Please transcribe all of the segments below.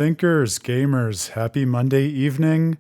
Thinkers, gamers, happy Monday evening.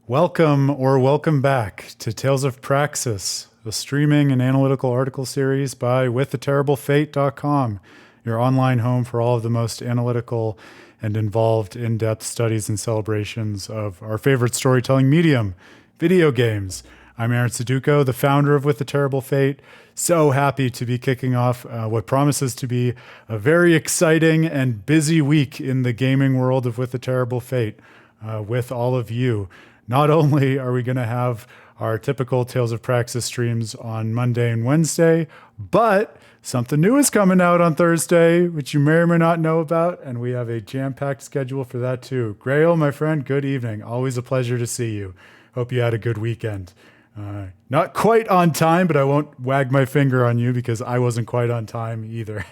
Welcome back to Tales of Praxis, a streaming and analytical article series by withtheterriblefate.com, your online home for all of the most analytical and involved in-depth studies and celebrations of our favorite storytelling medium, video games. I'm Aaron Suduko, the founder of With the Terrible Fate. So happy to be kicking off what promises to be a very exciting and busy week in the gaming world of With the Terrible Fate with all of you. Not only are we going to have our typical Tales of Praxis streams on Monday and Wednesday, but something new is coming out on Thursday, which you may or may not know about, and we have a jam-packed schedule for that too. Grail, my friend, good evening. Always a pleasure to see you. Hope you had a good weekend. Not quite on time, but I won't wag my finger on you because I wasn't quite on time either.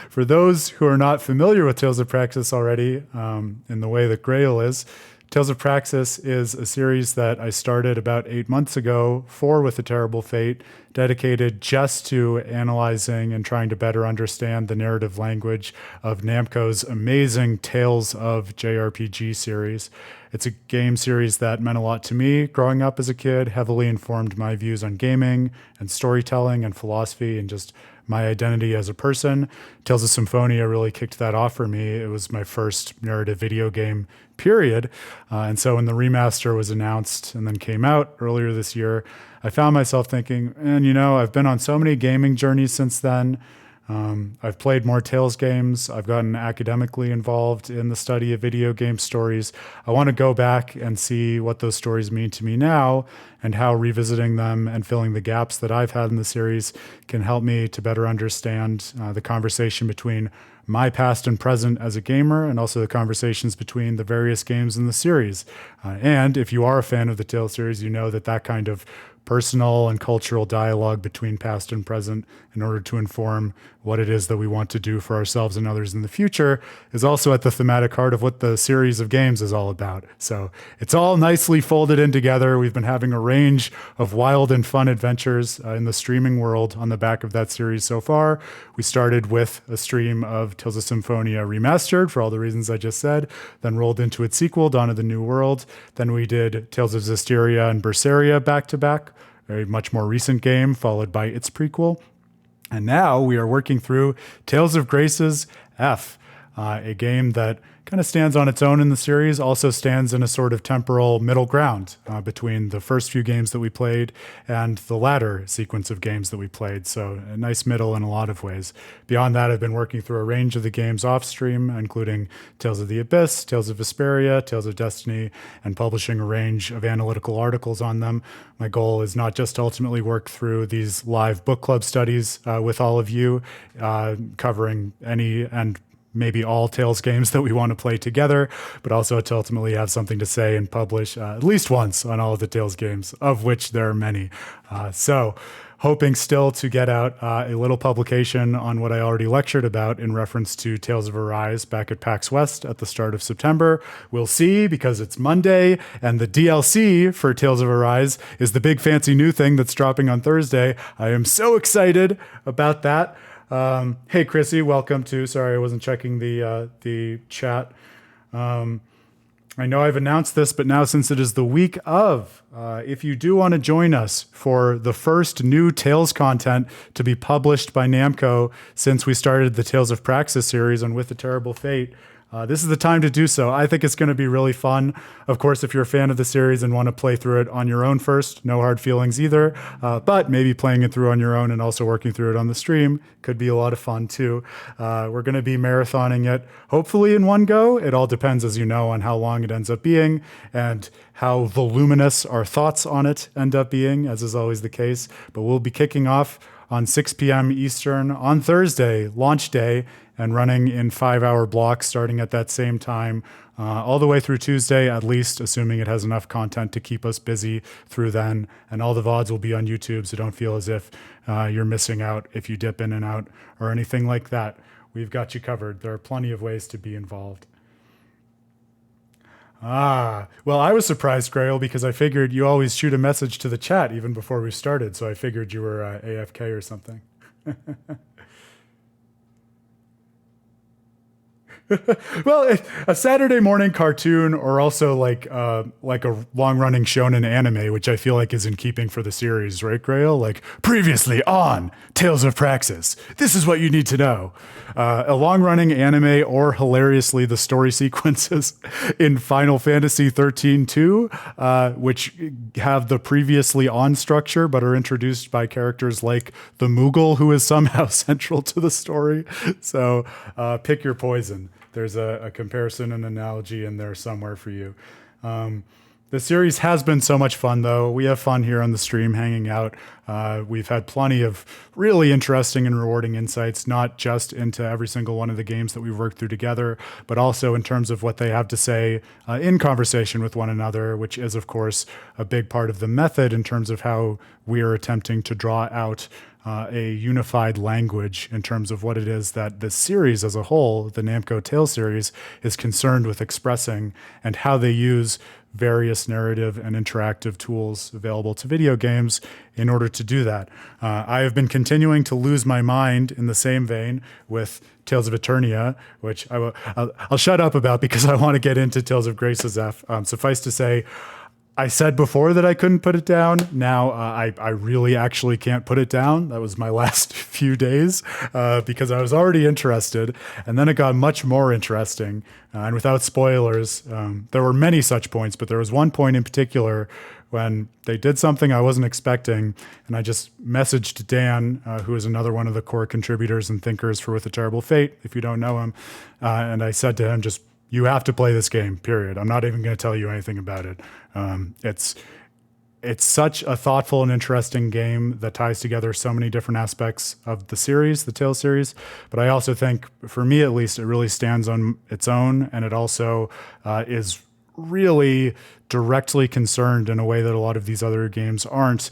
For those who are not familiar with Tales of Praxis already, in the way that Grail is, Tales of Praxis is a series that I started about 8 months ago for With the Terrible Fate, dedicated just to analyzing and trying to better understand the narrative language of Namco's amazing Tales of JRPG series. It's a game series that meant a lot to me growing up as a kid, heavily informed my views on gaming and storytelling and philosophy and just my identity as a person. Tales of Symphonia really kicked that off for me. It was my first narrative video game, period. And so when the remaster was announced and then came out earlier this year, I found myself thinking, and I've been on so many gaming journeys since then. I've played more Tales games. I've gotten academically involved in the study of video game stories. I want to go back and see what those stories mean to me now and how revisiting them and filling the gaps that I've had in the series can help me to better understand the conversation between my past and present as a gamer, and also the conversations between the various games in the series. And if you are a fan of the Tales series, you know that kind of personal and cultural dialogue between past and present in order to inform what it is that we want to do for ourselves and others in the future is also at the thematic heart of what the series of games is all about. So it's all nicely folded in together. We've been having a range of wild and fun adventures in the streaming world on the back of that series so far. We started with a stream of Tales of Symphonia Remastered for all the reasons I just said, then rolled into its sequel, Dawn of the New World. Then we did Tales of Zestiria and Berseria back to back, a much more recent game, followed by its prequel. And now we are working through Tales of Grace's F, a game that kind of stands on its own in the series, also stands in a sort of temporal middle ground between the first few games that we played and the latter sequence of games that we played. So a nice middle in a lot of ways. Beyond that, I've been working through a range of the games off stream, including Tales of the Abyss, Tales of Vesperia, Tales of Destiny, and publishing a range of analytical articles on them. My goal is not just to ultimately work through these live book club studies with all of you, covering any and maybe all Tales games that we want to play together, but also to ultimately have something to say and publish at least once on all of the Tales games, of which there are many. So hoping still to get out a little publication on what I already lectured about in reference to Tales of Arise back at PAX West at the start of September. We'll see, because it's Monday and the DLC for Tales of Arise is the big fancy new thing that's dropping on Thursday. I am so excited about that. Hey, Chrissy, welcome to. Sorry, I wasn't checking the chat. I know I've announced this, but now since it is the week of, if you do want to join us for the first new Tales content to be published by Namco since we started the Tales of Praxis series on With the Terrible Fate, this is the time to do so. I think it's going to be really fun. Of course, if you're a fan of the series and want to play through it on your own first, no hard feelings either. But maybe playing it through on your own and also working through it on the stream could be a lot of fun too. We're going to be marathoning it, hopefully in one go. It all depends, as you know, on how long it ends up being and how voluminous our thoughts on it end up being, as is always the case. But we'll be kicking off on 6 p.m. Eastern on Thursday, launch day, and running in 5-hour blocks starting at that same time, all the way through Tuesday, at least, assuming it has enough content to keep us busy through then. And all the VODs will be on YouTube, so don't feel as if you're missing out if you dip in and out or anything like that. We've got you covered. There are plenty of ways to be involved. Well, I was surprised, Grail, because I figured you always shoot a message to the chat even before we started, so I figured you were AFK or something. Well, a Saturday morning cartoon, or also like a long running shonen anime, which I feel like is in keeping for the series, right, Grail? Like previously on Tales of Praxis, this is what you need to know. A long running anime, or hilariously the story sequences in Final Fantasy 13-2, which have the previously on structure but are introduced by characters like the Moogle, who is somehow central to the story. So pick your poison. There's a comparison and analogy in there somewhere for you. The series has been so much fun, though. We have fun here on the stream hanging out. We've had plenty of really interesting and rewarding insights, not just into every single one of the games that we've worked through together, but also in terms of what they have to say in conversation with one another, which is, of course, a big part of the method in terms of how we are attempting to draw out a unified language in terms of what it is that this series as a whole, the Namco Tales series, is concerned with expressing, and how they use various narrative and interactive tools available to video games in order to do that. I have been continuing to lose my mind in the same vein with Tales of Eternia, which I'll shut up about because I want to get into Tales of Gralesyde. Suffice to say, I said before that I couldn't put it down. Now I really actually can't put it down. That was my last few days because I was already interested. And then it got much more interesting. And without spoilers, there were many such points, but there was one point in particular when they did something I wasn't expecting. And I just messaged Dan, who is another one of the core contributors and thinkers for With a Terrible Fate, if you don't know him. And I said to him, just, you have to play this game, period. I'm not even going to tell you anything about it. It's such a thoughtful and interesting game that ties together so many different aspects of the series, the Tales series. But I also think, for me at least, it really stands on its own, and it also is really directly concerned in a way that a lot of these other games aren't,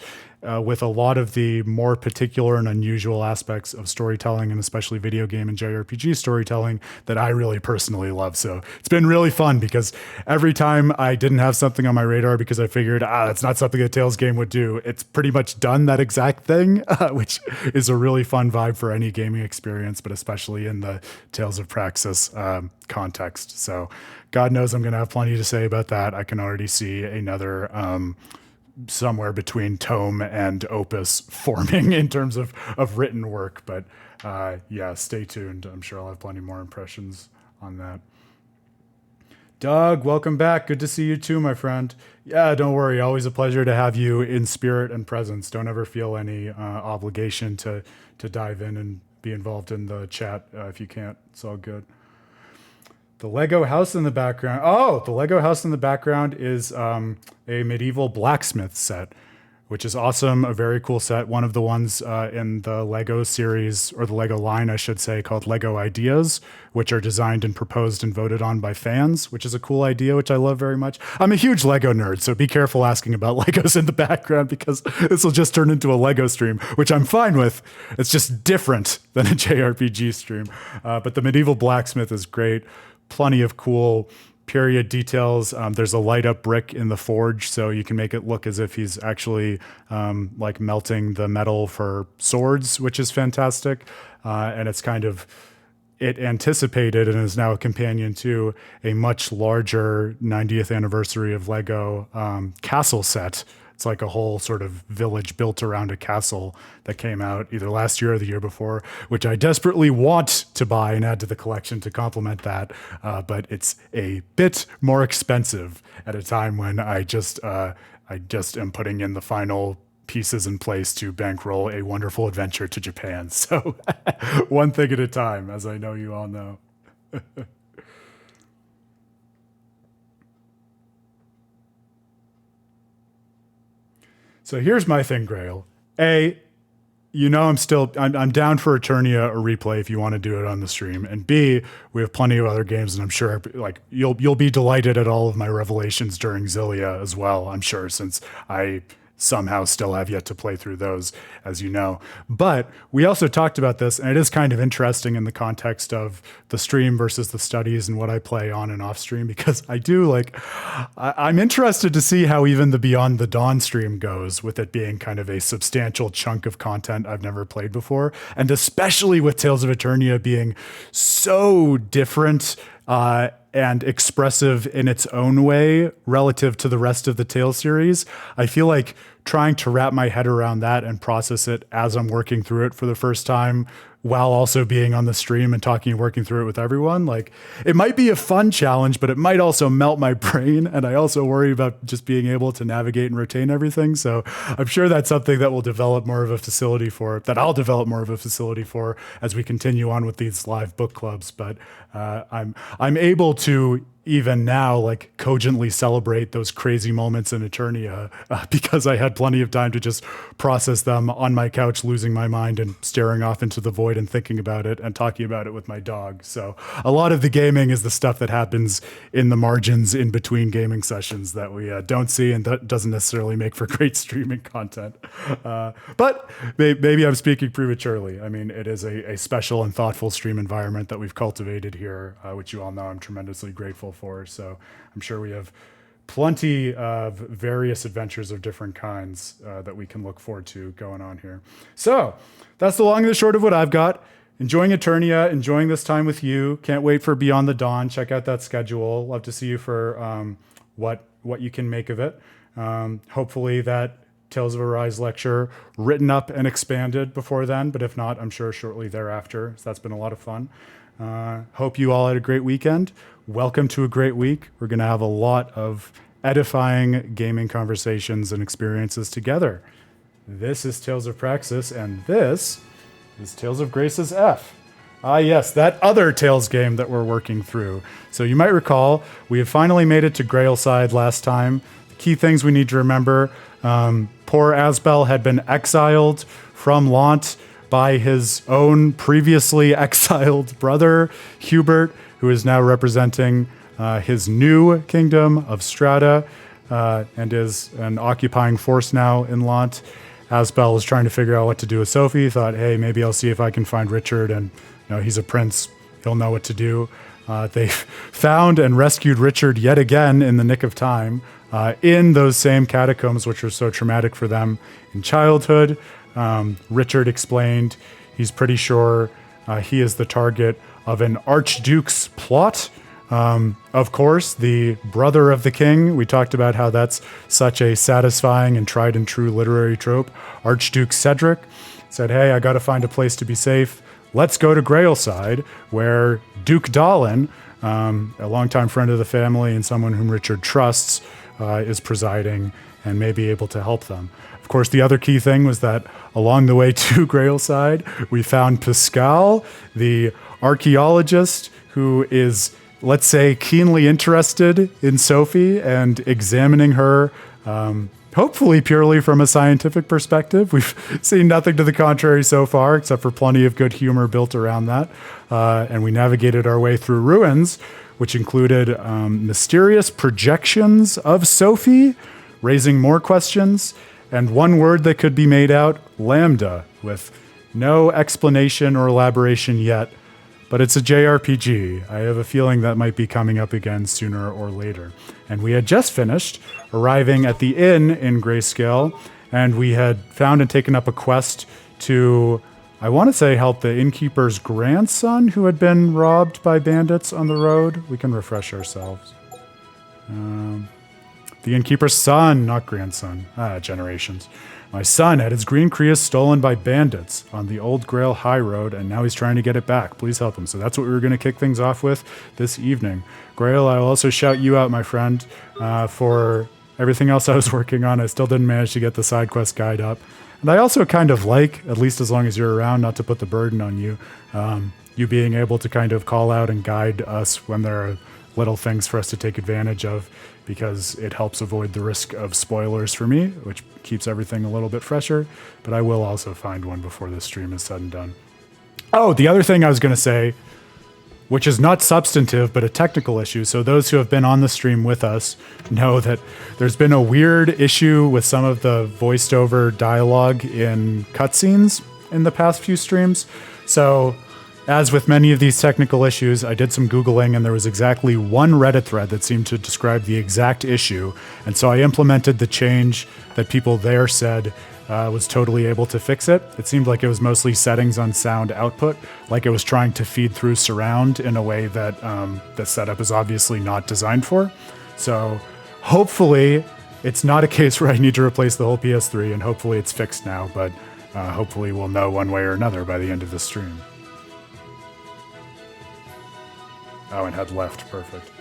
with a lot of the more particular and unusual aspects of storytelling, and especially video game and JRPG storytelling, that I really personally love. So it's been really fun because every time I didn't have something on my radar because I figured, that's not something a Tales game would do, it's pretty much done that exact thing, which is a really fun vibe for any gaming experience, but especially in the Tales of Praxis context. So God knows I'm going to have plenty to say about that. I can already see another somewhere between tome and opus forming in terms of written work. But yeah, stay tuned. I'm sure I'll have plenty more impressions on that. Doug, welcome back. Good to see you too, my friend. Yeah, don't worry. Always a pleasure to have you in spirit and presence. Don't ever feel any obligation to dive in and be involved in the chat if you can't. It's all good. The Lego house in the background. Oh, the Lego house in the background is a medieval blacksmith set, which is awesome. A very cool set. One of the ones in the Lego series, or the Lego line, I should say, called Lego Ideas, which are designed and proposed and voted on by fans, which is a cool idea, which I love very much. I'm a huge Lego nerd, so be careful asking about Legos in the background because this will just turn into a Lego stream, which I'm fine with. It's just different than a JRPG stream. But the medieval blacksmith is great. Plenty of cool period details. There's a light up brick in the forge, so you can make it look as if he's actually like melting the metal for swords, which is fantastic. And it's kind of, it anticipated and is now a companion to a much larger 90th anniversary of Lego castle set. It's like a whole sort of village built around a castle that came out either last year or the year before, which I desperately want to buy and add to the collection to complement that. But it's a bit more expensive at a time when I just am putting in the final pieces in place to bankroll a wonderful adventure to Japan. So one thing at a time, as I know you all know. So here's my thing, Grail. A, you know, I'm down for Eternia or replay if you want to do it on the stream. And B, we have plenty of other games, and I'm sure like you'll be delighted at all of my revelations during Xillia as well. I'm sure, since I somehow still have yet to play through those, as you know. But we also talked about this, and it is kind of interesting in the context of the stream versus the studies and what I play on and off stream, because I do like, I'm interested to see how even the Beyond the Dawn stream goes, with it being kind of a substantial chunk of content I've never played before. And especially with Tales of Eternia being so different and expressive in its own way relative to the rest of the Tales series. I feel like trying to wrap my head around that and process it as I'm working through it for the first time, while also being on the stream and talking and working through it with everyone. Like, it might be a fun challenge, but it might also melt my brain. And I also worry about just being able to navigate and retain everything. So I'm sure that's something that we'll develop more of a facility for, that I'll develop more of a facility for as we continue on with these live book clubs. But I'm able to even now, like, cogently celebrate those crazy moments in Eternia because I had plenty of time to just process them on my couch, losing my mind and staring off into the void and thinking about it and talking about it with my dog. So a lot of the gaming is the stuff that happens in the margins in between gaming sessions that we don't see, and that doesn't necessarily make for great streaming content. But maybe I'm speaking prematurely. I mean, it is a special and thoughtful stream environment that we've cultivated here, which you all know I'm tremendously grateful for. So I'm sure we have plenty of various adventures of different kinds that we can look forward to going on here. So that's the long and the short of what I've got. Enjoying Eternia, enjoying this time with you. Can't wait for Beyond the Dawn. Check out that schedule. Love to see you for what you can make of it. Hopefully that Tales of Arise lecture written up and expanded before then, but if not, I'm sure shortly thereafter. So that's been a lot of fun. Hope you all had a great weekend. Welcome to a great week. We're going to have a lot of edifying gaming conversations and experiences together. This is Tales of Praxis, and this is Tales of Grace's F. Ah, yes, that other Tales game that we're working through. So you might recall, we have finally made it to Gralesyde last time. The key things we need to remember, poor Asbel had been exiled from Lant by his own previously exiled brother, Hubert, who is now representing his new kingdom of Strata and is an occupying force now in Lant. Asbel is trying to figure out what to do with Sophie. Thought, hey, maybe I'll see if I can find Richard, and he's a prince. He'll know what to do. They found and rescued Richard yet again in the nick of time in those same catacombs, which were so traumatic for them in childhood. Richard explained he's pretty sure he is the target of an archduke's plot. Of course, the brother of the king. We talked about how that's such a satisfying and tried and true literary trope. Archduke Cedric said, hey, I got to find a place to be safe. Let's go to Gralesyde, where Duke Dalen, a longtime friend of the family and someone whom Richard trusts, is presiding and may be able to help them. Of course, the other key thing was that along the way to Gralesyde, we found Pascal, the archaeologist who is, let's say, keenly interested in Sophie and examining her, hopefully purely from a scientific perspective. We've seen nothing to the contrary so far, except for plenty of good humor built around that. And we navigated our way through ruins, which included mysterious projections of Sophie, raising more questions, and one word that could be made out, lambda, with no explanation or elaboration yet. But it's a JRPG. I have a feeling that might be coming up again sooner or later. And we had just finished arriving at the inn in Grayscale, and we had found and taken up a quest to, I want to say, help the innkeeper's grandson who had been robbed by bandits on the road. We can refresh ourselves. The innkeeper's son, not grandson. Generations. My son had his green Prius stolen by bandits on the Old Grail High Road, and now he's trying to get it back. Please help him. So that's what we were going to kick things off with this evening. Grail, I will also shout you out, my friend, for everything else I was working on. I still didn't manage to get the side quest guide up. And I also kind of like, at least as long as you're around, not to put the burden on you, you being able to kind of call out and guide us when there are little things for us to take advantage of, because it helps avoid the risk of spoilers for me, which keeps everything a little bit fresher. But I will also find one before this stream is said and done. Oh, the other thing I was going to say, which is not substantive, but a technical issue. So those who have been on the stream with us know that there's been a weird issue with some of the voiced over dialogue in cutscenes in the past few streams. So as with many of these technical issues, I did some Googling, and there was exactly one Reddit thread that seemed to describe the exact issue. And so I implemented the change that people there said was totally able to fix it. It seemed like it was mostly settings on sound output, like it was trying to feed through surround in a way that the setup is obviously not designed for. So hopefully it's not a case where I need to replace the whole PS3, and hopefully it's fixed now, but hopefully we'll know one way or another by the end of the stream. Oh, and had left. Perfect.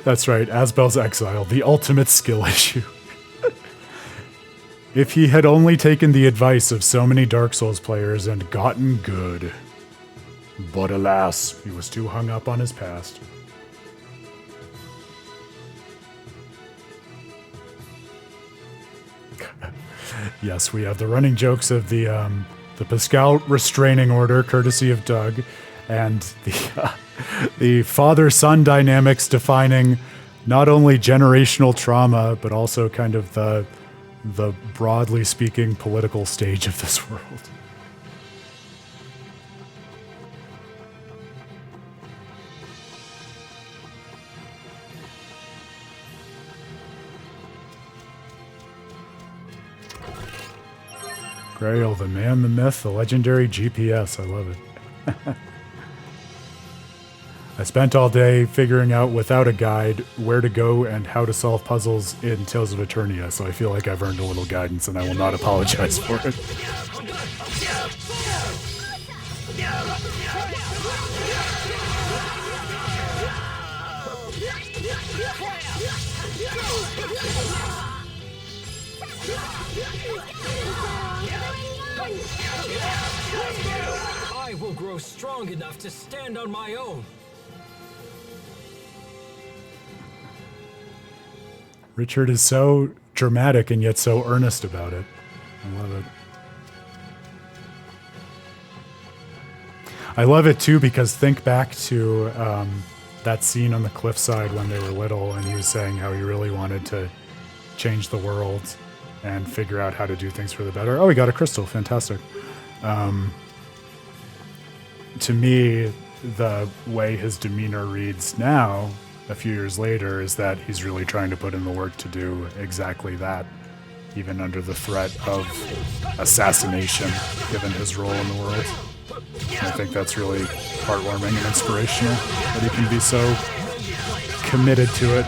That's right, Asbel's exile, the ultimate skill issue. If he had only taken the advice of so many Dark Souls players and gotten good. But alas, he was too hung up on his past. Yes, we have the running jokes of the Pascal restraining order, courtesy of Doug, and the father-son dynamics defining not only generational trauma, but also kind of the broadly speaking political stage of this world. Grail, the man, the myth, the legendary GPS. I love it. I spent all day figuring out without a guide where to go and how to solve puzzles in Tales of Eternia, so I feel like I've earned a little guidance and I will not apologize for it. I will grow strong enough to stand on my own. Richard is so dramatic and yet so earnest about it. I love it. I love it too because think back to that scene on the cliffside when they were little and he was saying how he really wanted to change the world and figure out how to do things for the better. Oh, he got a crystal. Fantastic. To me, the way his demeanor reads now, a few years later, is that he's really trying to put in the work to do exactly that, even under the threat of assassination, given his role in the world. And I think that's really heartwarming and inspirational, that he can be so committed to it.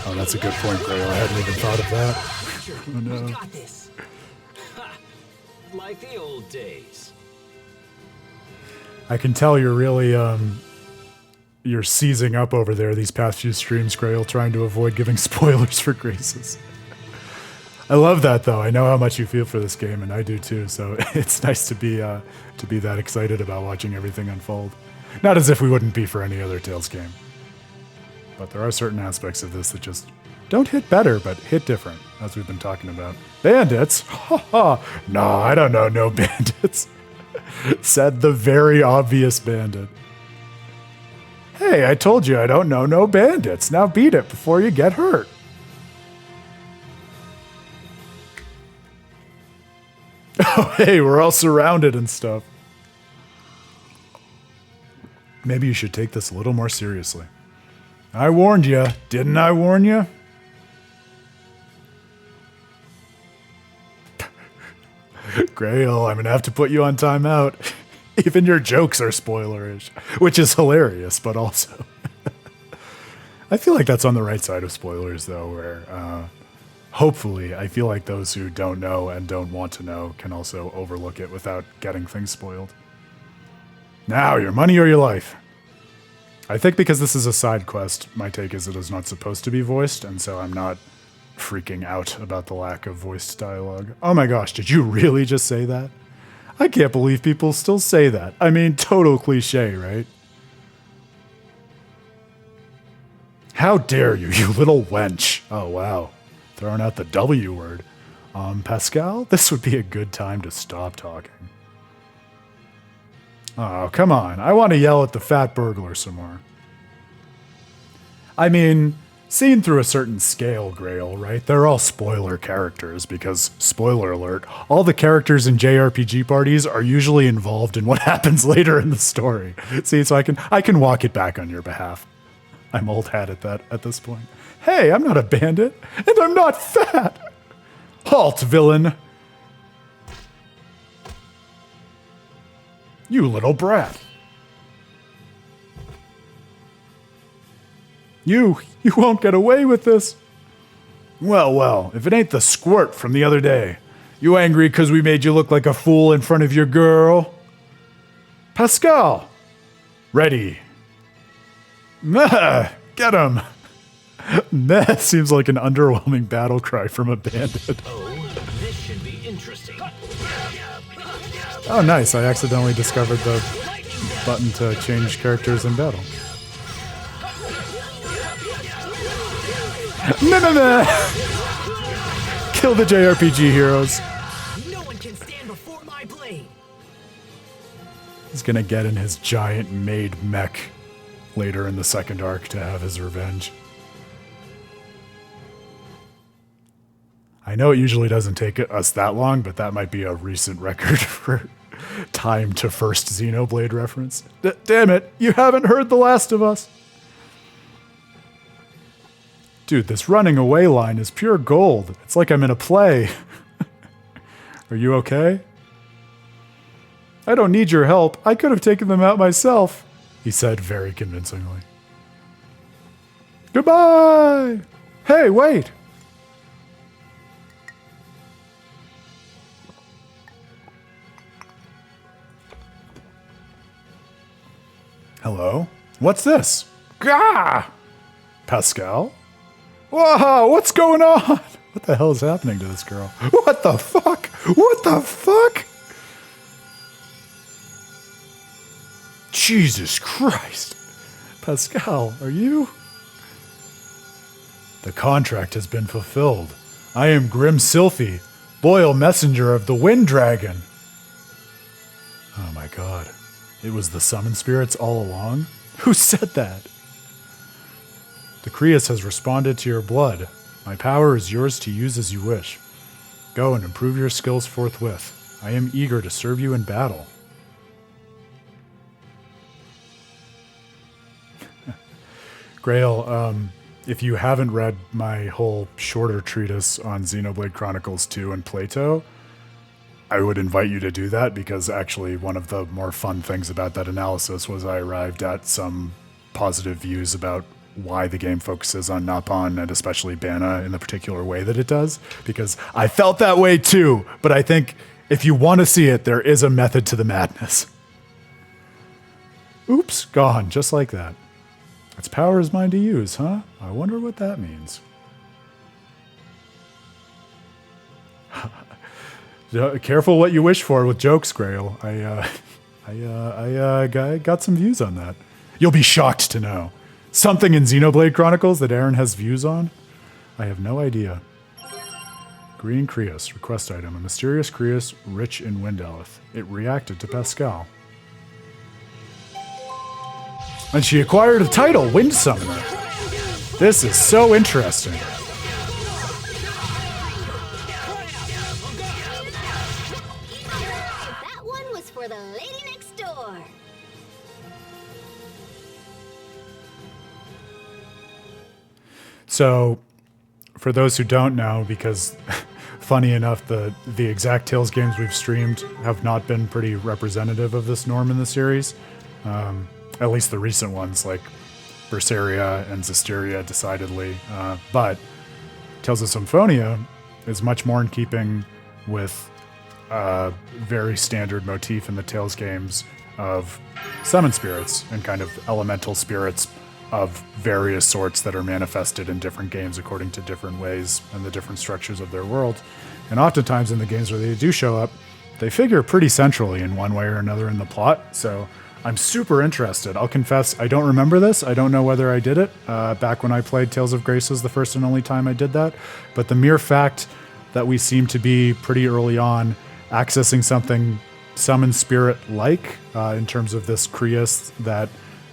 Oh, that's a good point, Grail. I hadn't even thought of that. Oh, no. We got this. Like the old days. I can tell you're really, you're seizing up over there these past few streams, Grail, trying to avoid giving spoilers for Graces. I love that, though. I know how much you feel for this game, and I do too, so it's nice to be that excited about watching everything unfold. Not as if we wouldn't be for any other Tales game. But there are certain aspects of this that just don't hit better, but hit different, as we've been talking about. Bandits? Ha ha! No, I don't know no bandits. Said the very obvious bandit. Hey, I told you I don't know no bandits. Now beat it before you get hurt. Oh, hey, we're all surrounded and stuff. Maybe you should take this a little more seriously. I warned you. Didn't I warn you? Grail, I'm going to have to put you on timeout. Even your jokes are spoilerish, which is hilarious, but also... I feel like that's on the right side of spoilers, though, where hopefully I feel like those who don't know and don't want to know can also overlook it without getting things spoiled. Now, your money or your life. I think because this is a side quest, my take is it is not supposed to be voiced, and so I'm not freaking out about the lack of voiced dialogue. Oh my gosh, did you really just say that? I can't believe people still say that. I mean, total cliche, right? How dare you, you little wench. Oh wow, throwing out the W word. Pascal, this would be a good time to stop talking. Oh, come on. I want to yell at the fat burglar some more. I mean, seen through a certain scale, Grail, right? They're all spoiler characters because, spoiler alert, all the characters in JRPG parties are usually involved in what happens later in the story. See, so I can walk it back on your behalf. I'm old hat at this point. Hey, I'm not a bandit, and I'm not fat! Halt, villain! You little brat. You won't get away with this. Well, if it ain't the squirt from the other day. You angry because we made you look like a fool in front of your girl? Pascal! Ready. Meh, get him. Meh seems like an underwhelming battle cry from a bandit. Oh, this should be interesting. Oh, nice. I accidentally discovered the button to change characters in battle. No. Kill the JRPG heroes. No one can stand before my blade. He's gonna get in his giant maid mech later in the second arc to have his revenge. I know it usually doesn't take us that long, but that might be a recent record for time to first Xenoblade reference. Damn it, you haven't heard The Last of Us. Dude, this running away line is pure gold. It's like I'm in a play. Are you okay? I don't need your help. I could have taken them out myself, he said very convincingly. Goodbye! Hey, wait! Hello? What's this? Gah! Pascal? Whoa, what's going on? What the hell is happening to this girl? What the fuck? What the fuck? Jesus Christ. Pascal, are you? The contract has been fulfilled. I am Grim Sylphie, Boyle Messenger of the Wind Dragon. Oh my god. It was the summon spirits all along? Who said that? The Creus has responded to your blood. My power is yours to use as you wish. Go and improve your skills forthwith. I am eager to serve you in battle. Grail, if you haven't read my whole shorter treatise on Xenoblade Chronicles 2 and Plato, I would invite you to do that because actually one of the more fun things about that analysis was I arrived at some positive views about why the game focuses on Napon and especially Bana in the particular way that it does, because I felt that way too, but I think if you want to see it, there is a method to the madness. Oops, gone, just like that. Its power is mine to use, huh? I wonder what that means. Careful what you wish for with jokes, Grail. I got some views on that. You'll be shocked to know. Something in Xenoblade Chronicles that Aaron has views on? I have no idea. Green Creus, request item. A mysterious Creus rich in wind eleth. It reacted to Pascal. And she acquired a title, Wind Summoner. This is so interesting. That one was for the lady next door. So, for those who don't know, because funny enough, the exact Tales games we've streamed have not been pretty representative of this norm in the series. At least the recent ones, like Berseria and Zestiria, decidedly. But Tales of Symphonia is much more in keeping with a very standard motif in the Tales games of summon spirits and kind of elemental spirits of various sorts that are manifested in different games according to different ways and the different structures of their world. And oftentimes in the games where they do show up, they figure pretty centrally in one way or another in the plot. So I'm super interested. I'll confess, I don't remember this. I don't know whether I did it back when I played Tales of Graces the first and only time I did that. But the mere fact that we seem to be pretty early on accessing something summon spirit-like in terms of this Creus that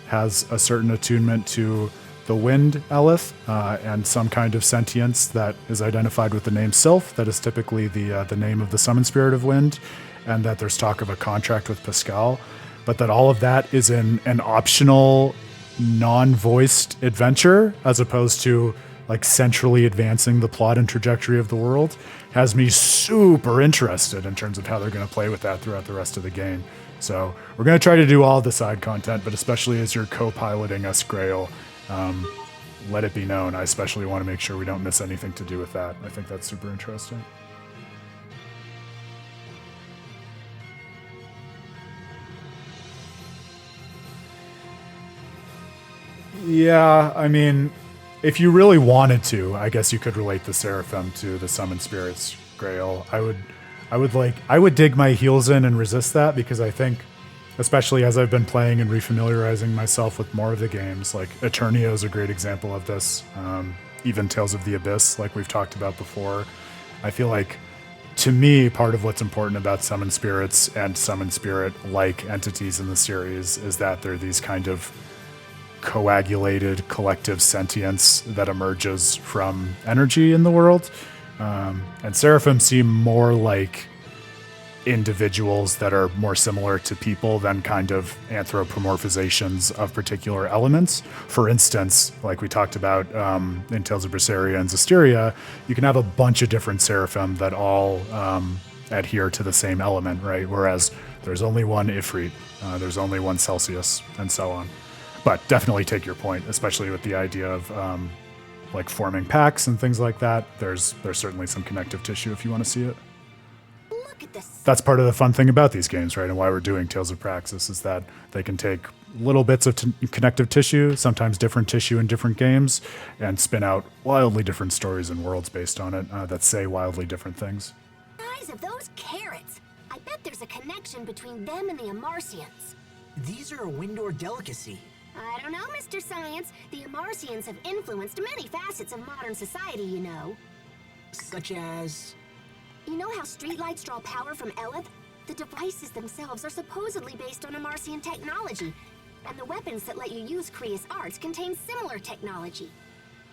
has a certain attunement to the wind Elith, and some kind of sentience that is identified with the name Sylph. That is typically the name of the summon spirit of wind, and that there's talk of a contract with Pascal, but that all of that is in an optional, non-voiced adventure, as opposed to like centrally advancing the plot and trajectory of the world, has me super interested in terms of how they're going to play with that throughout the rest of the game. So we're going to try to do all the side content, but especially as you're co-piloting us, Grail, let it be known. I especially want to make sure we don't miss anything to do with that. I think that's super interesting. Yeah, I mean, if you really wanted to, I guess you could relate the Seraphim to the Summon Spirits, Grail. I would dig my heels in and resist that, because I think, especially as I've been playing and refamiliarizing myself with more of the games, like Eternio is a great example of this. Even Tales of the Abyss, like we've talked about before. I feel like, to me, part of what's important about Summon Spirits and Summon Spirit-like entities in the series is that they're these kind of coagulated collective sentience that emerges from energy in the world. And Seraphim seem more like individuals that are more similar to people than kind of anthropomorphizations of particular elements. For instance, like we talked about in Tales of Berseria and Zestiria, you can have a bunch of different Seraphim that all adhere to the same element, right? Whereas there's only one Ifrit, there's only one Celsius, and so on. But definitely take your point, especially with the idea of like forming packs and things like that. There's certainly some connective tissue if you want to see it. Look at this. That's part of the fun thing about these games, right? And why we're doing Tales of Praxis is that they can take little bits of connective tissue, sometimes different tissue in different games, and spin out wildly different stories and worlds based on it that say wildly different things. Size of those carrots. I bet there's a connection between them and the Amarcians. These are a Windor delicacy. I don't know, Mr. Science. The Amarcians have influenced many facets of modern society, you know. Such as... You know how streetlights draw power from Elith? The devices themselves are supposedly based on Amarcian technology, and the weapons that let you use Krius arts contain similar technology.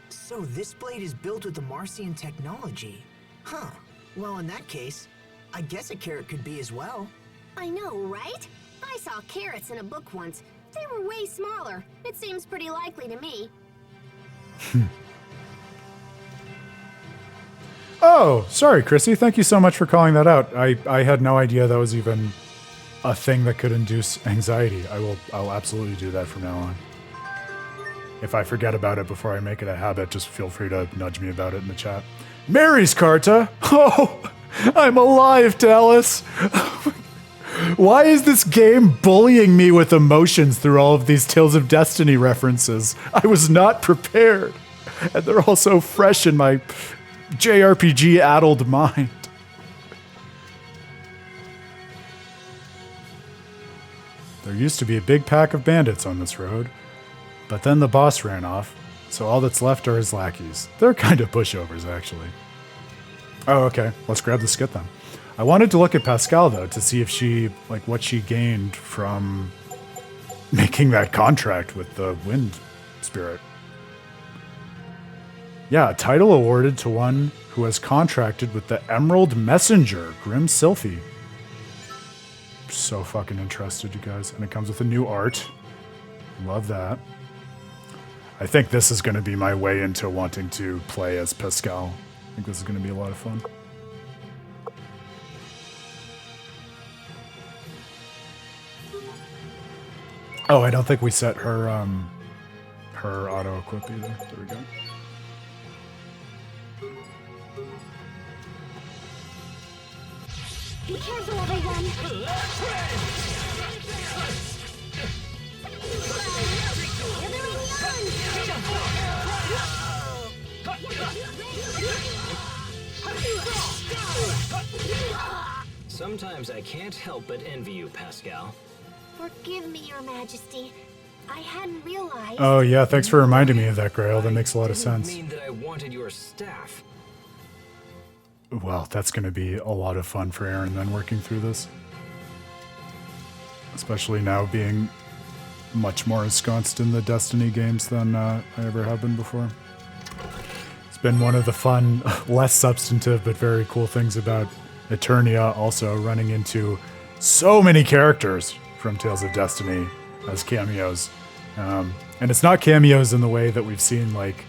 So this blade is built with the Marcian technology. Huh. Well, in that case, I guess a carrot could be as well. I know, right? I saw carrots in a book once. They were way smaller. It seems pretty likely to me. Oh, sorry, Chrissy. Thank you so much for calling that out. I had no idea that was even a thing that could induce anxiety. I'll absolutely do that from now on. If I forget about it before I make it a habit, just feel free to nudge me about it in the chat. Mary's Carta! Oh, I'm alive, Dallas! Why is this game bullying me with emotions through all of these Tales of Destiny references? I was not prepared. And they're all so fresh in my JRPG-addled mind. There used to be a big pack of bandits on this road, but then the boss ran off, so all that's left are his lackeys. They're kind of pushovers, actually. Oh, okay. Let's grab the skit then. I wanted to look at Pascal, though, to see if she, like, what she gained from making that contract with the wind spirit. Yeah, a title awarded to one who has contracted with the Emerald Messenger, Grim Sylphie. So fucking interested, you guys. And it comes with a new art. Love that. I think this is going to be my way into wanting to play as Pascal. I think this is going to be a lot of fun. Oh, I don't think we set her her auto equip either. There we go. Be careful, everyone. Sometimes I can't help but envy you, Pascal. Forgive me, Your Majesty. I hadn't realized. Oh yeah, thanks for reminding me of that, Grail. That makes a lot of sense. I didn't mean that I wanted your staff. Well, that's going to be a lot of fun for Aaron then working through this. Especially now being much more ensconced in the Destiny games than I ever have been before. It's been one of the fun, less substantive, but very cool things about Eternia, also running into so many characters from Tales of Destiny as cameos. And it's not cameos in the way that we've seen like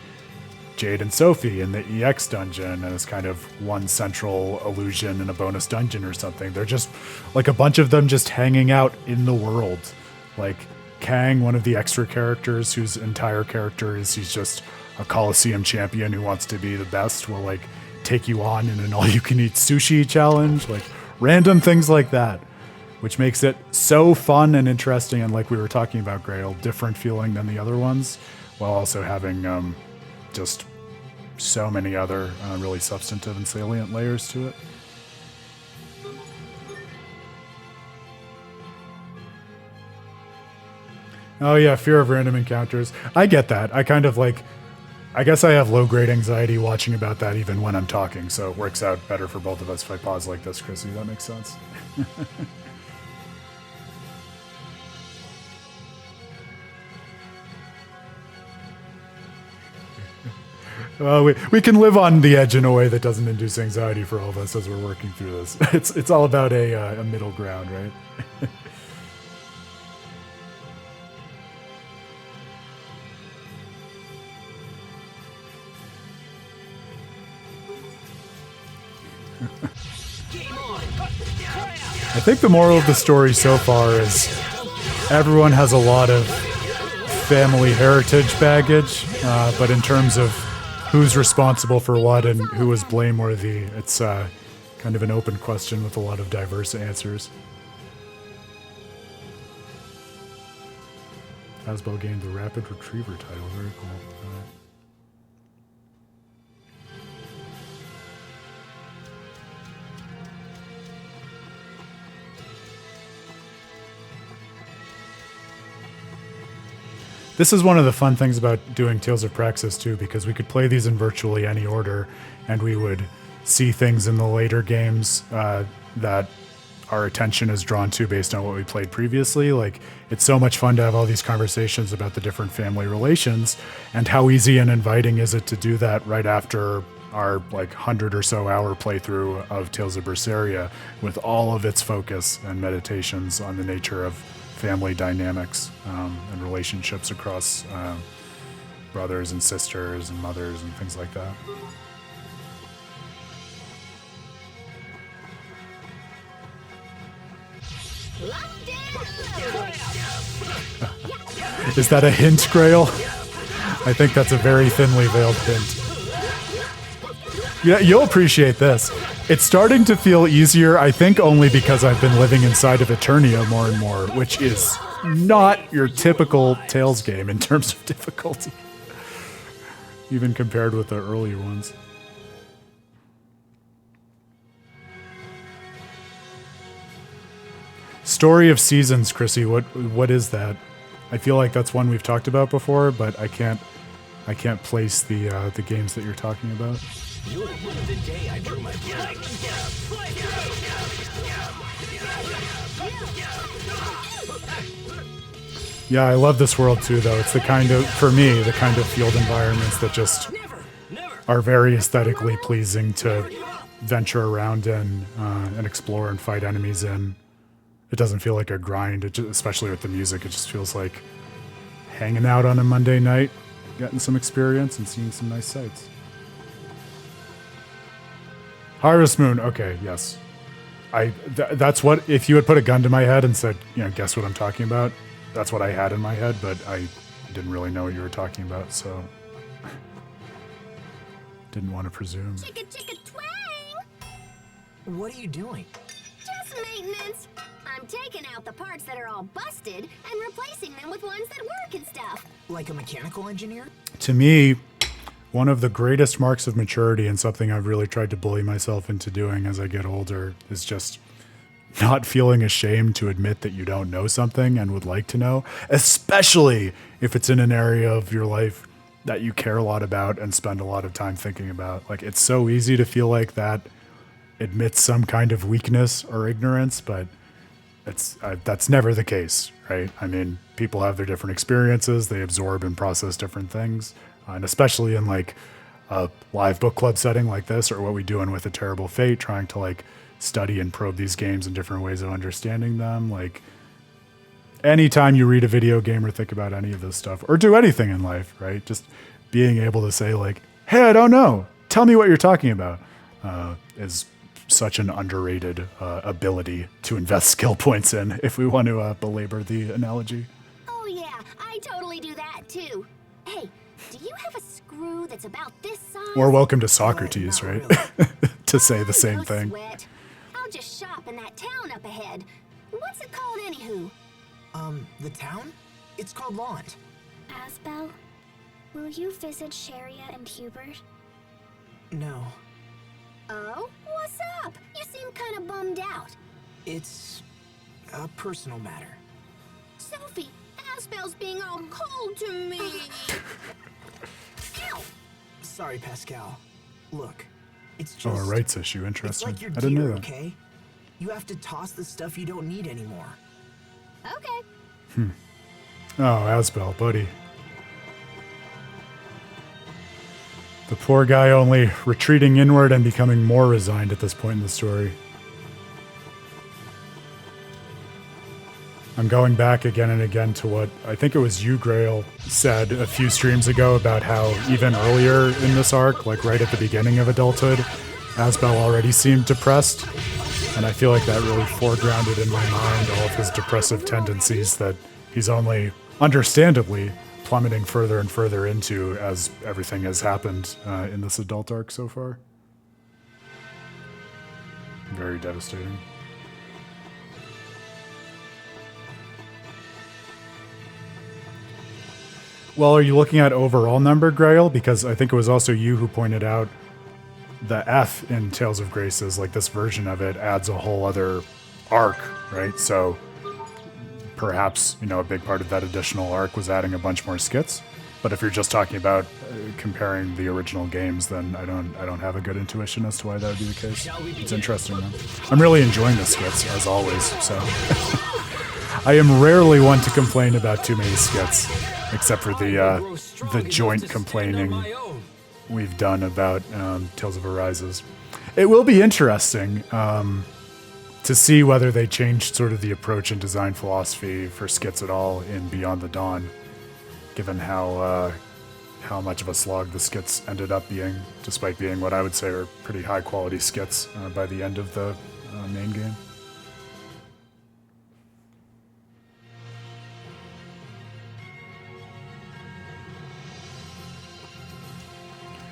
Jade and Sophie in the EX dungeon, and it's kind of one central illusion in a bonus dungeon or something. They're just like a bunch of them just hanging out in the world. Like Kang, one of the extra characters whose entire character is he's just a Coliseum champion who wants to be the best, will like take you on in an all-you-can-eat sushi challenge, like random things like that, which makes it so fun and interesting, and like we were talking about, Grail, different feeling than the other ones, while also having just so many other really substantive and salient layers to it. Oh yeah, fear of random encounters. I get that. I kind of like, I guess I have low-grade anxiety watching about that even when I'm talking, so it works out better for both of us if I pause like this, Chrissy. That makes sense. Well, we can live on the edge in a way that doesn't induce anxiety for all of us as we're working through this. It's all about a middle ground, right? I think the moral of the story so far is everyone has a lot of family heritage baggage, but in terms of who's responsible for what and who is blameworthy, it's kind of an open question with a lot of diverse answers. Asbel gained the Rapid Retriever title. Very cool. This is one of the fun things about doing Tales of Praxis too, because we could play these in virtually any order, and we would see things in the later games that our attention is drawn to based on what we played previously. Like, it's so much fun to have all these conversations about the different family relations, and how easy and inviting is it to do that right after our like 100 or so hour playthrough of Tales of Berseria, with all of its focus and meditations on the nature of family dynamics and relationships across brothers and sisters and mothers and things like that. Is that a hint, Grail? I think that's a very thinly veiled hint. Yeah, you'll appreciate this. It's starting to feel easier, I think only because I've been living inside of Eternia more and more, which is not your typical Tales game in terms of difficulty, even compared with the earlier ones. Story of Seasons, Chrissy, what is that? I feel like that's one we've talked about before, but I can't place the games that you're talking about. You'll ruin the day I drew my flag. Yeah, I love this world too, though. It's the kind of, for me, the kind of field environments that just are very aesthetically pleasing to venture around in and explore and fight enemies in. It doesn't feel like a grind, especially with the music. It just feels like hanging out on a Monday night, getting some experience and seeing some nice sights. Harvest Moon, okay, yes. That's what, if you had put a gun to my head and said, guess what I'm talking about, that's what I had in my head, but I didn't really know what you were talking about, so didn't want to presume. Chicka chicka twang! What are you doing? Just maintenance. I'm taking out the parts that are all busted and replacing them with ones that work and stuff. Like a mechanical engineer? To me, one of the greatest marks of maturity, and something I've really tried to bully myself into doing as I get older, is just not feeling ashamed to admit that you don't know something and would like to know, especially if it's in an area of your life that you care a lot about and spend a lot of time thinking about. Like, it's so easy to feel like that admits some kind of weakness or ignorance, but that's never the case, right? I mean, people have their different experiences. They absorb and process different things. And especially in like a live book club setting like this, or what we do in With a Terrible Fate, trying to like study and probe these games and different ways of understanding them. Like anytime you read a video game or think about any of this stuff or do anything in life, right? Just being able to say like, hey, I don't know, tell me what you're talking about, is such an underrated ability to invest skill points in, if we want to belabor the analogy. Oh yeah, I totally do that too. Hey, do you have a screw that's about this size? Or welcome to Socrates, not right? really. To say the same No thing. sweat. I'll just shop in that town up ahead. What's it called anywho? The town? It's called Lont. Asbel, will you visit Sharia and Hubert? No, Oh, what's up? You seem kind of bummed out. it's a personal matter. Sophie, Asbel's being all cold to me. Ow! Sorry, Pascal. Look, it's just... Oh, a rights issue. It's Interesting. like your I didn't know gear, that. okay? You have to toss the stuff you don't need anymore. Okay. Oh, Asbel, buddy. The poor guy only retreating inward and becoming more resigned at this point in the story. I'm going back again and again to what I think it was you, Grail, said a few streams ago about how even earlier in this arc, like right at the beginning of adulthood, Asbel already seemed depressed. And I feel like that really foregrounded in my mind all of his depressive tendencies that he's only, understandably, plummeting further and further into as everything has happened in this adult arc so far. Very devastating. Well, are you looking at overall number, Grail? Because I think it was also you who pointed out the F in Tales of Graces, like this version of it, adds a whole other arc, right? So perhaps, you know, a big part of that additional arc was adding a bunch more skits. But if you're just talking about comparing the original games, then I don't have a good intuition as to why that would be the case. It's interesting though. I'm really enjoying the skits as always, so I am rarely one to complain about too many skits, except for the joint complaining we've done about Tales of Arises. It will be interesting to see whether they changed sort of the approach and design philosophy for skits at all in Beyond the Dawn, given how much of a slog the skits ended up being, despite being what I would say are pretty high quality skits by the end of the main game.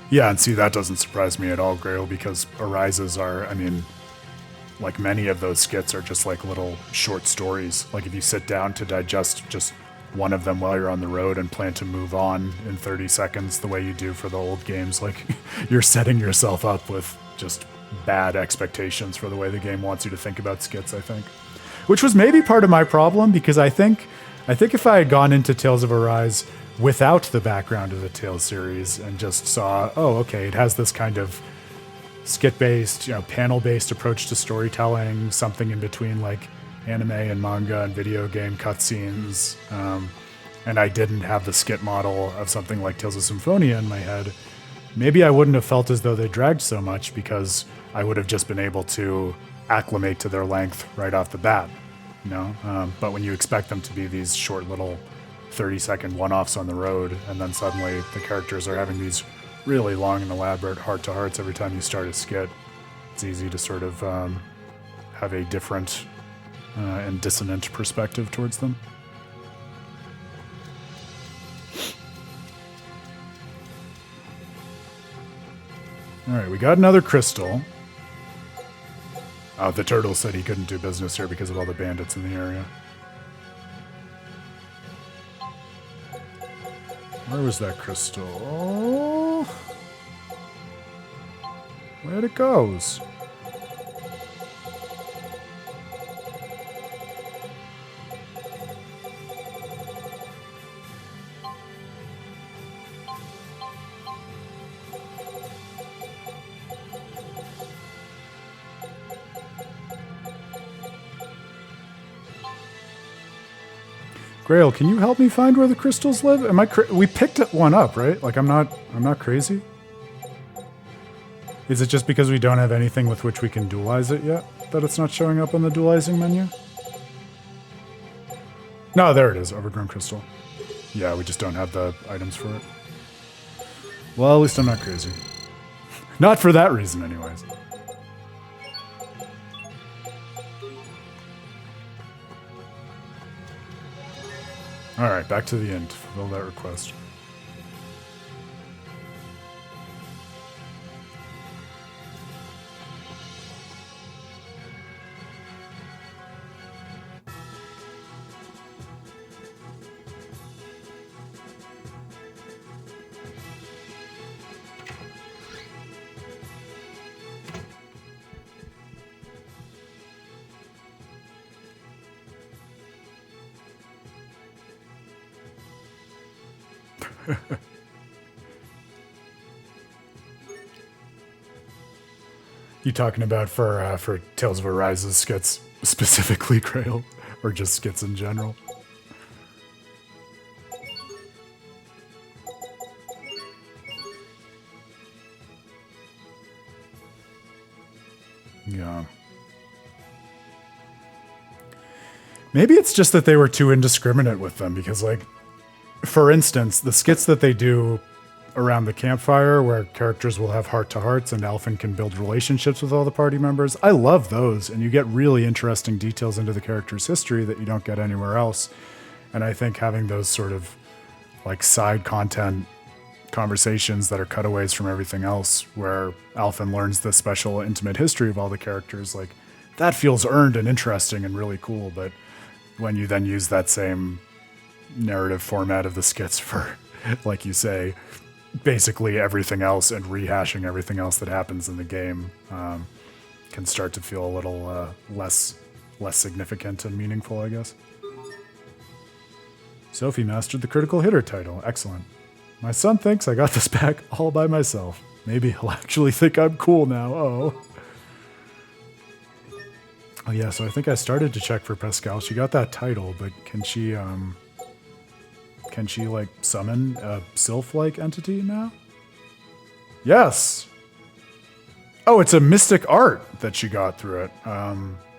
Yeah, and see, that doesn't surprise me at all, Grail, because Arises are, I mean, like many of those skits are just like little short stories. Like if you sit down to digest just one of them while you're on the road and plan to move on in 30 seconds the way you do for the old games, like you're setting yourself up with just bad expectations for the way the game wants you to think about skits, I think. Which was maybe part of my problem, because I think if I had gone into Tales of Arise without the background of the Tales series and just saw, oh, okay, it has this kind of skit-based, you know, panel-based approach to storytelling, something in between like anime and manga and video game cutscenes, and I didn't have the skit model of something like Tales of Symphonia in my head, maybe I wouldn't have felt as though they dragged so much, because I would have just been able to acclimate to their length right off the bat, you know? But when you expect them to be these short little 30-second one-offs on the road, and then suddenly the characters are having these really long and elaborate heart-to-hearts every time you start a skit, it's easy to sort of have a different and dissonant perspective towards them. All right, we got another crystal. The turtle said he couldn't do business here because of all the bandits in the area. Where was that crystal? Oh, where'd it goes? Grail, can you help me find where the crystals live? Am I we picked one up, right? Like I'm not crazy. Is it just because we don't have anything with which we can dualize it yet that it's not showing up on the dualizing menu? No, there it is, overgrown crystal. Yeah, we just don't have the items for it. Well, at least I'm not crazy. Not for that reason, anyways. Alright, back to the inn to fulfill that request. You talking about for Tales of Arise's skits specifically, Grail, or just skits in general? Yeah. Maybe it's just that they were too indiscriminate with them because, like, for instance, the skits that they do around the campfire where characters will have heart-to-hearts and Alphen can build relationships with all the party members, I love those, and you get really interesting details into the character's history that you don't get anywhere else. And I think having those sort of like side content conversations that are cutaways from everything else where Alphen learns the special intimate history of all the characters, like that feels earned and interesting and really cool. But when you then use that same narrative format of the skits for, like you say, basically everything else and rehashing everything else that happens in the game, can start to feel a little less significant and meaningful, I guess. Sophie mastered the critical hitter title. Excellent. My son thinks I got this back all by myself. Maybe he'll actually think I'm cool now. Oh yeah, so I think I started to check for Pascal. She got that title, but can she like summon a sylph-like entity now? Yes. Oh, it's a mystic art that she got through it.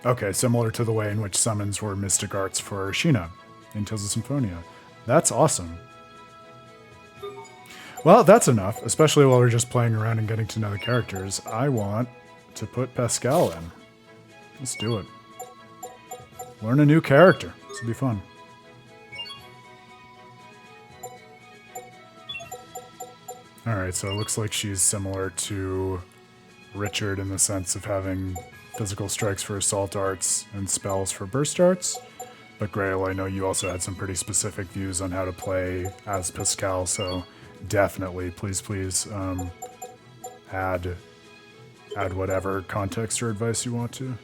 Okay, similar to the way in which summons were mystic arts for Sheena in Tales of Symphonia. That's awesome. Well, that's enough, especially while we're just playing around and getting to know the characters. I want to put Pascal in. Let's do it. Learn a new character. This will be fun. Alright, so it looks like she's similar to Richard in the sense of having physical strikes for assault arts and spells for burst arts. But Grail, I know you also had some pretty specific views on how to play as Pascal, so definitely, please, add whatever context or advice you want to.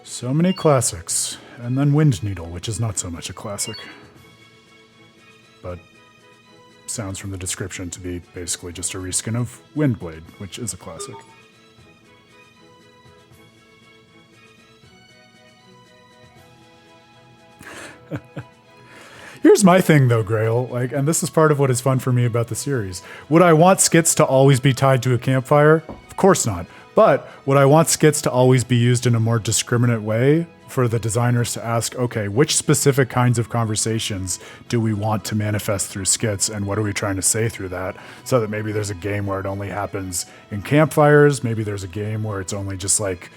So many classics. And then Wind Needle, which is not so much a classic. But sounds from the description to be basically just a reskin of Windblade, which is a classic. Here's my thing though, Grail, like, and this is part of what is fun for me about the series. Would I want skits to always be tied to a campfire? Of course not. But would I want skits to always be used in a more discriminate way for the designers to ask, okay, which specific kinds of conversations do we want to manifest through skits and what are we trying to say through that? So that maybe there's a game where it only happens in campfires, maybe there's a game where it's only just like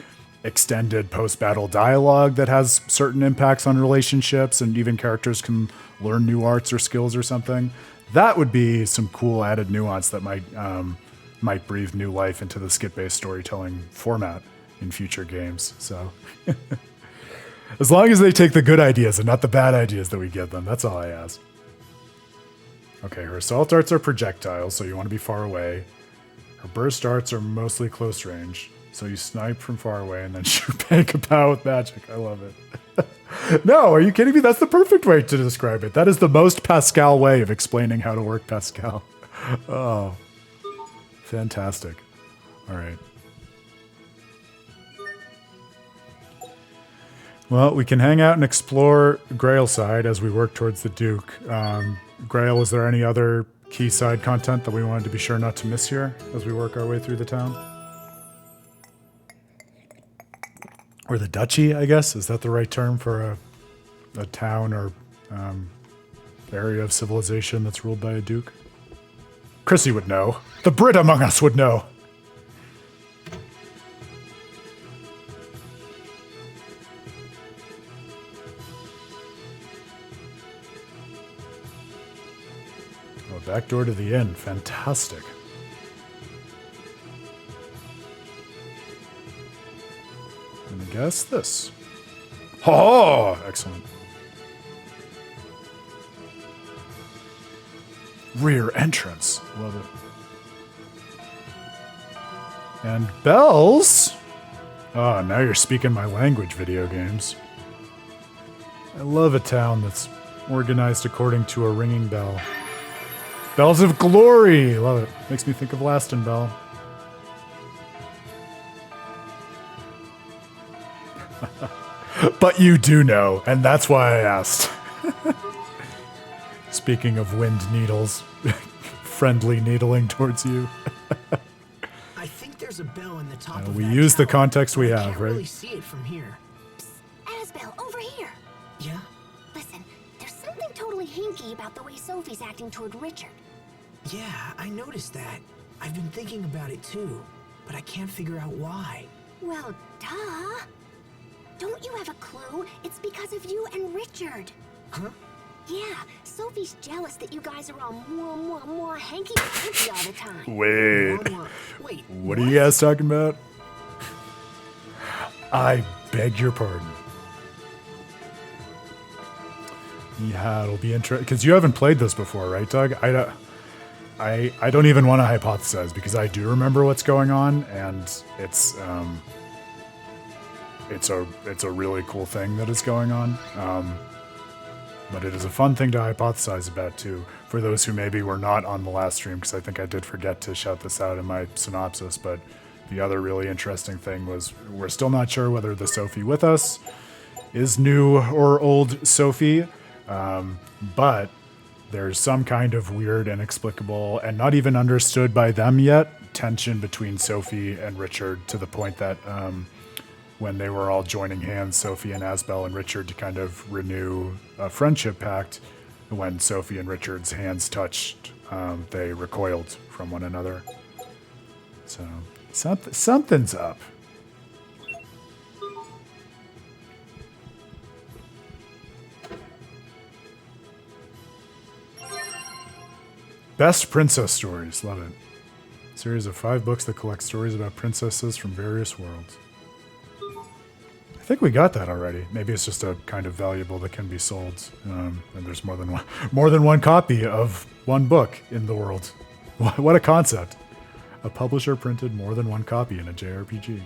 extended post-battle dialogue that has certain impacts on relationships and even characters can learn new arts or skills or something. That would be some cool added nuance that might breathe new life into the skit-based storytelling format in future games. So as long as they take the good ideas and not the bad ideas that we give them, that's all I ask. Okay, her assault arts are projectiles, so you want to be far away. Her burst arts are mostly close range, so you snipe from far away and then shoot Pankapow with magic. I love it. No, are you kidding me? That's the perfect way to describe it. That is the most Pascal way of explaining how to work Pascal. Oh. Fantastic. All right. Well, we can hang out and explore Gralesyde as we work towards the Duke. Grail, is there any other key side content that we wanted to be sure not to miss here as we work our way through the town? Or the duchy, I guess? Is that the right term for a town or area of civilization that's ruled by a duke? Chrissy would know. The Brit among us would know. Oh, back door to the inn. Fantastic. And I guess this. Oh, excellent. Rear entrance. Love it. And bells. Oh, now you're speaking my language, video games. I love a town that's organized according to a ringing bell. Bells of glory. Love it. Makes me think of Laston Bell. But you do know, and that's why I asked. Speaking of wind needles, friendly needling towards you. I think there's a bell in the top of We that use the tower, context we but I have, can't right? really see it from here. Asbel, over here. Yeah? Listen, there's something totally hinky about the way Sophie's acting toward Richard. Yeah, I noticed that. I've been thinking about it too, but I can't figure out why. Well, duh. Don't you have a clue? It's because of you and Richard. Huh? Yeah, Sophie's jealous that you guys are all more hanky-panky all the time. Wait. Wait, What are you guys talking about? I beg your pardon. Yeah, it'll be interesting because you haven't played this before, right, Doug? I don't even want to hypothesize because I do remember what's going on, and it's a really cool thing that is going on. But it is a fun thing to hypothesize about too, for those who maybe were not on the last stream, because I think I did forget to shout this out in my synopsis. But the other really interesting thing was we're still not sure whether the Sophie with us is new or old Sophie, but there's some kind of weird, inexplicable, and not even understood by them yet, tension between Sophie and Richard, to the point that when they were all joining hands, Sophie and Asbel and Richard, to kind of renew a friendship pact, when Sophie and Richard's hands touched, they recoiled from one another. So something's up. Best princess stories. Love it. Series of 5 books that collect stories about princesses from various worlds. I think we got that already. Maybe it's just a kind of valuable that can be sold, and there's more than one copy of one book in the world. What a concept! A publisher printed more than one copy in a JRPG.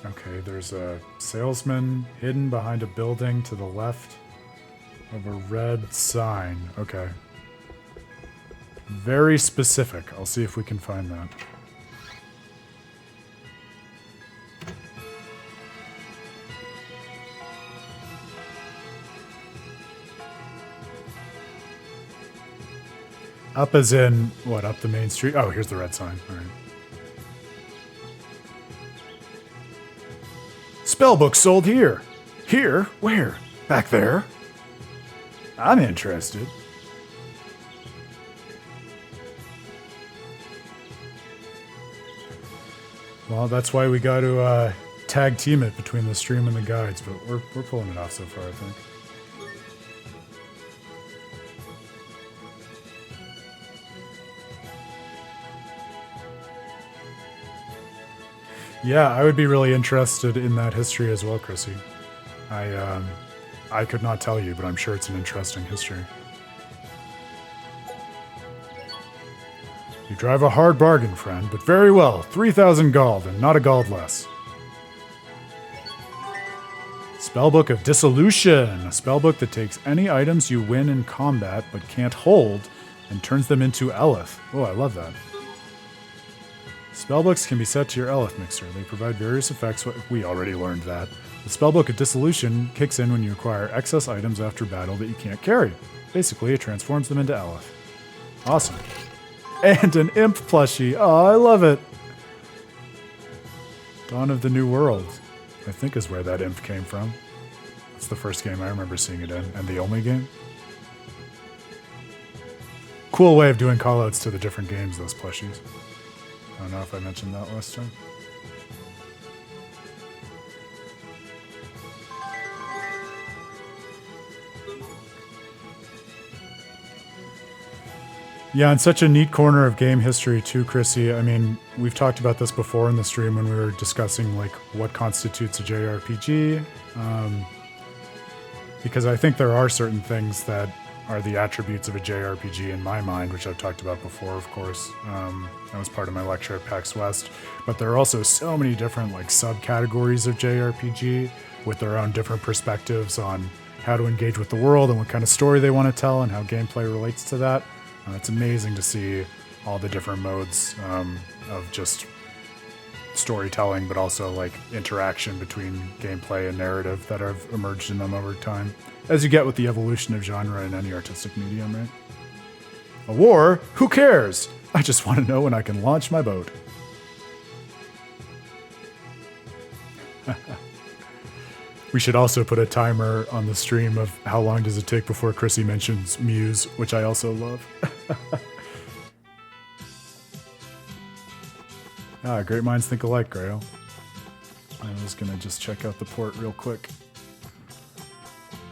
Okay, there's a salesman hidden behind a building to the left of a red sign. Okay. Very specific. I'll see if we can find that. Up as in, what, up the main street? Oh, here's the red sign. All right. Spellbook sold here. Here? Where? Back there? I'm interested. Well, that's why we got to tag team it between the stream and the guides, but we're pulling it off so far, I think. Yeah, I would be really interested in that history as well, Chrissy. I could not tell you, but I'm sure it's an interesting history. You drive a hard bargain, friend, but very well. 3,000 gold, and not a gold less. Spellbook of Dissolution. A spellbook that takes any items you win in combat but can't hold and turns them into Eleth. Oh, I love that. Spellbooks can be set to your Eleth mixer. They provide various effects. We already learned that. The Spellbook of Dissolution kicks in when you acquire excess items after battle that you can't carry. Basically, it transforms them into Eleth. Awesome. And an Imp plushie. Oh, I love it. Dawn of the New World, I think is where that Imp came from. It's the first game I remember seeing it in, and the only game. Cool way of doing callouts to the different games, those plushies. I don't know if I mentioned that last time. Yeah, and such a neat corner of game history too, Chrissy. I mean, we've talked about this before in the stream when we were discussing like what constitutes a JRPG. Because I think there are certain things that are the attributes of a JRPG in my mind, which I've talked about before, of course. That was part of my lecture at PAX West. But there are also so many different like subcategories of JRPG with their own different perspectives on how to engage with the world and what kind of story they want to tell and how gameplay relates to that. It's amazing to see all the different modes of just storytelling, but also like interaction between gameplay and narrative that have emerged in them over time, as you get with the evolution of genre in any artistic medium, right? A war? Who cares? I just want to know when I can launch my boat. We should also put a timer on the stream of how long does it take before Chrissy mentions Muse, which I also love. Great minds think alike, Grail. I was going to just check out the port real quick.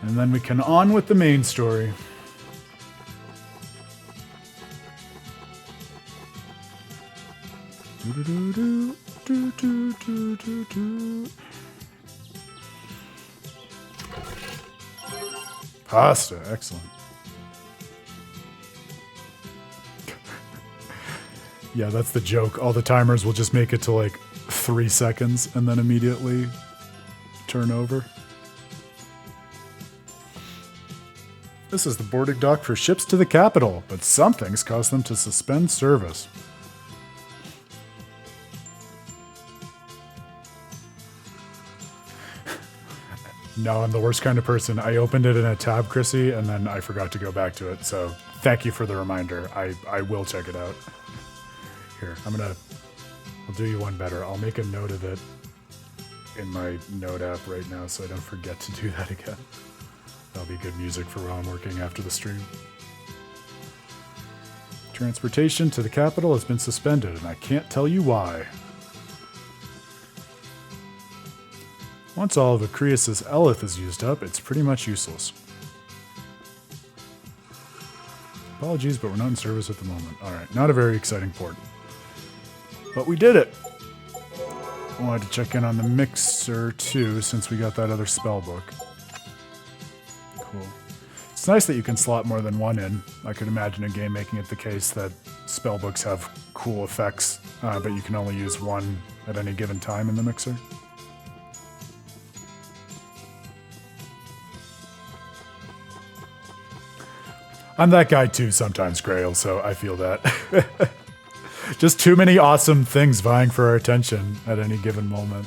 And then we can on with the main story. Pasta, excellent. Yeah, that's the joke. All the timers will just make it to like 3 seconds and then immediately turn over. This is the boarding dock for ships to the capital, but something's caused them to suspend service. No, I'm the worst kind of person. I opened it in a tab, Chrissy, and then I forgot to go back to it. So thank you for the reminder. I will check it out. Here, I'll do you one better. I'll make a note of it in my note app right now so I don't forget to do that again. That'll be good music for while I'm working after the stream. Transportation to the capital has been suspended, and I can't tell you why. Once all of Acreus' Eleth is used up, it's pretty much useless. Apologies, but we're not in service at the moment. Alright, not a very exciting port. But we did it! I wanted to check in on the mixer too, since we got that other spell book. Cool. It's nice that you can slot more than one in. I could imagine a game making it the case that spellbooks have cool effects, but you can only use one at any given time in the mixer. I'm that guy too sometimes, Grail, so I feel that. Just too many awesome things vying for our attention at any given moment.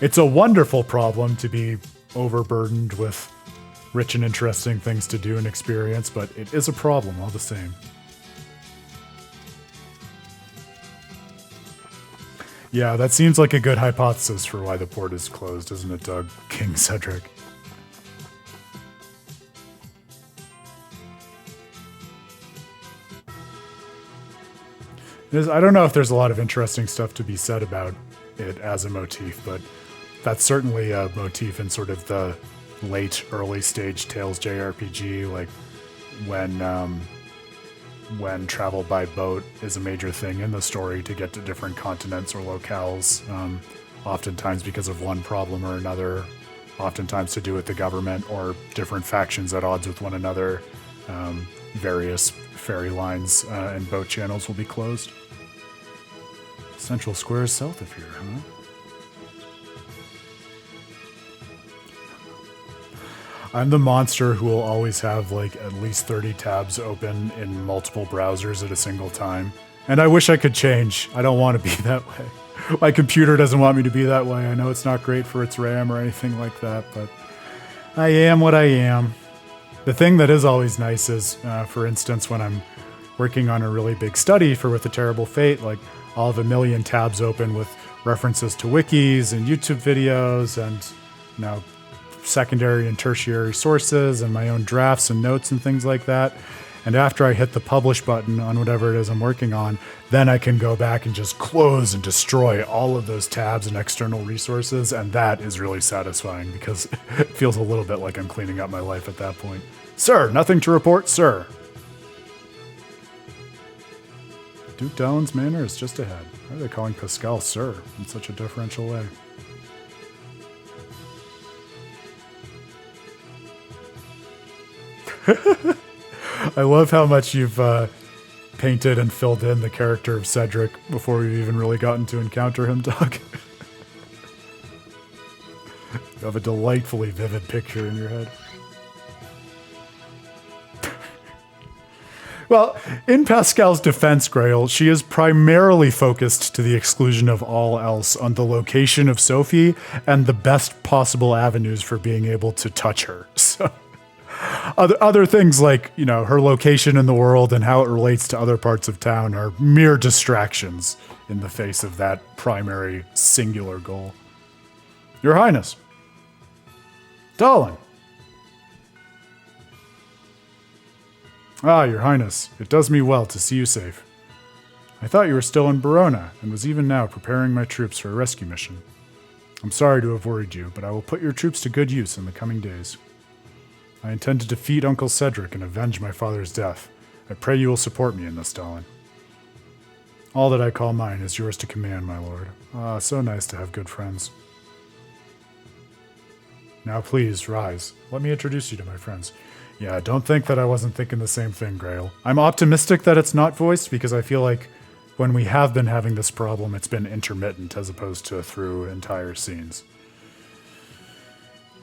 It's a wonderful problem to be overburdened with rich and interesting things to do and experience, but it is a problem all the same. Yeah, that seems like a good hypothesis for why the port is closed, doesn't it, Doug? King Cedric. I don't know if there's a lot of interesting stuff to be said about it as a motif, but that's certainly a motif in sort of the late, early stage Tales JRPG, like when travel by boat is a major thing in the story to get to different continents or locales, oftentimes because of one problem or another, oftentimes to do with the government or different factions at odds with one another. various ferry lines and boat channels will be closed. Central Square is south of here, huh? I'm the monster who will always have like at least 30 tabs open in multiple browsers at a single time. And I wish I could change. I don't want to be that way. My computer doesn't want me to be that way. I know it's not great for its RAM or anything like that, but I am what I am. The thing that is always nice is, for instance, when I'm working on a really big study for With a Terrible Fate, like I'll have a million tabs open with references to wikis and YouTube videos and, you know, secondary and tertiary sources and my own drafts and notes and things like that. And after I hit the publish button on whatever it is I'm working on, then I can go back and just close and destroy all of those tabs and external resources. And that is really satisfying because it feels a little bit like I'm cleaning up my life at that point. Sir, nothing to report, sir. Duke Dalen's manor is just ahead. Why are they calling Pascal sir in such a deferential way? I love how much you've painted and filled in the character of Cedric before we've even really gotten to encounter him, Doug. You have a delightfully vivid picture in your head. Well, in Pascal's defense, Grail, she is primarily focused to the exclusion of all else on the location of Sophie and the best possible avenues for being able to touch her. So other things like, you know, her location in the world and how it relates to other parts of town are mere distractions in the face of that primary singular goal. Your Highness. Dalen. Ah, Your Highness, it does me well to see you safe. I thought you were still in Verona, and was even now preparing my troops for a rescue mission. I'm sorry to have worried you, but I will put your troops to good use in the coming days. I intend to defeat Uncle Cedric and avenge my father's death. I pray you will support me in this, Dalen. All that I call mine is yours to command, my lord. Ah, so nice to have good friends. Now please, rise. Let me introduce you to my friends. Yeah, don't think that I wasn't thinking the same thing, Grail. I'm optimistic that it's not voiced because I feel like when we have been having this problem, it's been intermittent as opposed to through entire scenes.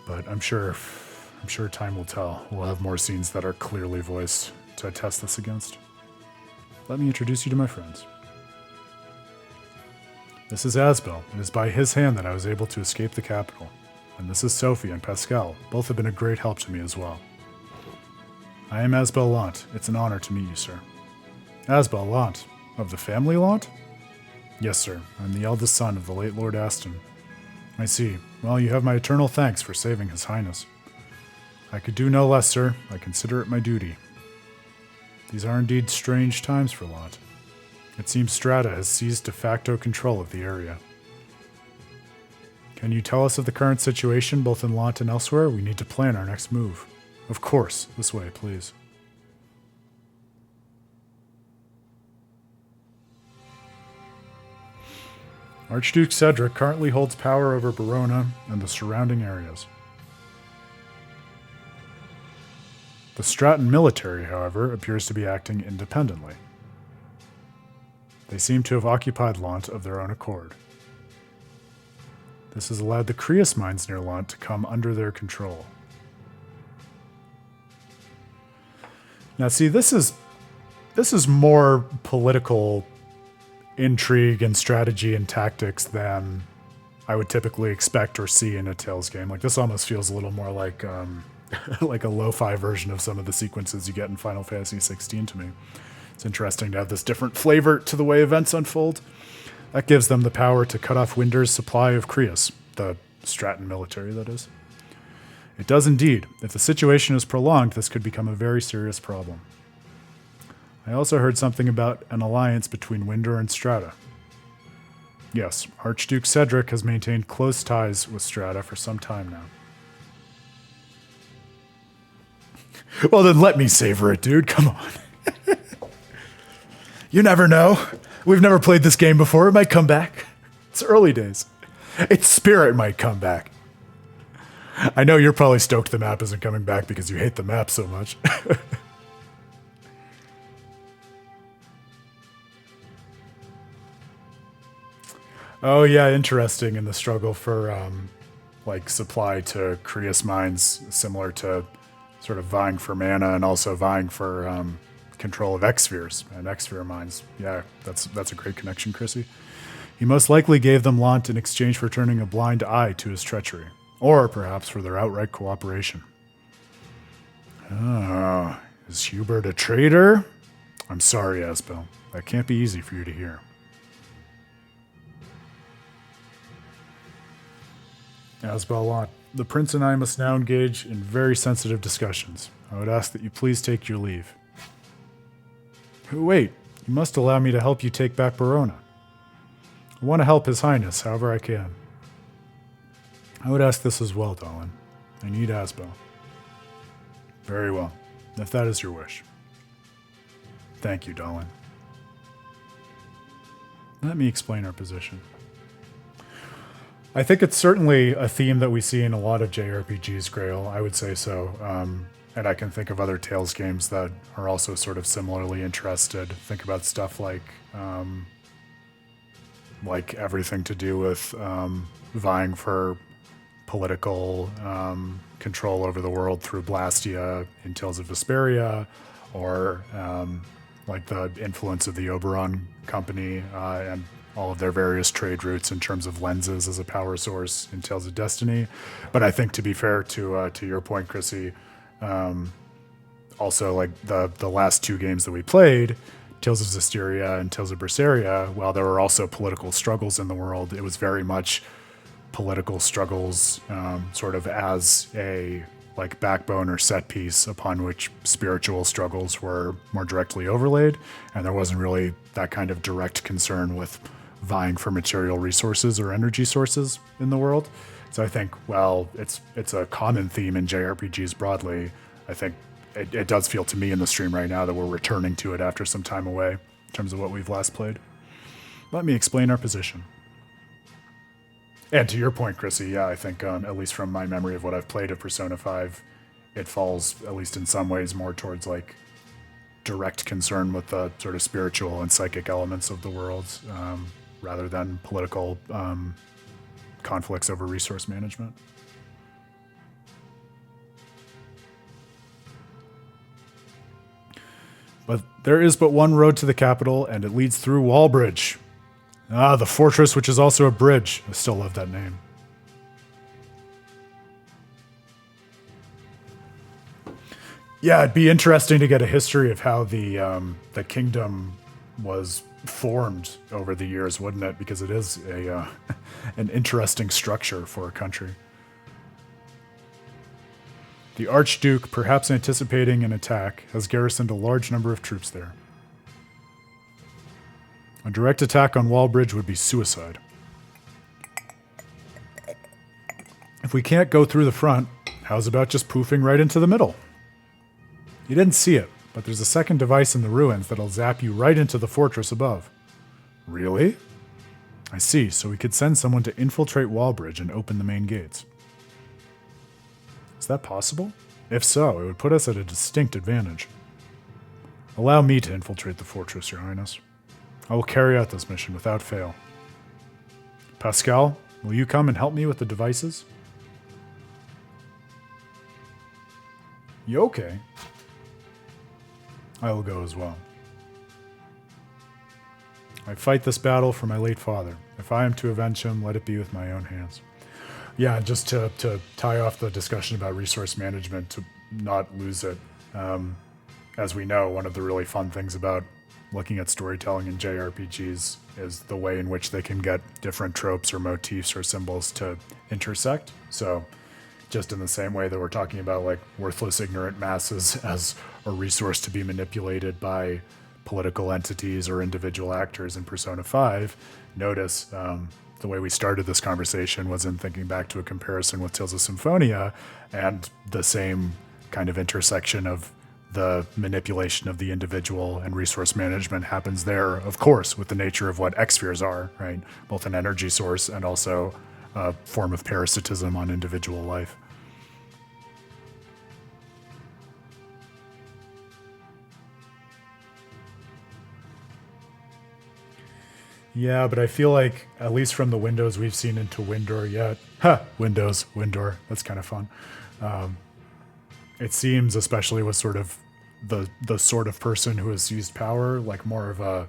But I'm sure time will tell. We'll have more scenes that are clearly voiced to test this against. Let me introduce you to my friends. This is Asbel. It is by his hand that I was able to escape the capital. And this is Sophie and Pascal. Both have been a great help to me as well. I am Asbel Lant. It's an honor to meet you, sir. Asbel Lant. Of the family Lant? Yes, sir. I'm the eldest son of the late Lord Aston. I see. Well, you have my eternal thanks for saving His Highness. I could do no less, sir. I consider it my duty. These are indeed strange times for Lant. It seems Strata has seized de facto control of the area. Can you tell us of the current situation, both in Lant and elsewhere? We need to plan our next move. Of course. This way, please. Archduke Cedric currently holds power over Verona and the surrounding areas. The Stratton military, however, appears to be acting independently. They seem to have occupied Lant of their own accord. This has allowed the Creus mines near Lant to come under their control. Now, see, this is more political intrigue and strategy and tactics than I would typically expect or see in a Tales game. Like, this almost feels a little more like like a lo-fi version of some of the sequences you get in Final Fantasy XVI to me. It's interesting to have this different flavor to the way events unfold. That gives them the power to cut off Winder's supply of Creus, the Stratton military, that is. It does indeed. If the situation is prolonged, this could become a very serious problem. I also heard something about an alliance between Winder and Strata. Yes, Archduke Cedric has maintained close ties with Strata for some time now. Well, then let me savor it, dude. Come on. You never know. We've never played this game before. It might come back. It's early days. Its spirit might come back. I know you're probably stoked the map isn't coming back because you hate the map so much. Oh yeah, interesting. In the struggle for like supply to Krios mines, similar to sort of vying for mana and also vying for control of X-spheres and X-sphere mines. Yeah, that's a great connection, Chrissy. He most likely gave them Lant in exchange for turning a blind eye to his treachery, or perhaps for their outright cooperation. Oh, is Hubert a traitor? I'm sorry, Asbel. That can't be easy for you to hear. Asbel Lant, the prince and I must now engage in very sensitive discussions. I would ask that you please take your leave. Wait, you must allow me to help you take back Barona. I want to help His Highness however I can. I would ask this as well, Dalen. I need Asbel. Very well, if that is your wish. Thank you, Dalen. Let me explain our position. I think it's certainly a theme that we see in a lot of JRPGs, Grail. I would say so. And I can think of other Tales games that are also sort of similarly interested. Think about stuff like everything to do with vying for political control over the world through Blastia in Tales of Vesperia, or like the influence of the Oberon company and all of their various trade routes in terms of lenses as a power source in Tales of Destiny. But I think, to be fair to your point, Chrissy, also like the last two games that we played, Tales of Zestiria and Tales of Berseria, while there were also political struggles in the world, it was very much political struggles sort of as a like backbone or set piece upon which spiritual struggles were more directly overlaid. And there wasn't really that kind of direct concern with vying for material resources or energy sources in the world. So I think, well, it's a common theme in JRPGs broadly. I think it does feel to me in the stream right now that we're returning to it after some time away in terms of what we've last played. Let me explain our position. And to your point, Chrissy, yeah, I think at least from my memory of what I've played of Persona 5, it falls, at least in some ways, more towards like direct concern with the sort of spiritual and psychic elements of the world, rather than political conflicts over resource management. But there is but one road to the capital, and it leads through Wallbridge. Ah, the fortress, which is also a bridge. I still love that name. Yeah, it'd be interesting to get a history of how the kingdom was formed over the years, wouldn't it? Because it is a an interesting structure for a country. The Archduke, perhaps anticipating an attack, has garrisoned a large number of troops there. A direct attack on Wallbridge would be suicide. If we can't go through the front, how's about just poofing right into the middle? You didn't see it, but there's a second device in the ruins that'll zap you right into the fortress above. Really? I see, so we could send someone to infiltrate Wallbridge and open the main gates. Is that possible? If so, it would put us at a distinct advantage. Allow me to infiltrate the fortress, Your Highness. I will carry out this mission without fail. Pascal, will you come and help me with the devices? You okay? I will go as well. I fight this battle for my late father. If I am to avenge him, let it be with my own hands. Yeah, just to tie off the discussion about resource management, to not lose it. As we know, one of the really fun things about looking at storytelling in JRPGs is the way in which they can get different tropes or motifs or symbols to intersect. So just in the same way that we're talking about like worthless, ignorant masses as a resource to be manipulated by political entities or individual actors in Persona 5, notice the way we started this conversation was in thinking back to a comparison with Tales of Symphonia, and the same kind of intersection of the manipulation of the individual and resource management happens there, of course, with the nature of what X-spheres are, right? Both an energy source and also a form of parasitism on individual life. Yeah, but I feel like, at least from the windows we've seen into Windor yet, Windor, that's kind of fun. It seems, especially with sort of the sort of person who has seized power, like more of a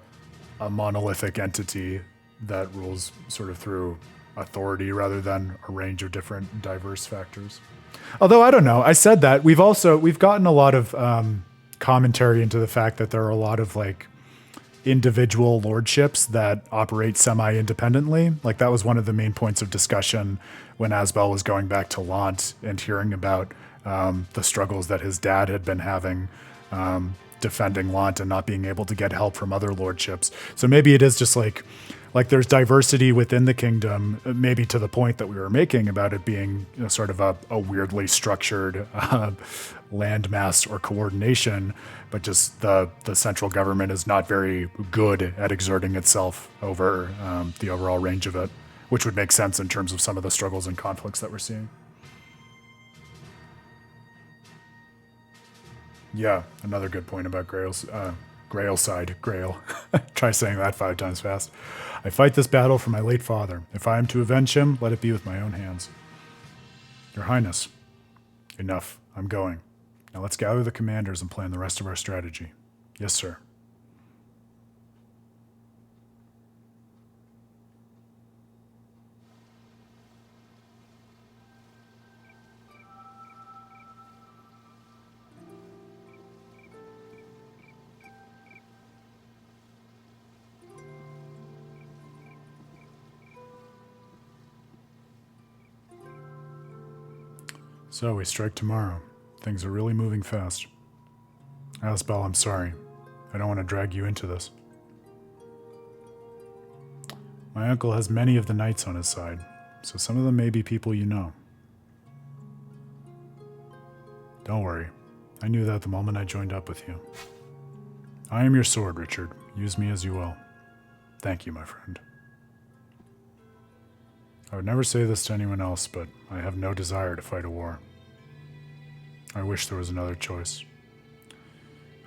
monolithic entity that rules sort of through authority rather than a range of different diverse factors. Although, I don't know, I said that, we've gotten a lot of commentary into the fact that there are a lot of like individual lordships that operate semi-independently. Like that was one of the main points of discussion when Asbel was going back to Lant and hearing about the struggles that his dad had been having defending Lant and not being able to get help from other lordships. So maybe it is just like there's diversity within the kingdom, maybe to the point that we were making about it being sort of a weirdly structured landmass or coordination, but just the central government is not very good at exerting itself over the overall range of it, which would make sense in terms of some of the struggles and conflicts that we're seeing. Yeah, another good point about Gralesyde. Grail. Try saying that 5 times fast. I fight this battle for my late father. If I am to avenge him, let it be with my own hands. Your Highness. Enough. I'm going. Now let's gather the commanders and plan the rest of our strategy. Yes, sir. So we strike tomorrow. Things are really moving fast. Asbel, I'm sorry. I don't want to drag you into this. My uncle has many of the knights on his side, so some of them may be people you know. Don't worry. I knew that the moment I joined up with you. I am your sword, Richard. Use me as you will. Thank you, my friend. I would never say this to anyone else, but I have no desire to fight a war. I wish there was another choice.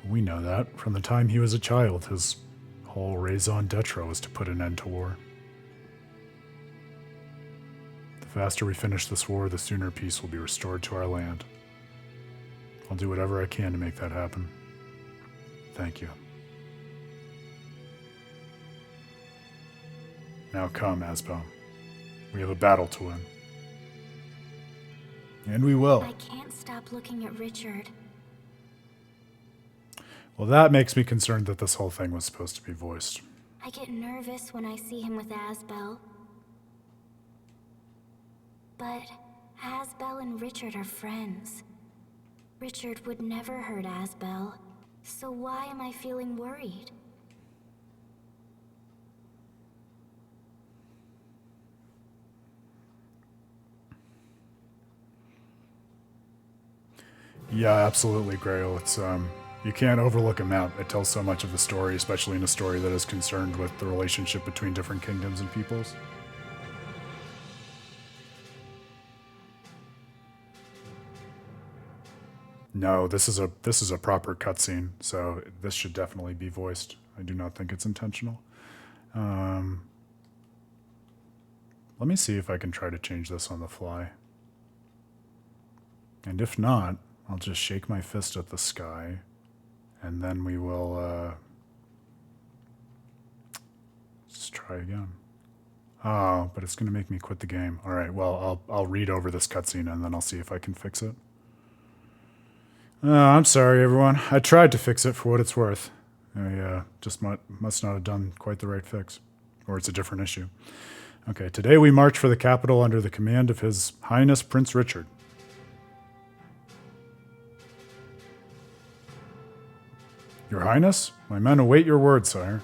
We know that. From the time he was a child, his whole raison d'etre was to put an end to war. The faster we finish this war, the sooner peace will be restored to our land. I'll do whatever I can to make that happen. Thank you. Now come, Asbel. We have a battle to win. And we will. I can't stop looking at Richard. Well, that makes me concerned that this whole thing was supposed to be voiced. I get nervous when I see him with Asbel. But Asbel and Richard are friends. Richard would never hurt Asbel. So why am I feeling worried? Yeah, absolutely, Grail. It's you can't overlook a map. It tells so much of the story, especially in a story that is concerned with the relationship between different kingdoms and peoples. No, this is a proper cutscene, so this should definitely be voiced. I do not think it's intentional. Let me see if I can try to change this on the fly. And if not, I'll just shake my fist at the sky, and then we will, just try again. Oh, but it's going to make me quit the game. All right, well, I'll read over this cutscene, and then I'll see if I can fix it. Oh, I'm sorry, everyone. I tried to fix it for what it's worth. I just must not have done quite the right fix. Or it's a different issue. Okay, today we march for the capital under the command of His Highness Prince Richard. Your Highness? My men await your word, sire.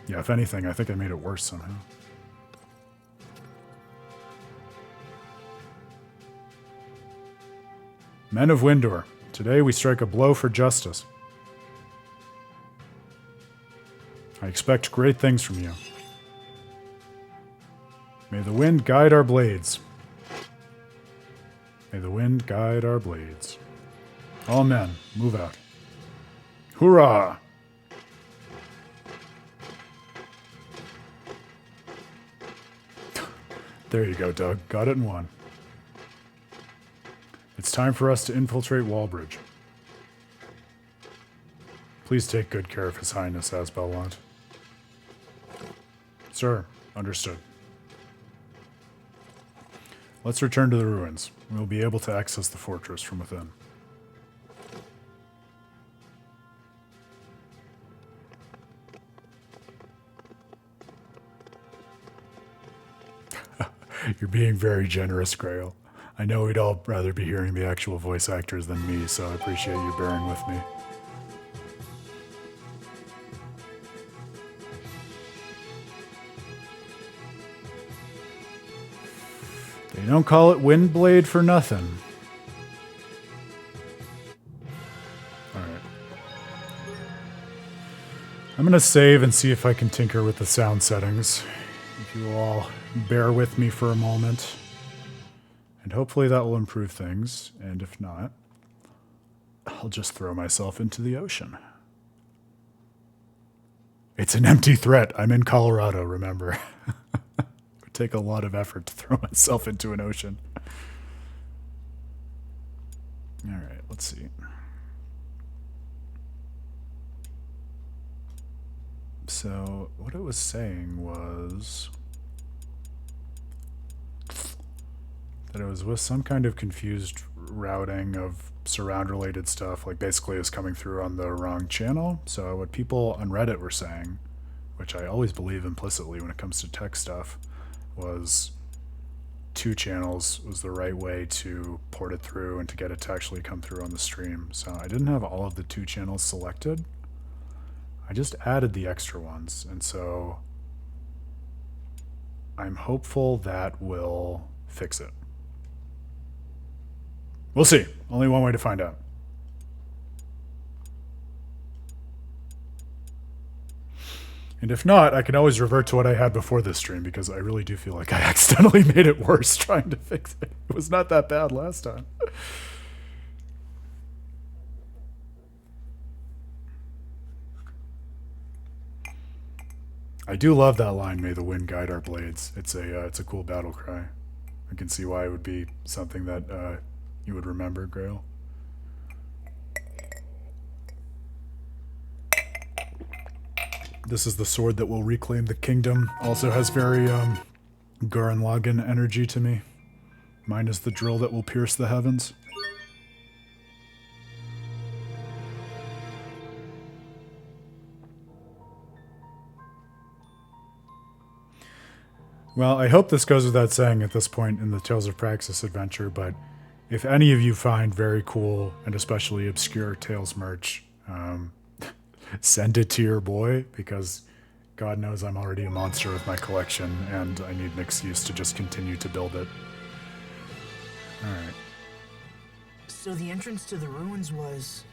Yeah, if anything, I think I made it worse somehow. Men of Windor, today we strike a blow for justice. I expect great things from you. May the wind guide our blades. May the wind guide our blades. All men, move out. Hoorah! There you go, Doug. Got it in one. It's time for us to infiltrate Wallbridge. Please take good care of His Highness Asbel. Sir, understood. Let's return to the ruins. We'll be able to access the fortress from within. You're being very generous, Grail. I know we'd all rather be hearing the actual voice actors than me, so I appreciate you bearing with me. They don't call it Windblade for nothing. Alright. I'm going to save and see if I can tinker with the sound settings. If you all bear with me for a moment. And hopefully that will improve things. And if not, I'll just throw myself into the ocean. It's an empty threat. I'm in Colorado, remember. It would take a lot of effort to throw myself into an ocean. All right, let's see. So what it was saying was that it was with some kind of confused routing of surround-related stuff, like basically it was coming through on the wrong channel. So what people on Reddit were saying, which I always believe implicitly when it comes to tech stuff, was 2 channels was the right way to port it through and to get it to actually come through on the stream. So I didn't have all of the 2 channels selected. I just added the extra ones, and so I'm hopeful that will fix it. We'll see. Only one way to find out. And if not, I can always revert to what I had before this stream, because I really do feel like I accidentally made it worse trying to fix it. It was not that bad last time. I do love that line, "May the wind guide our blades." It's a cool battle cry. I can see why it would be something that you would remember, Grail. This is the sword that will reclaim the kingdom. Also has very Gurren Lagann energy to me. Mine is the drill that will pierce the heavens. Well, I hope this goes without saying at this point in the Tales of Praxis adventure, but if any of you find very cool and especially obscure Tales merch, send it to your boy, because God knows I'm already a monster with my collection and I need an excuse to just continue to build it. Alright. So the entrance to the ruins was...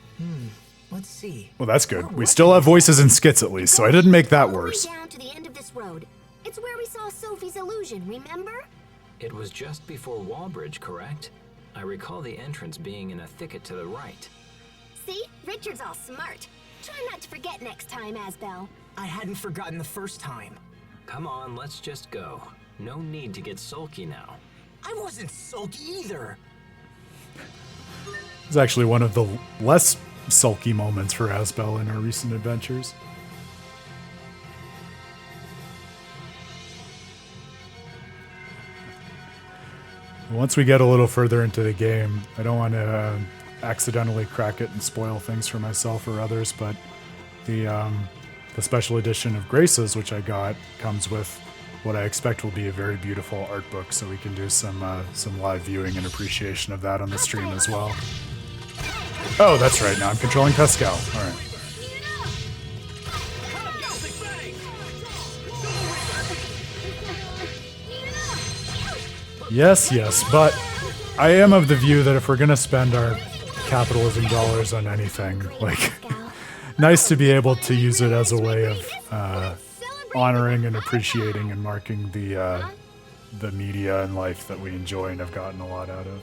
let's see. Well, that's good. We still have voices and skits at least, so I didn't make that worse. All the way down to the end of this road. It's where we saw Sophie's illusion, remember? It was just before Wallbridge, correct? I recall the entrance being in a thicket to the right. See? Richard's all smart. Try not to forget next time, Asbel. I hadn't forgotten the first time. Come on, let's just go. No need to get sulky now. I wasn't sulky either. It's actually one of the less sulky moments for Asbel in our recent adventures. Once we get a little further into the game, I don't want to accidentally crack it and spoil things for myself or others, but the special edition of Graces, which I got, comes with what I expect will be a very beautiful art book, so we can do some live viewing and appreciation of that on the stream as well. Oh, that's right, now I'm controlling Pascal. All right. Yes, but I am of the view that if we're going to spend our capitalism dollars on anything, like, nice to be able to use it as a way of honoring and appreciating and marking the media and life that we enjoy and have gotten a lot out of.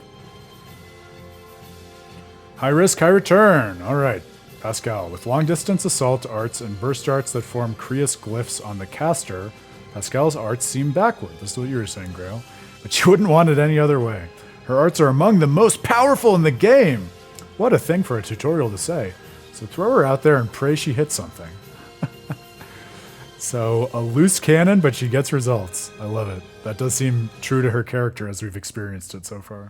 High risk, high return. All right, Pascal. With long-distance assault arts and burst arts that form Creus glyphs on the caster, Pascal's arts seem backward. This is what you were saying, Grail. but she wouldn't want it any other way. Her arts are among the most powerful in the game. What a thing for a tutorial to say. So throw her out there and pray she hits something. So a loose cannon, but she gets results. I love it. That does seem true to her character as we've experienced it so far.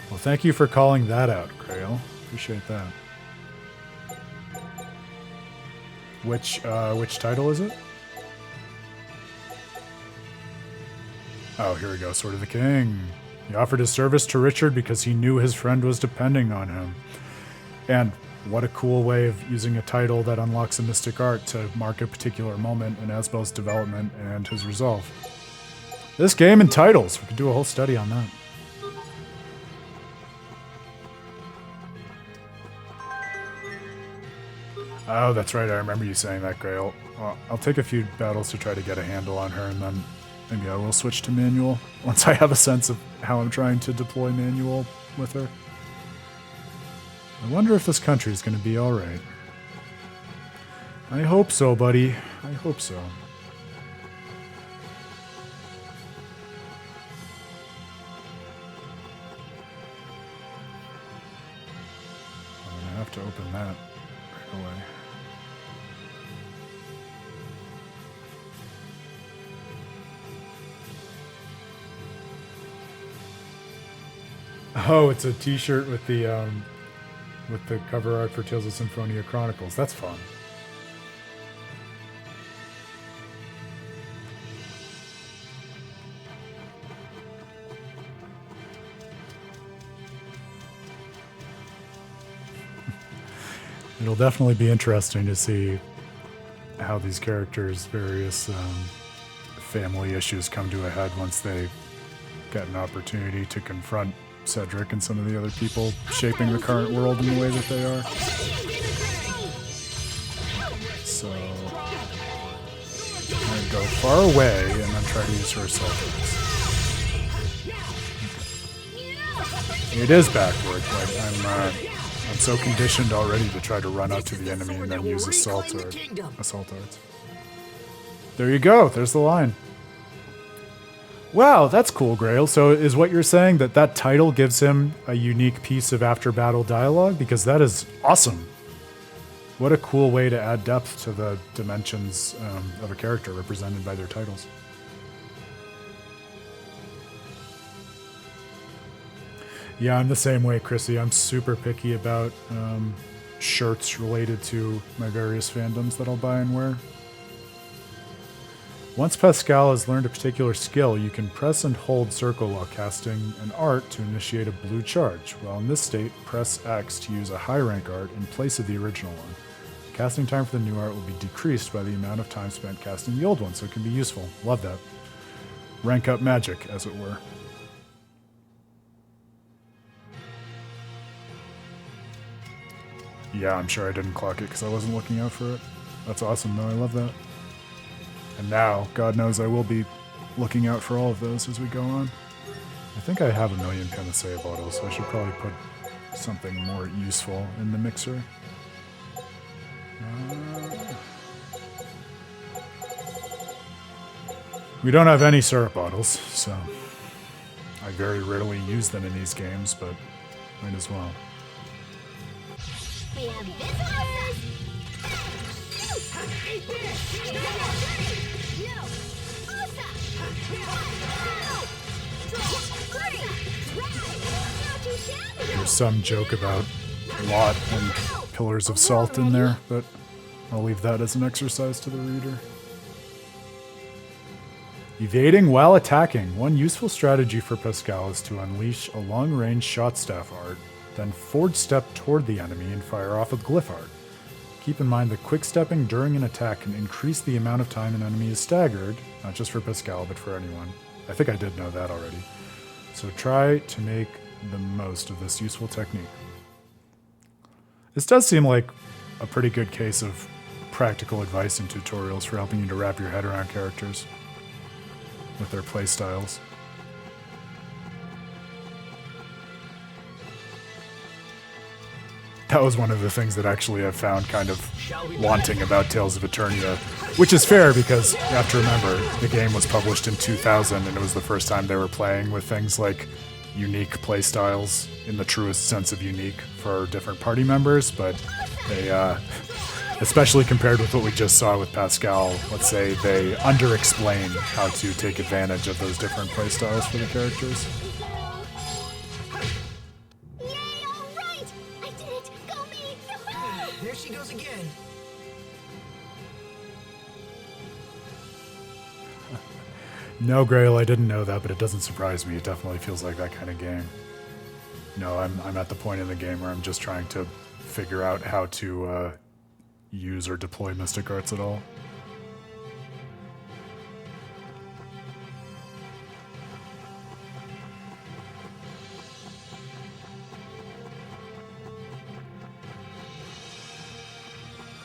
Well, thank you for calling that out, Grail. Appreciate that. Which title is it? Oh, here we go. Sword of the King. He offered his service to Richard because he knew his friend was depending on him. And what a cool way of using a title that unlocks a mystic art to mark a particular moment in Asbel's development and his resolve. This game and titles. We could do a whole study on that. Oh, that's right. I remember you saying that, Grail. Well, I'll take a few battles to try to get a handle on her, and then maybe I will switch to manual once I have a sense of how I'm trying to deploy manual with her. I wonder if this country is going to be all right. I hope so, buddy. I hope so. I'm going to have to open that right away. Oh, it's a T-shirt with the cover art for Tales of Symphonia Chronicles. That's fun. It'll definitely be interesting to see how these characters' various family issues come to a head once they get an opportunity to confront Cedric and some of the other people shaping the current world in the way that they are. So, I'm going to go far away and then try to use her assault arts. It is backward. Like I'm so conditioned already to try to run up to the enemy and then use assault arts. There you go. There's the line. Wow, that's cool, Grail. So is what you're saying that title gives him a unique piece of after-battle dialogue? Because that is awesome. What a cool way to add depth to the dimensions of a character represented by their titles. Yeah, I'm the same way, Chrissy. I'm super picky about shirts related to my various fandoms that I'll buy and wear. Once Pascal has learned a particular skill, you can press and hold circle while casting an art to initiate a blue charge. While in this state, press X to use a high rank art in place of the original one. Casting time for the new art will be decreased by the amount of time spent casting the old one, so it can be useful. Love that. Rank up magic, as it were. Yeah, I'm sure I didn't clock it because I wasn't looking out for it. That's awesome, though. I love that. And now, God knows I will be looking out for all of those as we go on. I think I have a million Panacea bottles, so I should probably put something more useful in the mixer. We don't have any syrup bottles, so I very rarely use them in these games, but might as well. We have visitors! There's some joke about Lot and pillars of salt in there, but I'll leave that as an exercise to the reader. Evading while attacking. One useful strategy for Pascal is to unleash a long-range shot staff art, then forward step toward the enemy and fire off a glyph art. Keep in mind that quick-stepping during an attack can increase the amount of time an enemy is staggered, not just for Pascal, but for anyone. I think I did know that already. So try to make the most of this useful technique. This does seem like a pretty good case of practical advice and tutorials for helping you to wrap your head around characters with their playstyles. That was one of the things that actually I found kind of wanting about Tales of Eternia, which is fair because you have to remember the game was published in 2000 and it was the first time they were playing with things like unique playstyles in the truest sense of unique for different party members, but they, especially compared with what we just saw with Pascal, let's say they under-explain how to take advantage of those different playstyles for the characters. There she goes again. No, Grail, I didn't know that, but it doesn't surprise me. It definitely feels like that kind of game. No, I'm at the point in the game where I'm just trying to figure out how to use or deploy Mystic Arts at all.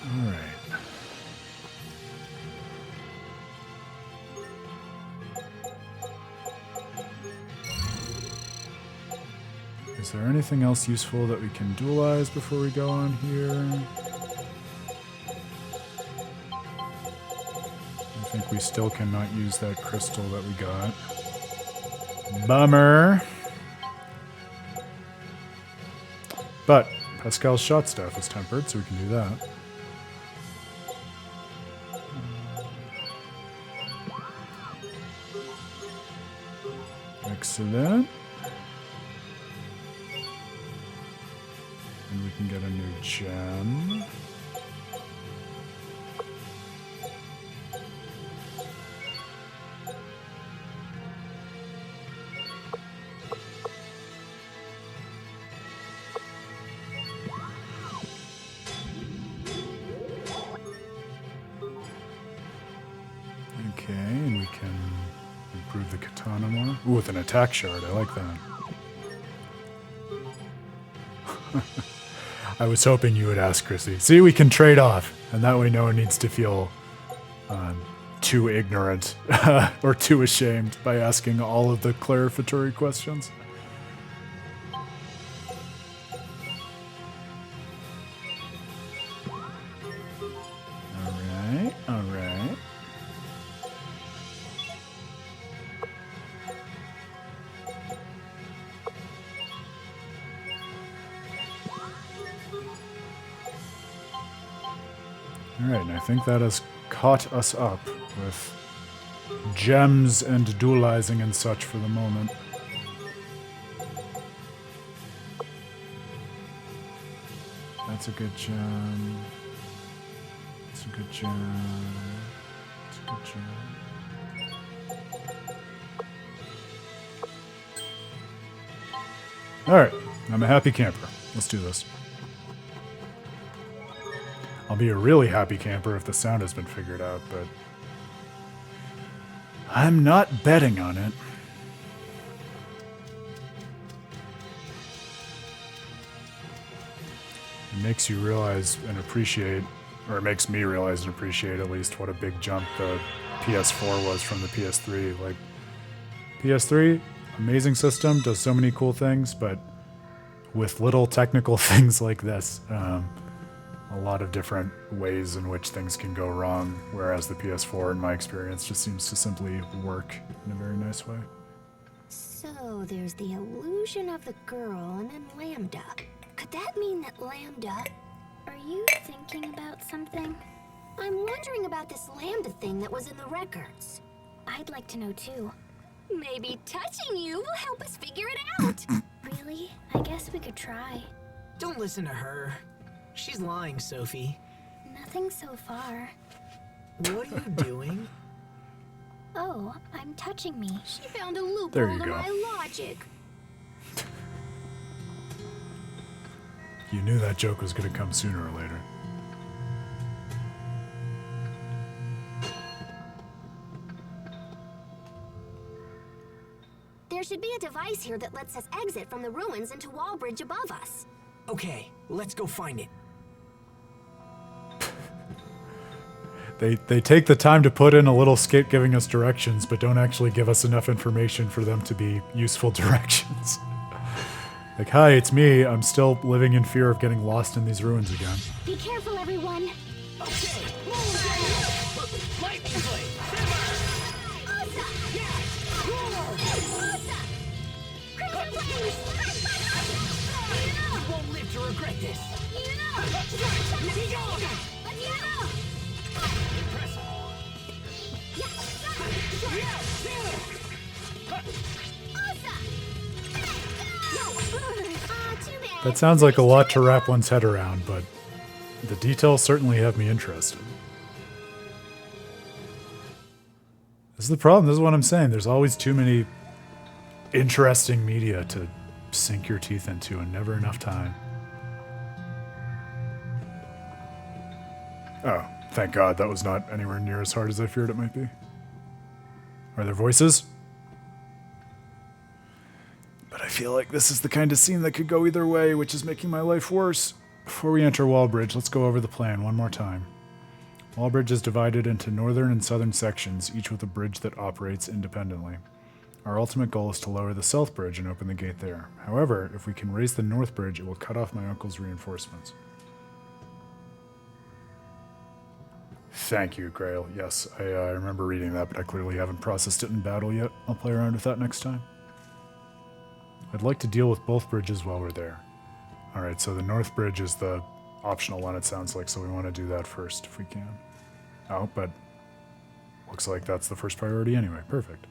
All right. Is there anything else useful that we can dualize before we go on here? I think we still cannot use that crystal that we got. Bummer. But Pascal's shot staff is tempered, so we can do that. Excellent. And we can get a new gem. Okay, and we can improve the katana more. Ooh, with an attack shard, I like that. I was hoping you would ask, Chrissy. See, we can trade off, and that way no one needs to feel too ignorant or too ashamed by asking all of the clarificatory questions. Alright, alright. Alright, and I think that has caught us up with gems and dualizing and such for the moment. That's a good gem. That's a good gem. That's a good gem. Alright, I'm a happy camper. Let's do this. I'll be a really happy camper if the sound has been figured out, but I'm not betting on it. It makes you realize and appreciate, or it makes me realize and appreciate at least what a big jump the PS4 was from the PS3. Like, PS3, amazing system, does so many cool things, but with little technical things like this, a lot of different ways in which things can go wrong, whereas the PS4, in my experience, just seems to simply work in a very nice way. So there's the illusion of the girl and then Lambda. Could that mean that Lambda... Are you thinking about something? I'm wondering about this Lambda thing that was in the records. I'd like to know too. Maybe touching you will help us figure it out. Really? I guess we could try. Don't listen to her. She's lying, Sophie. Nothing so far. What are you doing? Oh, I'm touching me. She found a loophole There you to go. my logic. You knew that joke was going to come sooner or later. There should be a device here that lets us exit from the ruins into Wallbridge above us. Okay, let's go find it. They take the time to put in a little skit giving us directions, but don't actually give us enough information for them to be useful directions. Like, hi, it's me. I'm still living in fear of getting lost in these ruins again. Be careful, everyone. Okay. Lightning blade. You won't live to regret this. Impressive. That sounds like a lot to wrap one's head around, but the details certainly have me interested. This is the problem. This is what I'm saying. There's always too many interesting media to sink your teeth into and never enough time. Oh, thank God that was not anywhere near as hard as I feared it might be. Are there voices? But I feel like this is the kind of scene that could go either way, which is making my life worse. Before we enter Wallbridge, let's go over the plan one more time. Wallbridge is divided into northern and southern sections, each with a bridge that operates independently. Our ultimate goal is to lower the south bridge and open the gate there. However, if we can raise the north bridge, it will cut off my uncle's reinforcements. Thank you, Grail. Yes, I remember reading that, but I clearly haven't processed it in battle yet. I'll play around with that next time. I'd like to deal with both bridges while we're there. Alright, so the north bridge is the optional one, it sounds like, so we want to do that first if we can. Oh, but looks like that's the first priority anyway. Perfect.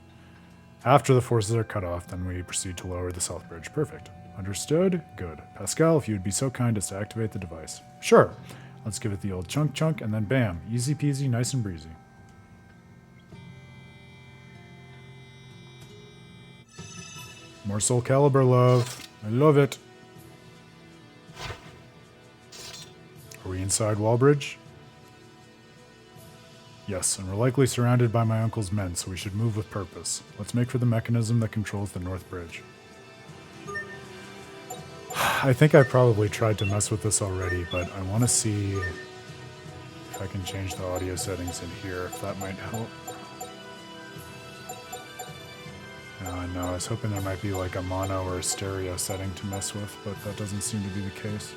After the forces are cut off, then we proceed to lower the south bridge. Perfect. Understood? Good. Pascal, if you would be so kind as to activate the device. Sure. Let's give it the old chunk, and then bam. Easy peasy, nice and breezy. More Soul Calibur love. I love it. Are we inside Wallbridge? Yes, and we're likely surrounded by my uncle's men, so we should move with purpose. Let's make for the mechanism that controls the north bridge. I think I probably tried to mess with this already, but I want to see if I can change the audio settings in here, if that might help. No, I was hoping there might be like a mono or a stereo setting to mess with, but that doesn't seem to be the case.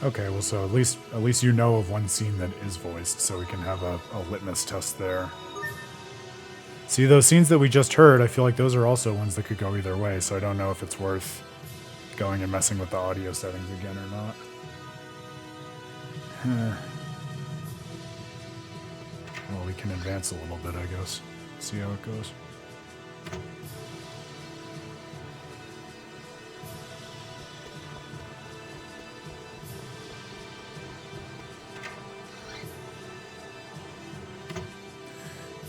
Okay, well, so at least you know of one scene that is voiced, so we can have a litmus test there. See, those scenes that we just heard, I feel like those are also ones that could go either way, so I don't know if it's worth going and messing with the audio settings again or not. Well, we can advance a little bit, I guess. See how it goes.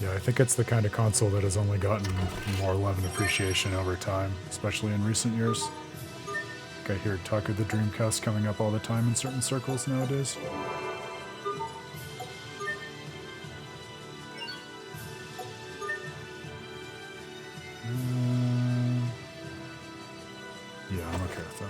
Yeah, I think it's the kind of console that has only gotten more love and appreciation over time, especially in recent years. I hear talk of the Dreamcast coming up all the time in certain circles nowadays. Yeah, I'm okay with that.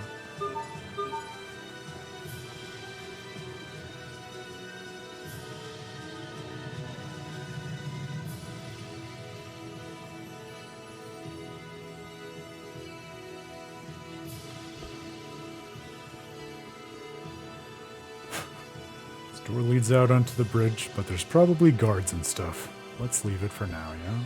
Door leads out onto the bridge, but there's probably guards and stuff. Let's leave it for now, yeah?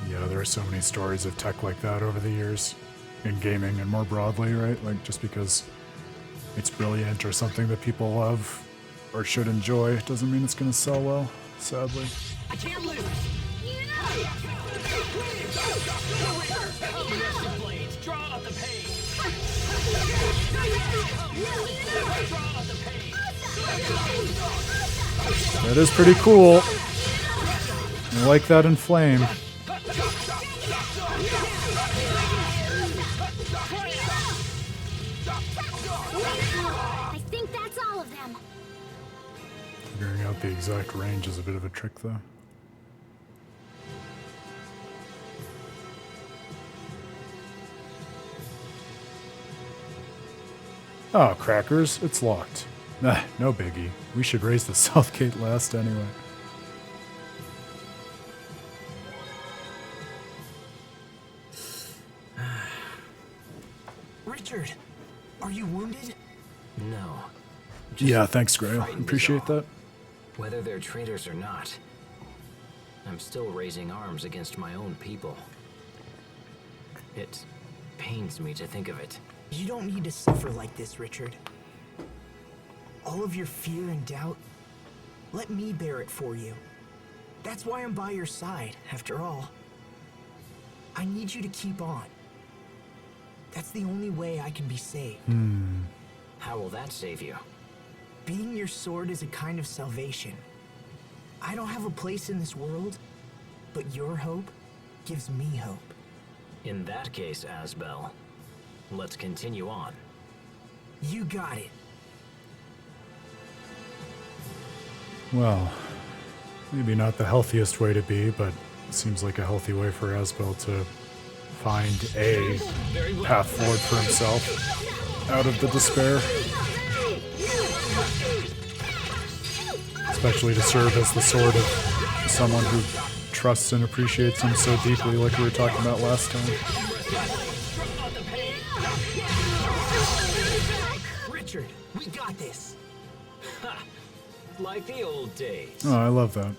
Yeah, there are so many stories of tech like that over the years, in gaming and more broadly, right? Like, just because it's brilliant or something that people love or should enjoy doesn't mean it's going to sell well, sadly. I can't lose. Draw out the pain. That is pretty cool. I like that in Flame. I think that's all of them. Figuring out the exact range is a bit of a trick, though. Oh, crackers, it's locked. Nah, no biggie. We should raise the south gate last anyway. Richard, are you wounded? No. Yeah, thanks, Grail. frightened is Appreciate all. that. Whether they're traitors or not, I'm still raising arms against my own people. It pains me to think of it. You don't need to suffer like this, Richard. All of your fear and doubt, let me bear it for you. That's why I'm by your side, after all. I need you to keep on. That's the only way I can be saved. How will that save you? Being your sword is a kind of salvation. I don't have a place in this world, but your hope gives me hope. In that case, Asbel, let's continue on. You got it. Well, maybe not the healthiest way to be, but it seems like a healthy way for Asbel to find a path forward for himself out of the despair. Especially to serve as the sword of someone who trusts and appreciates him so deeply, like we were talking about last time. Richard, we got this. Like the old days. Oh, I love that.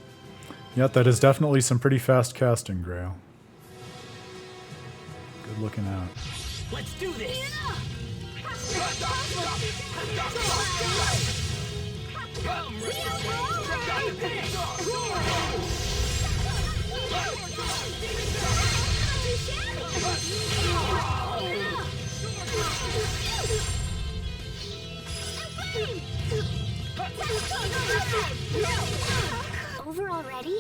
Yep, that is definitely some pretty fast casting, Grail. Good looking out. Let's do this. Over already?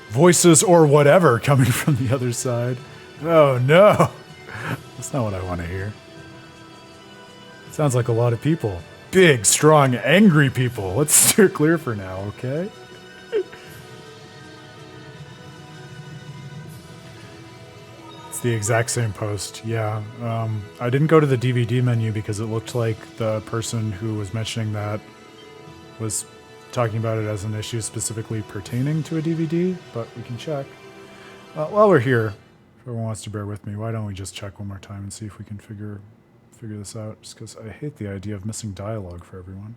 Voices or whatever coming from the other side. Oh no! That's not what I want to hear. Sounds like a lot of people. Big, strong, angry people. Let's steer clear for now, okay? It's the exact same post, yeah. I didn't go to the DVD menu because it looked like the person who was mentioning that was talking about it as an issue specifically pertaining to a DVD, but we can check. While we're here, if everyone wants to bear with me, why don't we just check one more time and see if we can figure this out, just because I hate the idea of missing dialogue for everyone.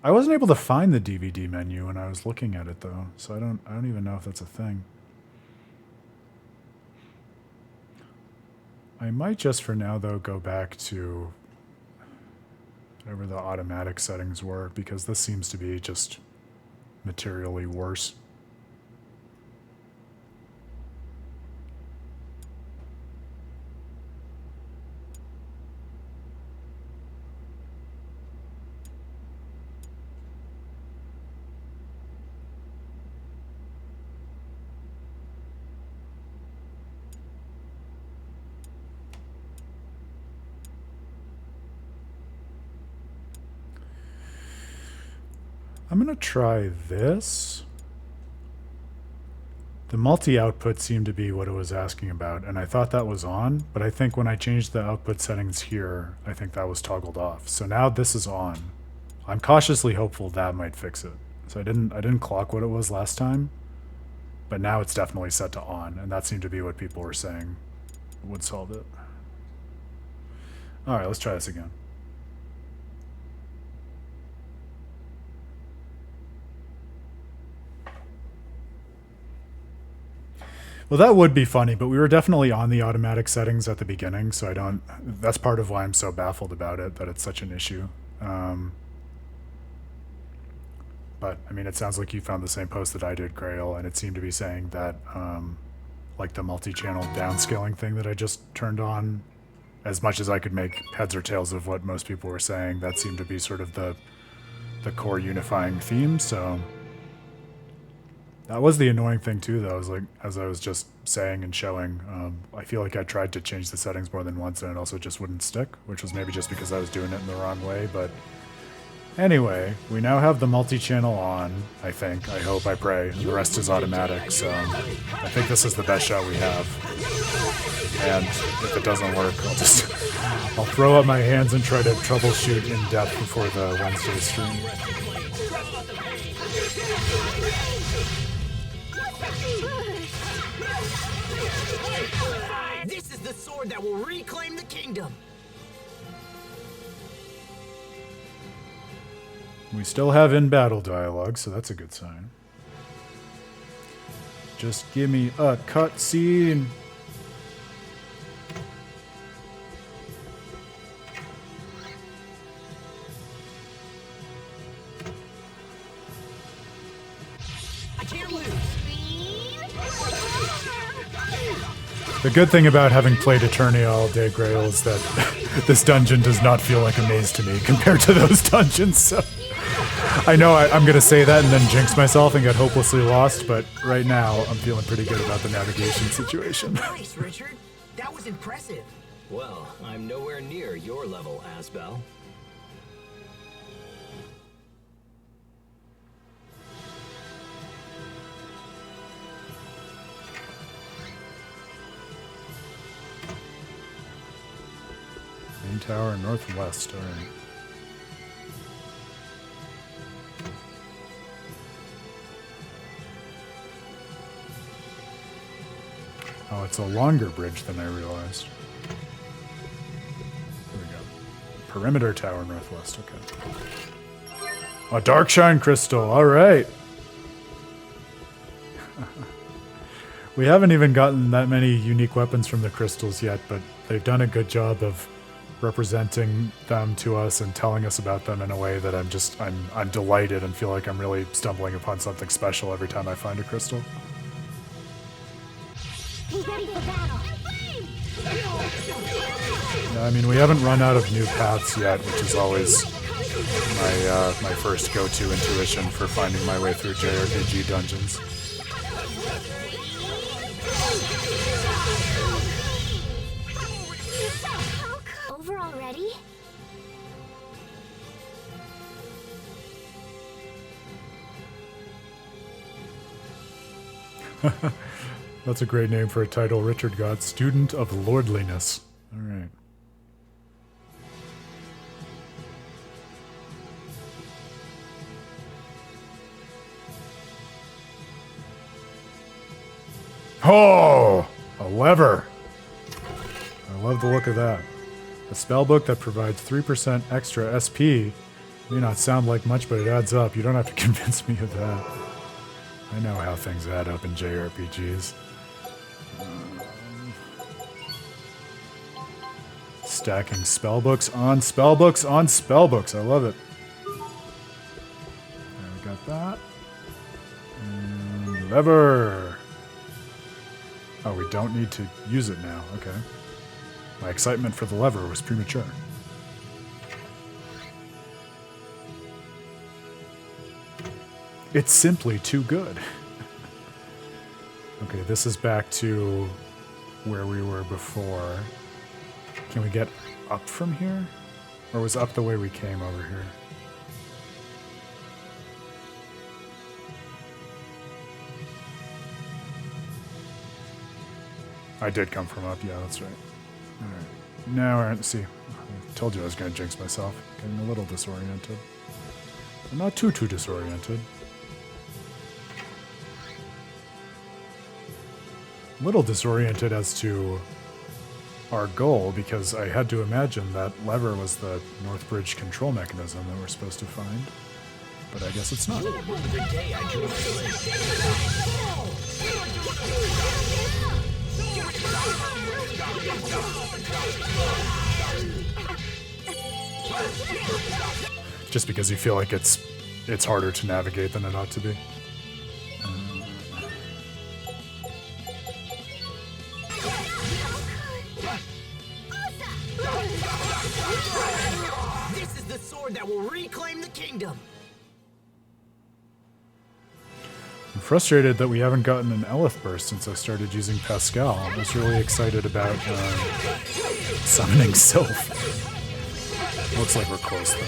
I wasn't able to find the DVD menu when I was looking at it though, so I don't even know if that's a thing. I might just for now though go back to whatever the automatic settings were, because this seems to be just materially worse. I'm going to try this. The multi-output seemed to be what it was asking about, and I thought that was on, but I think when I changed the output settings here, I think that was toggled off. So now this is on. I'm cautiously hopeful that might fix it. So I didn't clock what it was last time, but now it's definitely set to on, and that seemed to be what people were saying would solve it. All right, let's try this again. Well, that would be funny, but we were definitely on the automatic settings at the beginning, so that's part of why I'm so baffled about it, that it's such an issue. But, I mean, it sounds like you found the same post that I did, Grail, and it seemed to be saying that, like the multi-channel downscaling thing that I just turned on, as much as I could make heads or tails of what most people were saying, that seemed to be sort of the the core unifying theme, so that was the annoying thing too, though. Is like, as I was just saying and showing, I feel like I tried to change the settings more than once and it also just wouldn't stick, which was maybe just because I was doing it in the wrong way. But anyway, we now have the multi-channel on, I think, I hope, I pray, and the rest is automatic, so I think this is the best shot we have. And if it doesn't work, I'll throw up my hands and try to troubleshoot in depth before the Wednesday stream. This is the sword that will reclaim the kingdom. We still have in-battle dialogue, so that's a good sign. Just give me a cutscene. I can't lose. The good thing about having played Eternia all day, Grail, is that this dungeon does not feel like a maze to me compared to those dungeons, so I know I'm going to say that and then jinx myself and get hopelessly lost, but right now I'm feeling pretty good about the navigation situation. Nice, Richard. That was impressive. Well, I'm nowhere near your level, Asbel. Main tower northwest, alright. Oh, it's a longer bridge than I realized. Here we go. Perimeter tower northwest, okay. A Darkshine crystal, alright! We haven't even gotten that many unique weapons from the crystals yet, but they've done a good job of representing them to us and telling us about them in a way that I'm delighted and feel like I'm really stumbling upon something special every time I find a crystal. Be ready for battle. Yeah, I mean, we haven't run out of new paths yet, which is always my first go-to intuition for finding my way through JRPG dungeons. Over already? That's a great name for a title Richard got. Student of Lordliness. Alright. Oh! A lever! I love the look of that. A spellbook that provides 3% extra SP. May not sound like much, but it adds up. You don't have to convince me of that. I know how things add up in JRPGs. Stacking spellbooks on spellbooks on spellbooks. I love it. There, we got that. And lever. Oh, we don't need to use it now. Okay. My excitement for the lever was premature. It's simply too good. Okay, this is back to where we were before. Can we get up from here? Or was up the way we came over here? I did come from up, yeah, that's right. Alright. Now we're see. I told you I was gonna jinx myself. Getting a little disoriented. But not too disoriented. A little disoriented as to our goal, because I had to imagine that lever was the Northbridge control mechanism that we're supposed to find. But I guess it's not. Just because you feel like it's harder to navigate than it ought to be. This is the sword that will reclaim the kingdom. I'm frustrated that we haven't gotten an Eleth burst since I started using Pascal. I was really excited about summoning Soph. Looks like we're close though.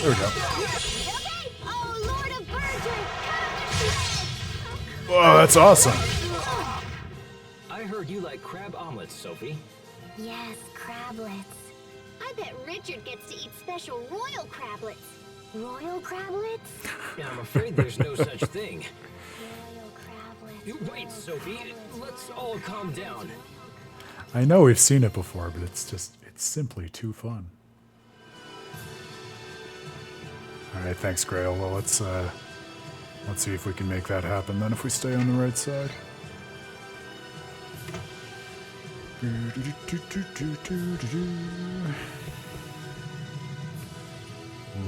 There we go. Whoa, that's awesome. I heard you like crab omelets, Sophie. Yes, crablets. I bet Richard gets to eat special royal crablets. Royal crablets? I'm afraid there's no such thing. Royal crablets. You wait, Sophie. Let's all calm down. I know we've seen it before, but it's simply too fun. All right, thanks, Grail. Well, let's see if we can make that happen then if we stay on the right side.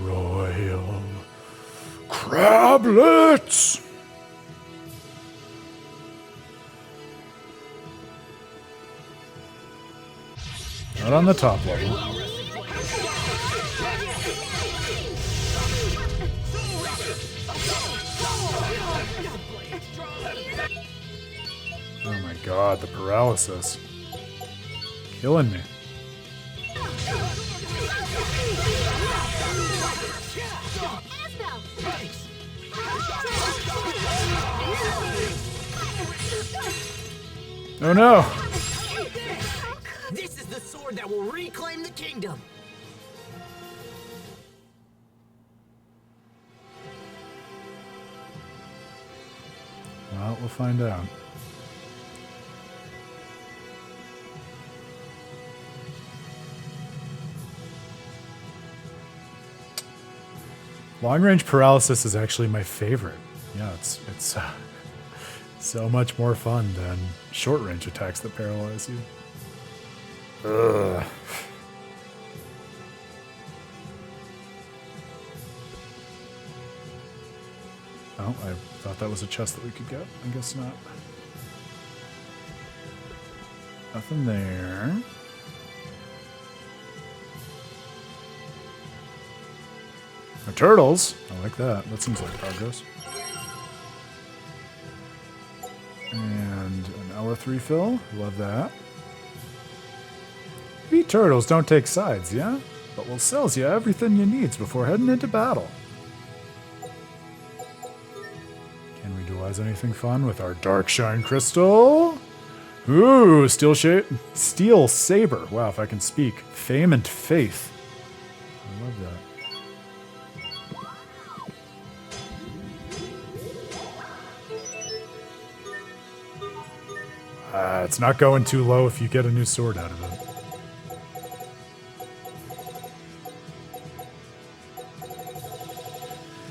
Royal crablets! Not on the top level. Oh my god, the paralysis. Killing me. Oh no! This is the sword that will reclaim the kingdom. Well, we'll find out. Long-range paralysis is actually my favorite. Yeah, it's so much more fun than short-range attacks that paralyze you. Ugh. Oh, I thought that was a chest that we could get. I guess not. Nothing there. The turtles. I like that. That seems like progress. And an Eleth refill. Love that. We turtles don't take sides, yeah? But we'll sells you everything you needs before heading into battle. Can we dualize anything fun with our Dark Shine Crystal? Ooh, steel saber. Wow, if I can speak. Fame and faith. I love that. It's not going too low if you get a new sword out of it.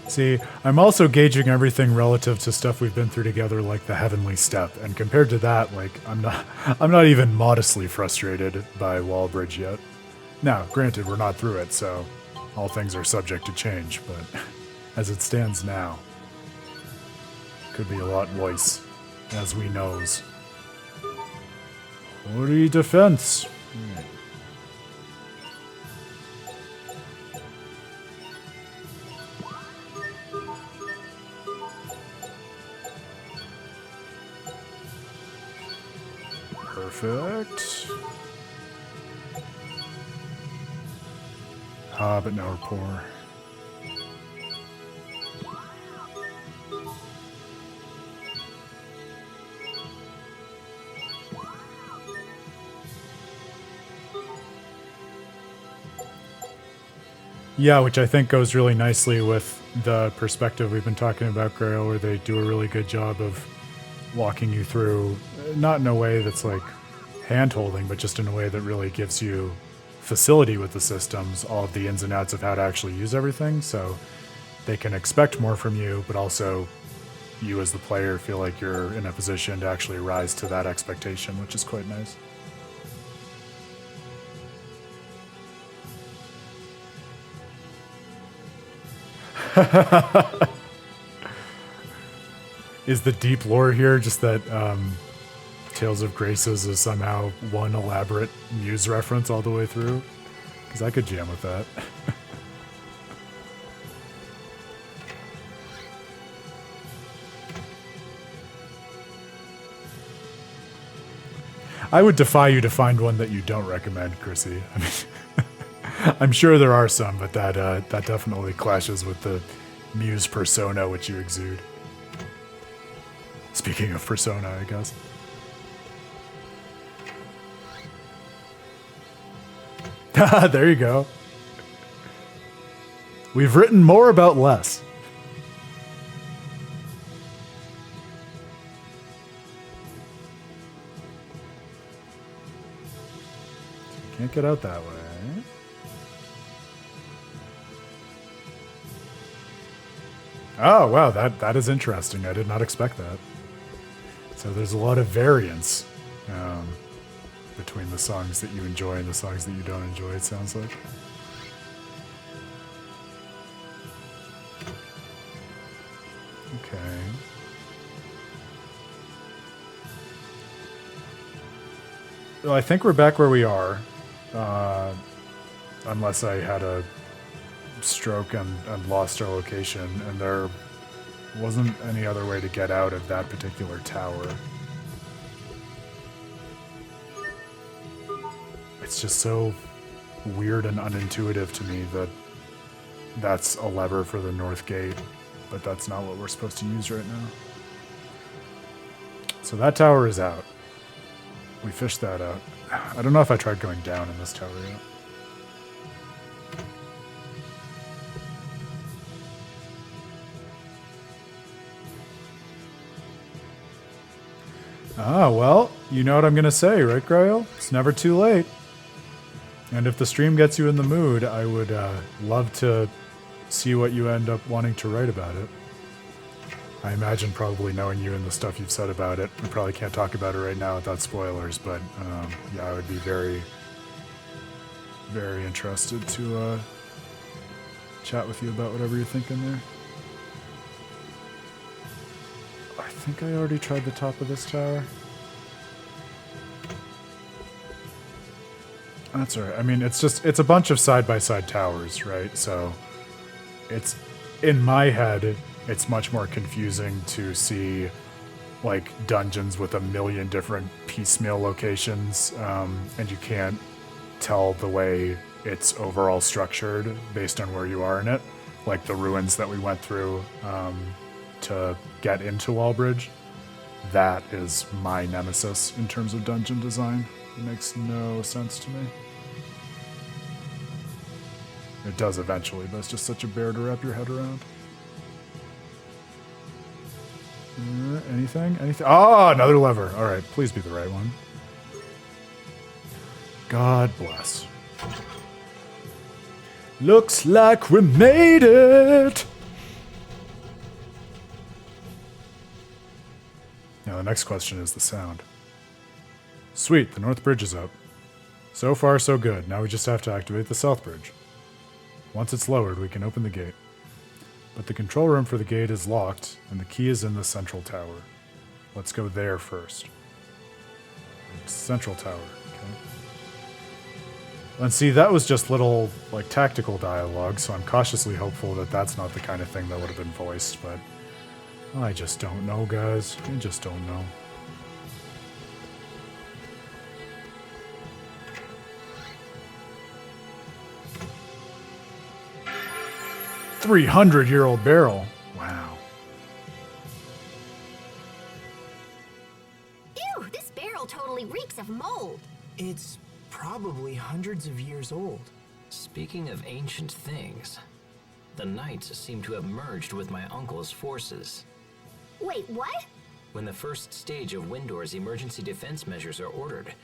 See, I'm also gauging everything relative to stuff we've been through together, like the Heavenly Step, and compared to that, like I'm not even modestly frustrated by Wallbridge yet. Now, granted, we're not through it, so all things are subject to change, but as it stands now, could be a lot worse, as we knows. Holy defense. Right. Perfect. Ah, but now we're poor. Yeah, which I think goes really nicely with the perspective we've been talking about, Grail, where they do a really good job of walking you through, not in a way that's like hand-holding, but just in a way that really gives you facility with the systems, all of the ins and outs of how to actually use everything, so they can expect more from you, but also you as the player feel like you're in a position to actually rise to that expectation, which is quite nice. Is the deep lore here just that Tales of Graces is somehow one elaborate Muse reference all the way through. Because I could jam with that. I would defy you to find one that you don't recommend, Chrissy. I mean, I'm sure there are some, but that definitely clashes with the Muse persona which you exude. Speaking of persona, I guess. There you go. We've written more about less. Can't get out that way. Oh, wow, that is interesting. I did not expect that. So there's a lot of variance between the songs that you enjoy and the songs that you don't enjoy, it sounds like. Okay. Well, I think we're back where we are. Unless I had a stroke and lost our location, and there wasn't any other way to get out of that particular tower. It's just so weird and unintuitive to me that that's a lever for the north gate, but that's not what we're supposed to use right now. So that tower is out. We fished that out. I don't know if I tried going down in this tower yet. Ah, well, you know what I'm going to say, right, Grail? It's never too late. And if the stream gets you in the mood, I would love to see what you end up wanting to write about it. I imagine, probably knowing you and the stuff you've said about it, we probably can't talk about it right now without spoilers, but yeah, I would be very, very interested to chat with you about whatever you're thinking there. I think I already tried the top of this tower. That's all right. I mean, it's a bunch of side-by-side towers, right? So it's, in my head, it's much more confusing to see like dungeons with a million different piecemeal locations, and you can't tell the way it's overall structured based on where you are in it. Like the ruins that we went through to get into Wallbridge, that is my nemesis in terms of dungeon design. It makes no sense to me. It does eventually, but it's just such a bear to wrap your head around. Anything? Anything? Oh, another lever. All right, please be the right one. God bless. Looks like we made it! Now the next question is the sound. Sweet, the north bridge is up. So far, so good. Now we just have to activate the south bridge. Once it's lowered, we can open the gate. But the control room for the gate is locked, and the key is in the central tower. Let's go there first. Central tower, okay. And see, that was just little, like, tactical dialogue, so I'm cautiously hopeful that that's not the kind of thing that would have been voiced, but I just don't know, guys. I just don't know. "300-year-old barrel." Wow. Ew, this barrel totally reeks of mold. It's probably hundreds of years old. Speaking of ancient things, the knights seem to have merged with my uncle's forces. Wait, what? When the first stage of Windor's emergency defense measures are ordered,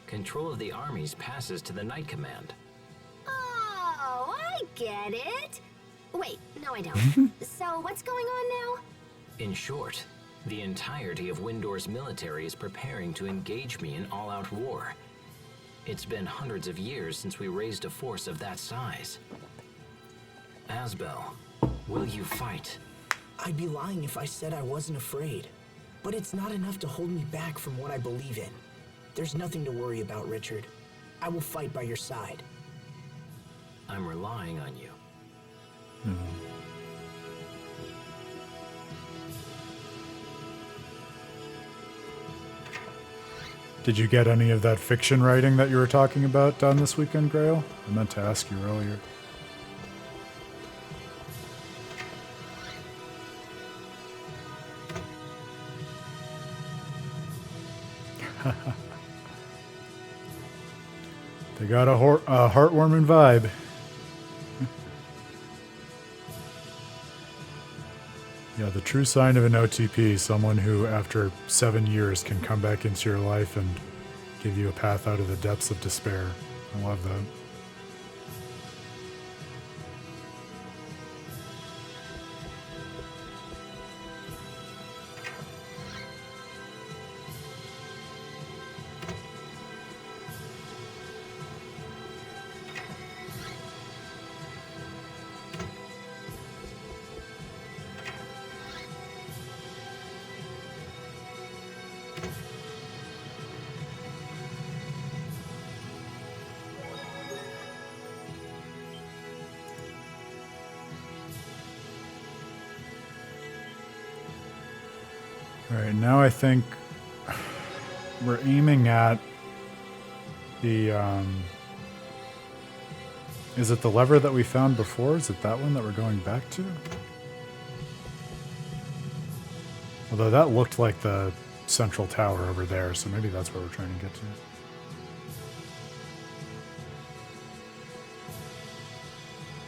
control of the armies passes to the Knight Command. Oh, I get it. Wait, no I don't. So what's going on now? In short, the entirety of Windor's military is preparing to engage me in all-out war. It's been hundreds of years since we raised a force of that size. Asbel, will you fight? I'd be lying if I said I wasn't afraid. But it's not enough to hold me back from what I believe in. There's nothing to worry about, Richard. I will fight by your side. I'm relying on you. Did you get any of that fiction writing that you were talking about done this weekend, Grail? I meant to ask you earlier. They got a heartwarming vibe. Yeah, the true sign of an OTP, someone who after 7 years can come back into your life and give you a path out of the depths of despair. I love that. Alright, now I think we're aiming at the, is it the lever that we found before? Is it that one that we're going back to? Although that looked like the central tower over there, so maybe that's where we're trying to get to.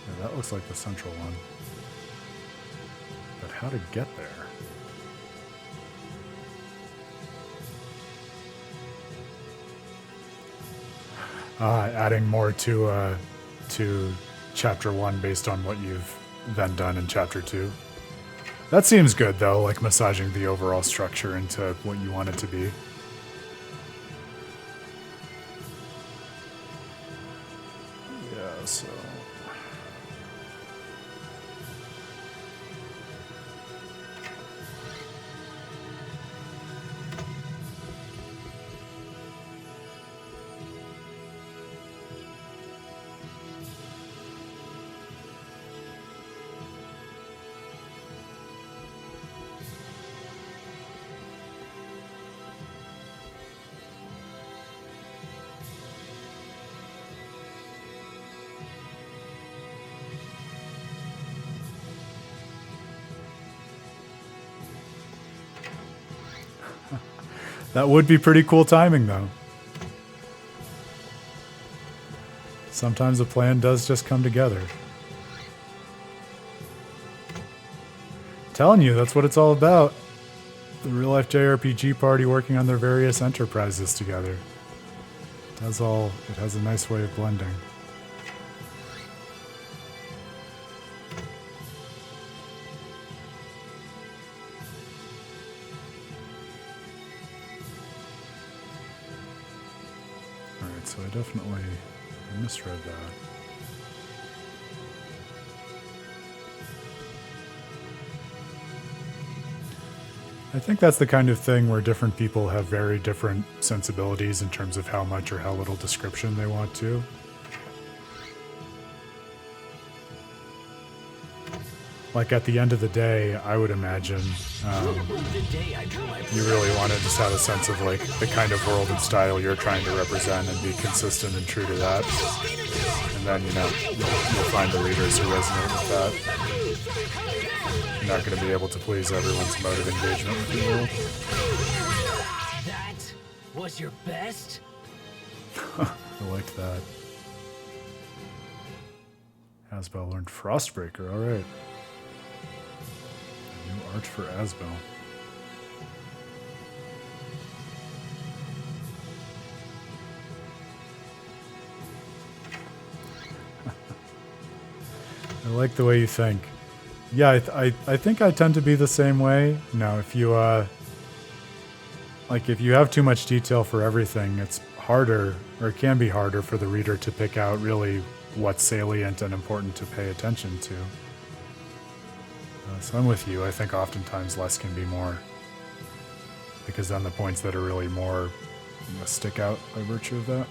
Yeah, that looks like the central one. But how to get there? Adding more to chapter 1 based on what you've then done in chapter 2. That seems good though, like massaging the overall structure into what you want it to be. Yeah, so... That would be pretty cool timing, though. Sometimes a plan does just come together. Telling you, that's what it's all about. The real-life JRPG party working on their various enterprises together. It has a nice way of blending. So I definitely misread that. I think that's the kind of thing where different people have very different sensibilities in terms of how much or how little description they want to. Like at the end of the day, I would imagine you really want to just have a sense of like the kind of world and style you're trying to represent and be consistent and true to that. And then, you know, you'll find the readers who resonate with that. You're not going to be able to please everyone's mode of engagement with the world. That was your best? I liked that. Asbel learned Frostbreaker, alright. New art for Asbel. I like the way you think. Yeah, I think I tend to be the same way. You know, if you like if you have too much detail for everything, it's harder, or it can be harder for the reader to pick out really what's salient and important to pay attention to. So I'm with you. I think oftentimes less can be more. because then the points that are really more stick out by virtue of that.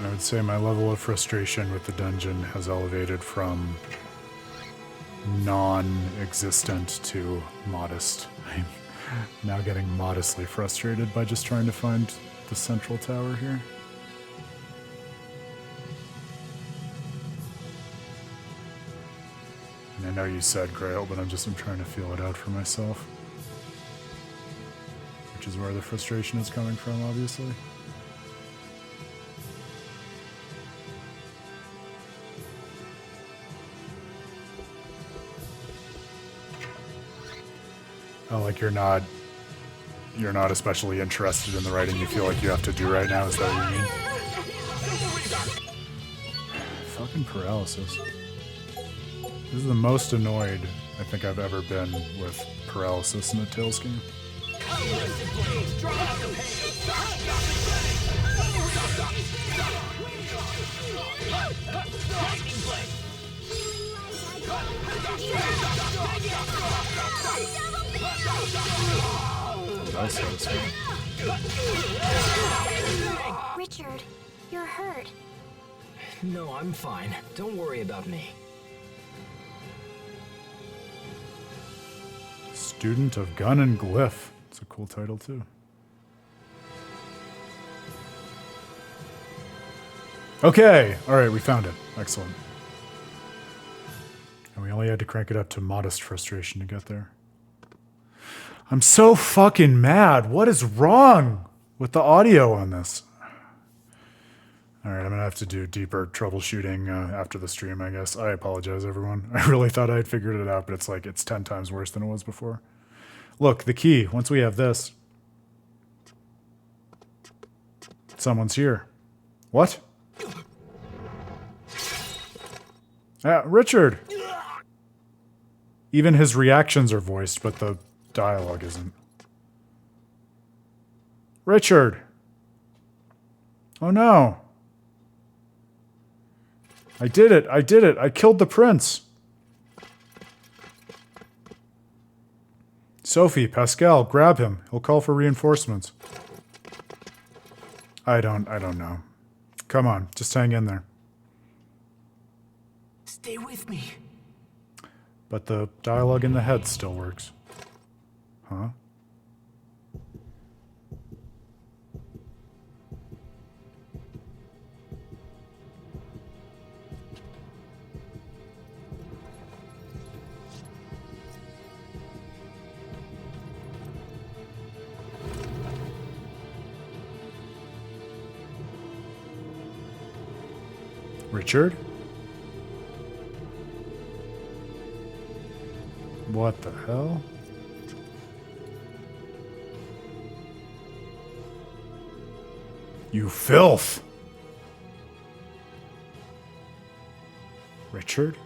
I would say my level of frustration with the dungeon has elevated from non-existent to modest. I'm now getting modestly frustrated by just trying to find the central tower here. And I know you said Grail, but I'm trying to feel it out for myself. Which is where the frustration is coming from, obviously. Oh, like you're not especially interested in the writing you feel like you have to do right now, is that what you mean? Fucking paralysis. This is the most annoyed I think I've ever been with paralysis in a Tales game. That's satisfying. Richard, you're hurt. No, I'm fine. Don't worry about me. Student of Gun and Glyph. It's a cool title, too. Okay! Alright, we found it. Excellent. And we only had to crank it up to modest frustration to get there. I'm so fucking mad. What is wrong with the audio on this? Alright, I'm gonna have to do deeper troubleshooting after the stream, I guess. I apologize, everyone. I really thought I had figured it out, but it's 10 times worse than it was before. Look, the key. Once we have this... Someone's here. What? Richard! Even his reactions are voiced, but the dialogue isn't. Richard! Oh no! I did it! I did it! I killed the prince! Sophie, Pascal, grab him. He'll call for reinforcements. I don't know. Come on, just hang in there. Stay with me. But the dialogue in the head still works. Huh? Richard? What the hell? You filth! Richard?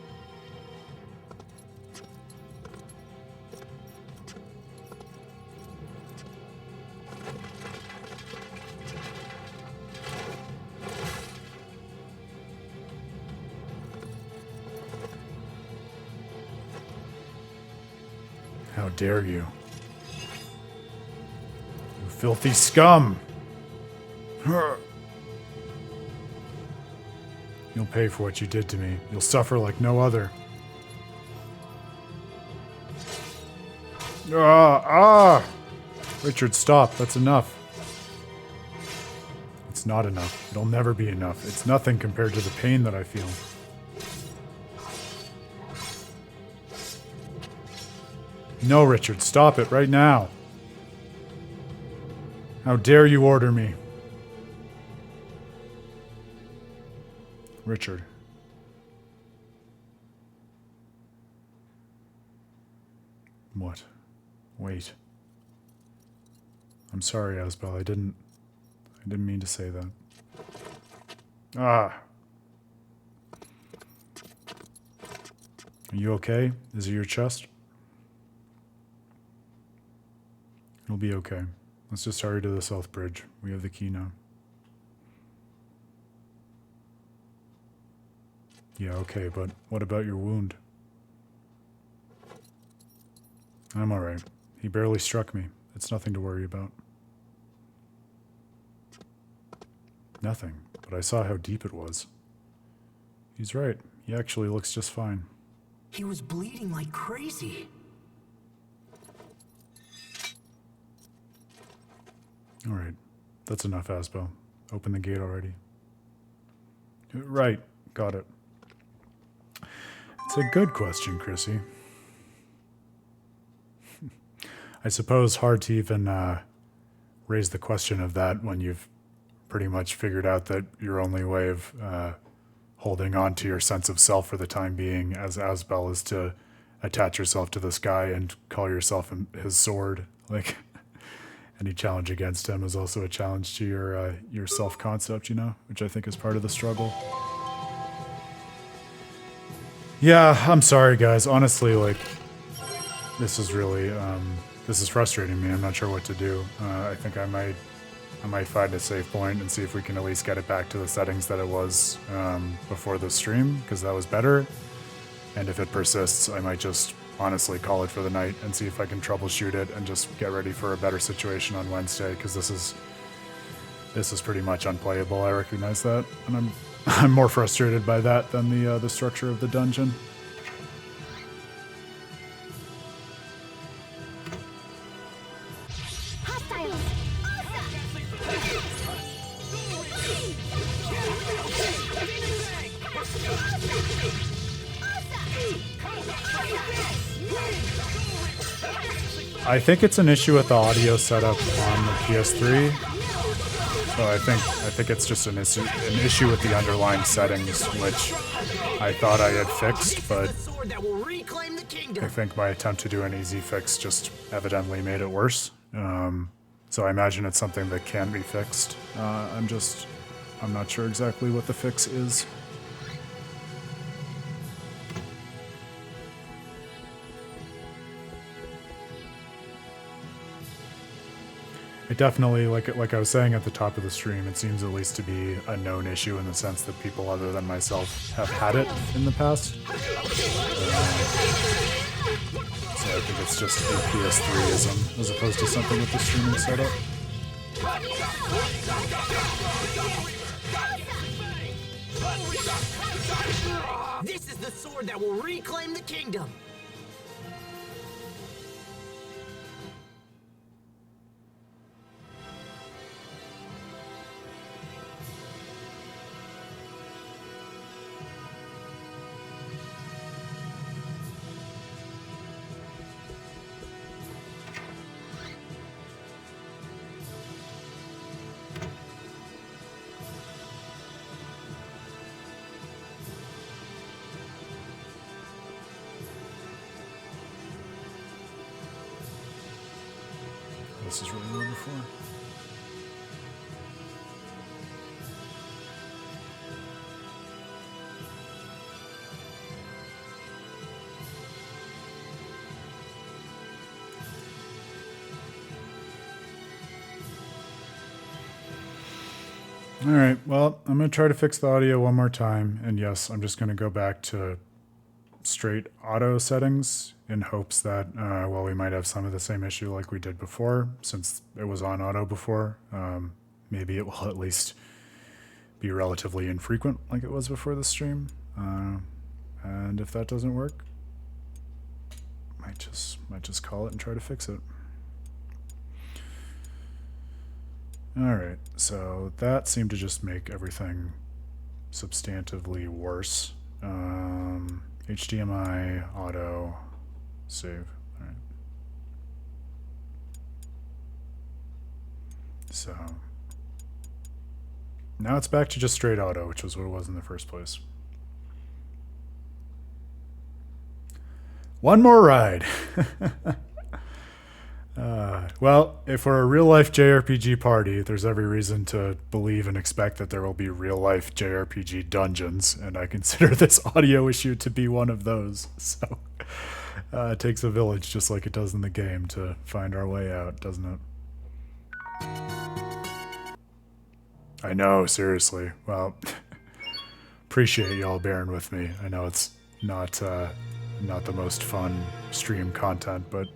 How dare you? You filthy scum! You'll pay for what you did to me. You'll suffer like no other. Richard, stop. That's enough. It's not enough. It'll never be enough. It's nothing compared to the pain that I feel. No, Richard, stop it right now. How dare you order me? Richard. What? Wait. I'm sorry, Asbel. I didn't mean to say that. Are you okay? Is it your chest? It'll be okay. Let's just hurry to the South Bridge. We have the key now. Yeah, okay, but what about your wound? I'm alright. He barely struck me. It's nothing to worry about. Nothing, but I saw how deep it was. He's right. He actually looks just fine. He was bleeding like crazy. Alright. That's enough, Asbel. Open the gate already. Right. Got it. It's a good question, Chrissy. I suppose hard to even raise the question of that when you've pretty much figured out that your only way of holding on to your sense of self for the time being as Asbel is to attach yourself to this guy and call yourself his sword. Like, any challenge against him is also a challenge to your self-concept, you know, which I think is part of the struggle. Yeah, I'm sorry, guys. Honestly, like, this is really, this is frustrating me. I'm not sure what to do. I think I might find a save point and see if we can at least get it back to the settings that it was before the stream, because that was better. And if it persists, I might just honestly call it for the night and see if I can troubleshoot it and just get ready for a better situation on Wednesday, because this is pretty much unplayable. I recognize that, and I'm more frustrated by that than the structure of the dungeon. I think it's an issue with the audio setup on the PS3. So I think it's just an issue with the underlying settings, which I thought I had fixed, but I think my attempt to do an easy fix just evidently made it worse. So I imagine it's something that can be fixed. I'm not sure exactly what the fix is. It definitely, like I was saying at the top of the stream, it seems at least to be a known issue in the sense that people other than myself have had it in the past. So I think it's just a PS3ism as opposed to something with the streaming setup. This is the sword that will reclaim the kingdom. This is really number 4. All right, well, I'm going to try to fix the audio one more time. And yes, I'm just going to go back to straight auto settings in hopes that, well, we might have some of the same issue like we did before, since it was on auto before. Maybe it will at least be relatively infrequent like it was before the stream. And if that doesn't work, might just call it and try to fix it. All right, so that seemed to just make everything substantively worse. HDMI, auto, save. All right. So now it's back to just straight auto, which was what it was in the first place. One more ride. Well, if we're a real-life JRPG party, there's every reason to believe and expect that there will be real-life JRPG dungeons, and I consider this audio issue to be one of those. So it takes a village, just like it does in the game, to find our way out, doesn't it? I know, seriously. Well, appreciate y'all bearing with me. I know it's not the most fun stream content, but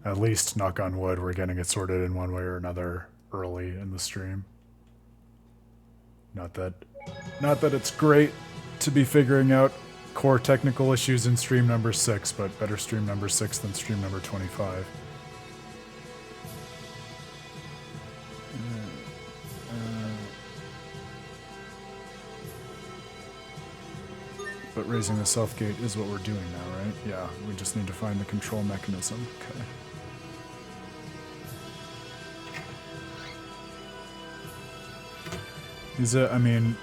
at least, knock on wood, we're getting it sorted in one way or another early in the stream. Not that it's great to be figuring out core technical issues in stream number 6, but better stream number 6 than stream number 25. But raising the self gate is what we're doing now, right? Yeah, we just need to find the control mechanism. Okay. Is it, I mean,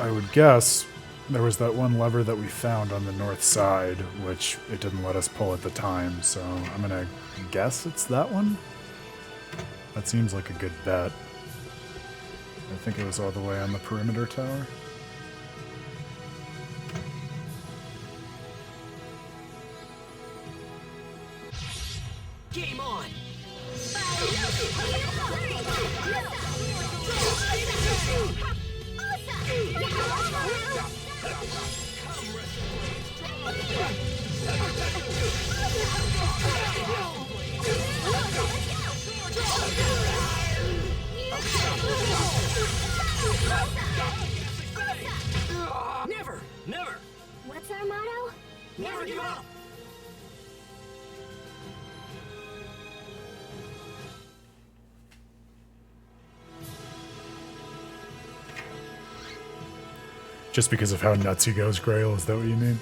I would guess there was that one lever that we found on the north side, which it didn't let us pull at the time, so I'm gonna guess it's that one? That seems like a good bet. I think it was all the way on the perimeter tower. Game on! Never! Never! What's our motto? Never give up! Just because of how nuts he goes, Grail, is that what you mean?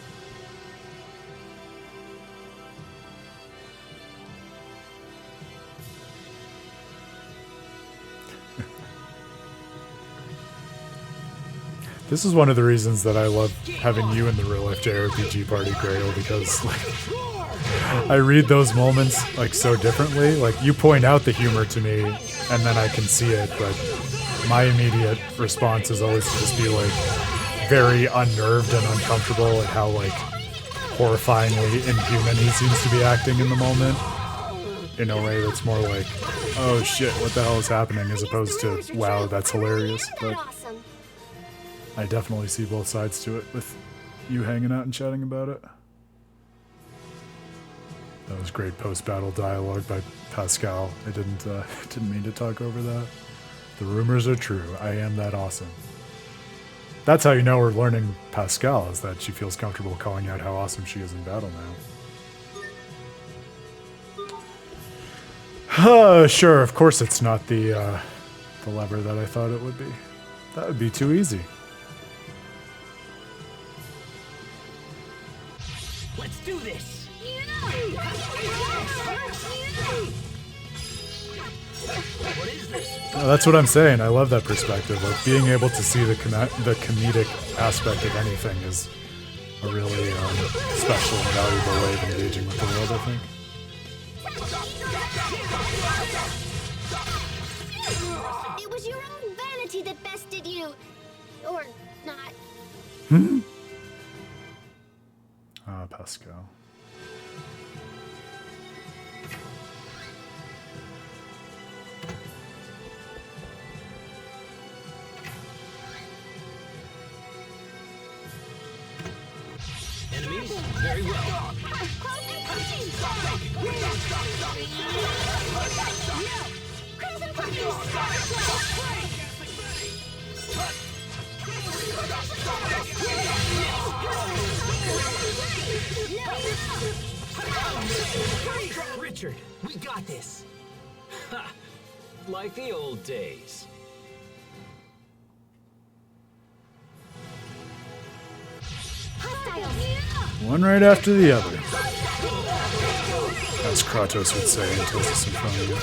This is one of the reasons that I love having you in the real life JRPG party, Grail, because like I read those moments like so differently. Like you point out the humor to me and then I can see it, but my immediate response is always to just be like very unnerved and uncomfortable at how like horrifyingly inhuman he seems to be acting in the moment, in a way that's more like, oh shit, what the hell is happening, as opposed to, wow, that's hilarious. But I definitely see both sides to it with you hanging out and chatting about it. That was great post-battle dialogue by Pascal. I didn't mean to talk over that. The rumors are true. I am that awesome. That's how you know we're learning Pascal, is that she feels comfortable calling out how awesome she is in battle now. Sure, of course it's not the lever that I thought it would be. That would be too easy. Let's do this! What is this? That's what I'm saying. I love that perspective. Like being able to see the comedic aspect of anything is a really special and valuable way of engaging with the world, I think. It was your own vanity that bested you. Or not. Hmm? Ah, Pascal. Enemies? Very well. Richard, we got this. Ha! Like the old days. One right after the other. As Kratos would say in Tales of Symphonia.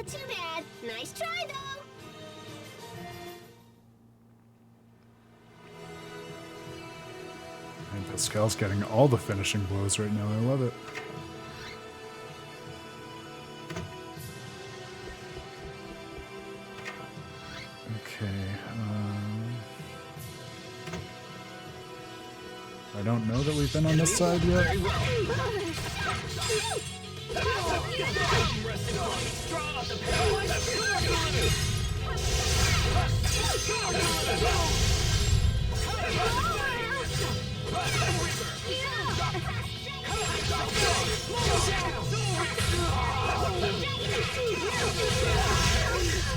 Too bad. Nice try, though. Pascal's getting all the finishing blows right now. I love it. Okay. I don't know that we've been on this side yet.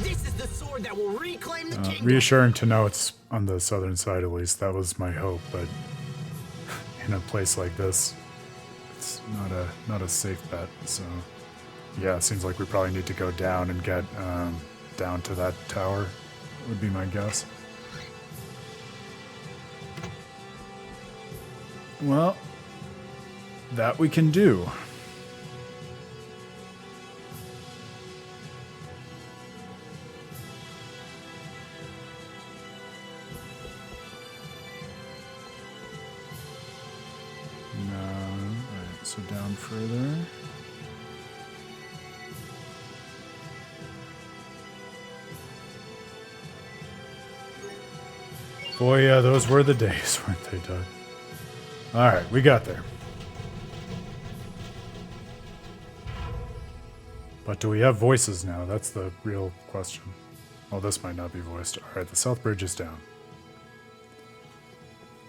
This is the sword that will reclaim the kingdom. Reassuring to know it's on the southern side at least. That was my hope, but in a place like this, it's not a safe bet. So yeah, it seems like we probably need to go down and get down to that tower, would be my guess. Well, that we can do. Alright, so down further. Boy, yeah, those were the days, weren't they, Doug? Alright, we got there. But do we have voices now? That's the real question. Oh, this might not be voiced. Alright, the South Bridge is down.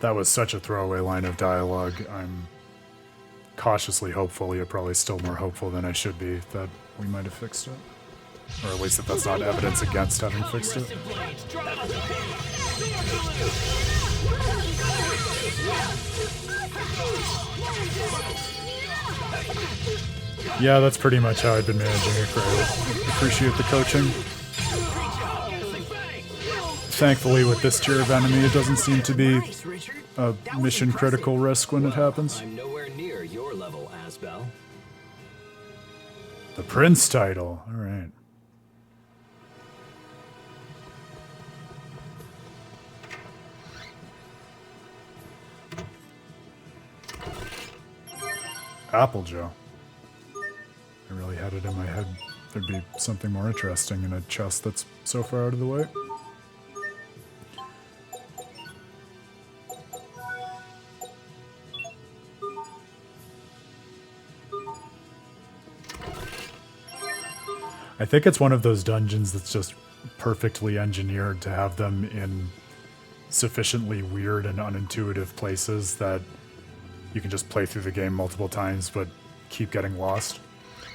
That was such a throwaway line of dialogue. I'm cautiously hopeful, you're probably still more hopeful than I should be, that we might have fixed it. Or at least that that's not evidence against having fixed it. Yeah, that's pretty much how I've been managing it, I appreciate the coaching. Thankfully, with this tier of enemy, it doesn't seem to be a mission-critical risk when it happens. I'm nowhere near your level, Asbel. The Prince title, alright. Apple Joe. I really had it in my head there'd be something more interesting in a chest that's so far out of the way. I think it's one of those dungeons that's just perfectly engineered to have them in sufficiently weird and unintuitive places that you can just play through the game multiple times but keep getting lost.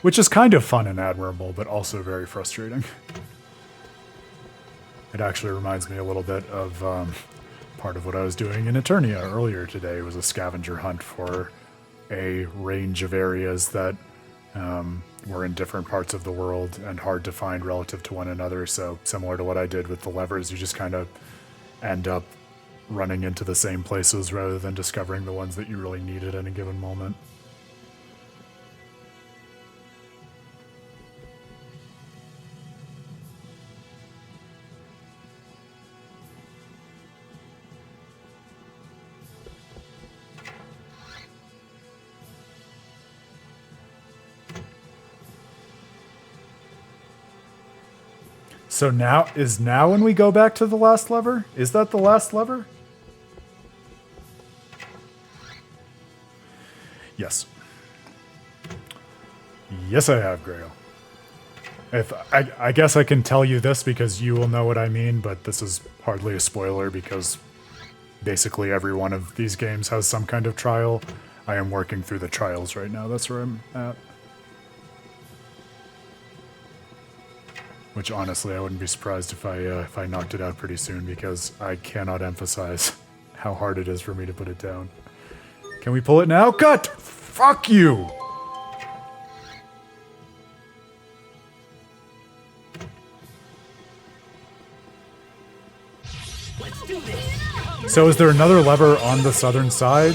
Which is kind of fun and admirable, but also very frustrating. It actually reminds me a little bit of part of what I was doing in Eternia earlier today. It was a scavenger hunt for a range of areas that were in different parts of the world and hard to find relative to one another. So similar to what I did with the levers, you just kind of end up running into the same places rather than discovering the ones that you really needed at a given moment. So now when we go back to the last lever? Is that the last lever? Yes. Yes, I have, Grail. I guess I can tell you this because you will know what I mean, but this is hardly a spoiler because basically every one of these games has some kind of trial. I am working through the trials right now. That's where I'm at. Which honestly, I wouldn't be surprised if I knocked it out pretty soon because I cannot emphasize how hard it is for me to put it down. Can we pull it now? Cut! Fuck you! So is there another lever on the southern side?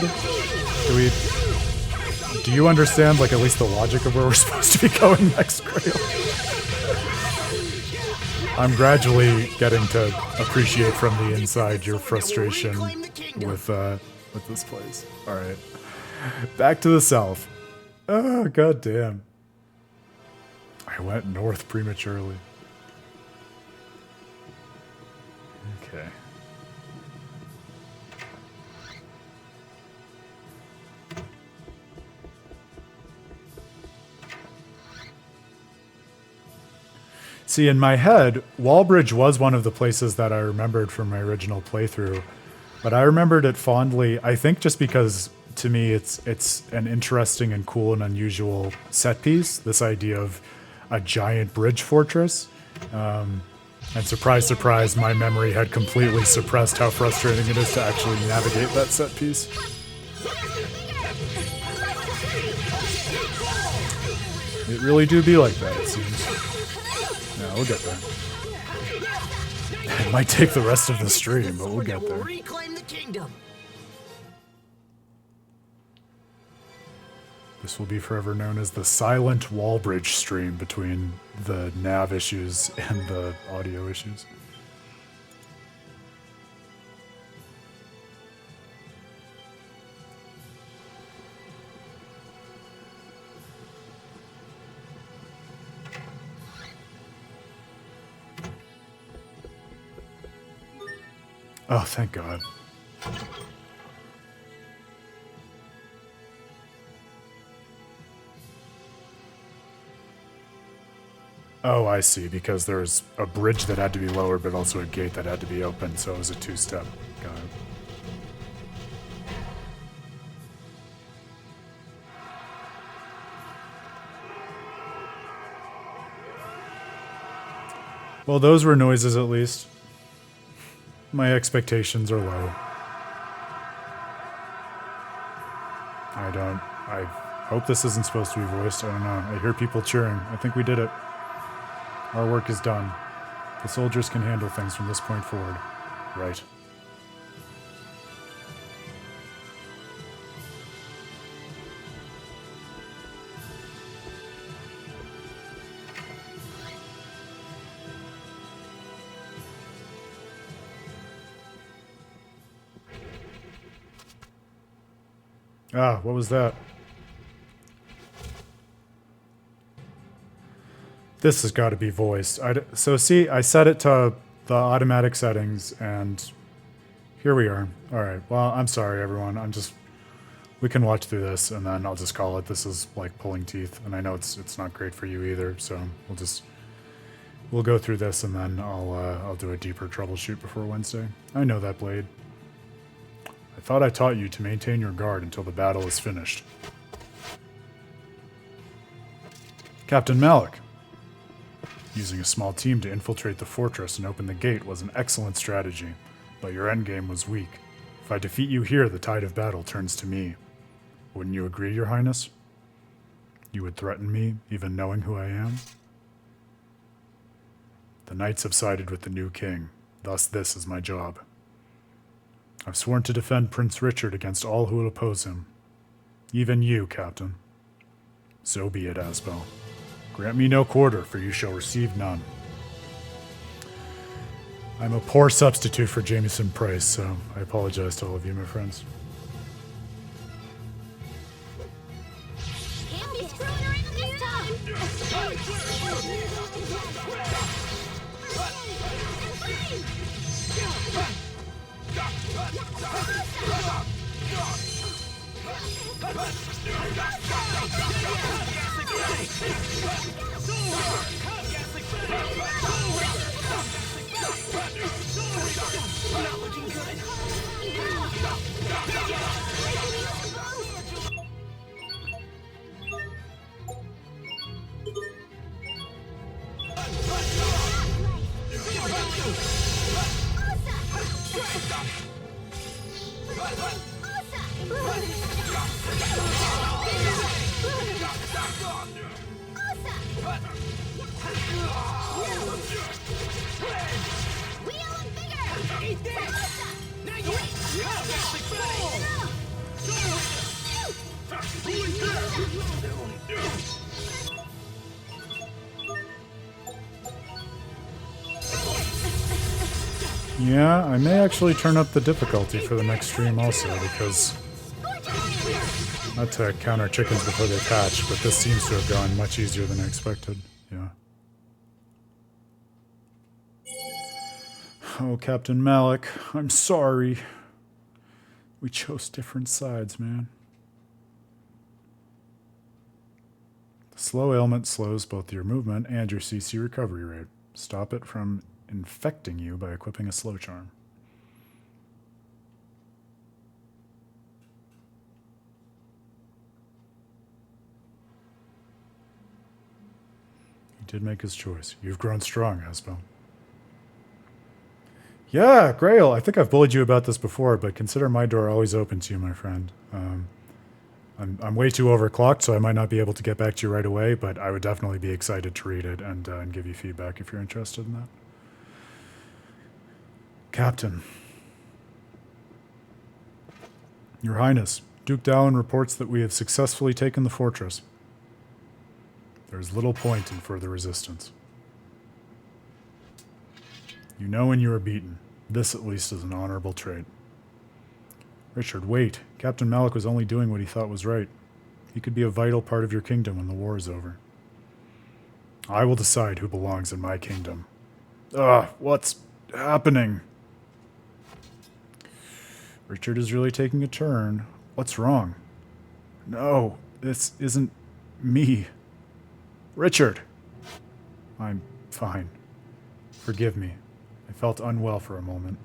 Do you understand, like, at least the logic of where we're supposed to be going next, Grail? I'm gradually getting to appreciate from the inside your frustration with with this place. All right. Back to the south. Oh, goddamn. I went north prematurely. Okay. See, in my head, Wallbridge was one of the places that I remembered from my original playthrough, but I remembered it fondly, I think just because, to me, it's an interesting and cool and unusual set piece, this idea of a giant bridge fortress. And surprise, surprise, my memory had completely suppressed how frustrating it is to actually navigate that set piece. It really do be like that, it seems. Yeah, we'll get there. It might take the rest of the stream, but we'll get there. Reclaim the kingdom. This will be forever known as the silent Wallbridge stream between the nav issues and the audio issues. Oh, thank God. Oh, I see, because there's a bridge that had to be lowered, but also a gate that had to be opened, so it was a two-step. Got it. Well, those were noises, at least. My expectations are low. I hope this isn't supposed to be voiced. I don't know. I hear people cheering. I think we did it. Our work is done. The soldiers can handle things from this point forward. Right. Ah, what was that? This has got to be voiced. So see, I set it to the automatic settings, and here we are. All right. Well, I'm sorry, everyone. We can watch through this, and then I'll just call it. This is like pulling teeth, and I know it's not great for you either. So we'll go through this, and then I'll do a deeper troubleshoot before Wednesday. I know that, Blade. I thought I taught you to maintain your guard until the battle is finished. Captain Malik. Using a small team to infiltrate the fortress and open the gate was an excellent strategy, but your endgame was weak. If I defeat you here, the tide of battle turns to me. Wouldn't you agree, Your Highness? You would threaten me, even knowing who I am? The knights have sided with the new king, thus this is my job. I've sworn to defend Prince Richard against all who will oppose him. Even you, Captain. So be it, Asbel. Grant me no quarter, for you shall receive none. I'm a poor substitute for Jameson Price, so I apologize to all of you, my friends. Can't be screwing around this Yeah, I may actually turn up the difficulty for the next stream also, because not to counter chickens before they hatch, but this seems to have gone much easier than I expected. Yeah. Oh, Captain Malik, I'm sorry. We chose different sides, man. The slow ailment slows both your movement and your CC recovery rate. Stop it from infecting you by equipping a slow charm. He did make his choice. You've grown strong, Asbel. Yeah, Grail, I think I've bullied you about this before, but consider my door always open to you, my friend. I'm way too overclocked, so I might not be able to get back to you right away, but I would definitely be excited to read it and give you feedback if you're interested in that. Captain. Your Highness, Duke Dalen reports that we have successfully taken the fortress. There is little point in further resistance. You know when you are beaten. This, at least, is an honorable trait. Richard, wait. Captain Malik was only doing what he thought was right. He could be a vital part of your kingdom when the war is over. I will decide who belongs in my kingdom. What's happening? Richard is really taking a turn. What's wrong? No, this isn't me. Richard! I'm fine. Forgive me. I felt unwell for a moment.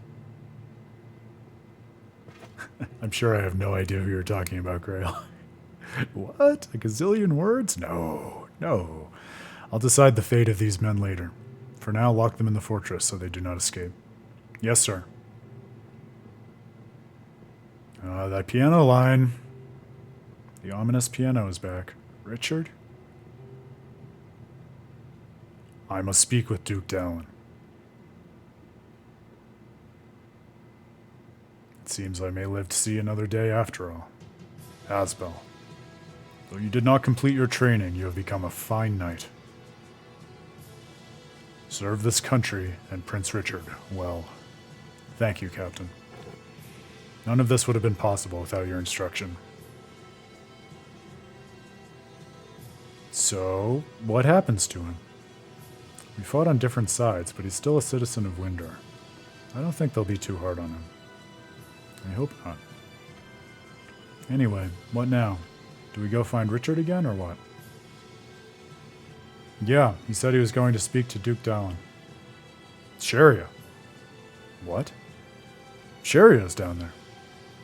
I'm sure I have no idea who you're talking about, Grail. What? A gazillion words? No. I'll decide the fate of these men later. For now, lock them in the fortress so they do not escape. Yes, sir. That piano line. The ominous piano is back. Richard? I must speak with Duke Dalen. It seems I may live to see another day after all. Asbel. Though you did not complete your training, you have become a fine knight. Serve this country and Prince Richard well. Thank you, Captain. None of this would have been possible without your instruction. So, what happens to him? We fought on different sides, but he's still a citizen of Windor. I don't think they'll be too hard on him. I hope not. Anyway, what now? Do we go find Richard again, or what? Yeah, he said he was going to speak to Duke Dalen. Sharia. What? Sharia's down there.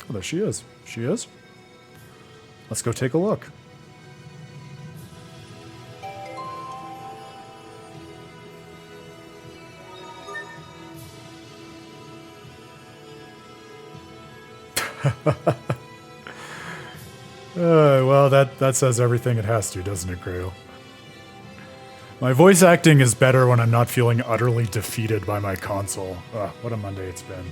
Oh, there she is. She is? Let's go take a look. Well, that says everything it has to, doesn't it, Grail? My voice acting is better when I'm not feeling utterly defeated by my console. What a Monday it's been.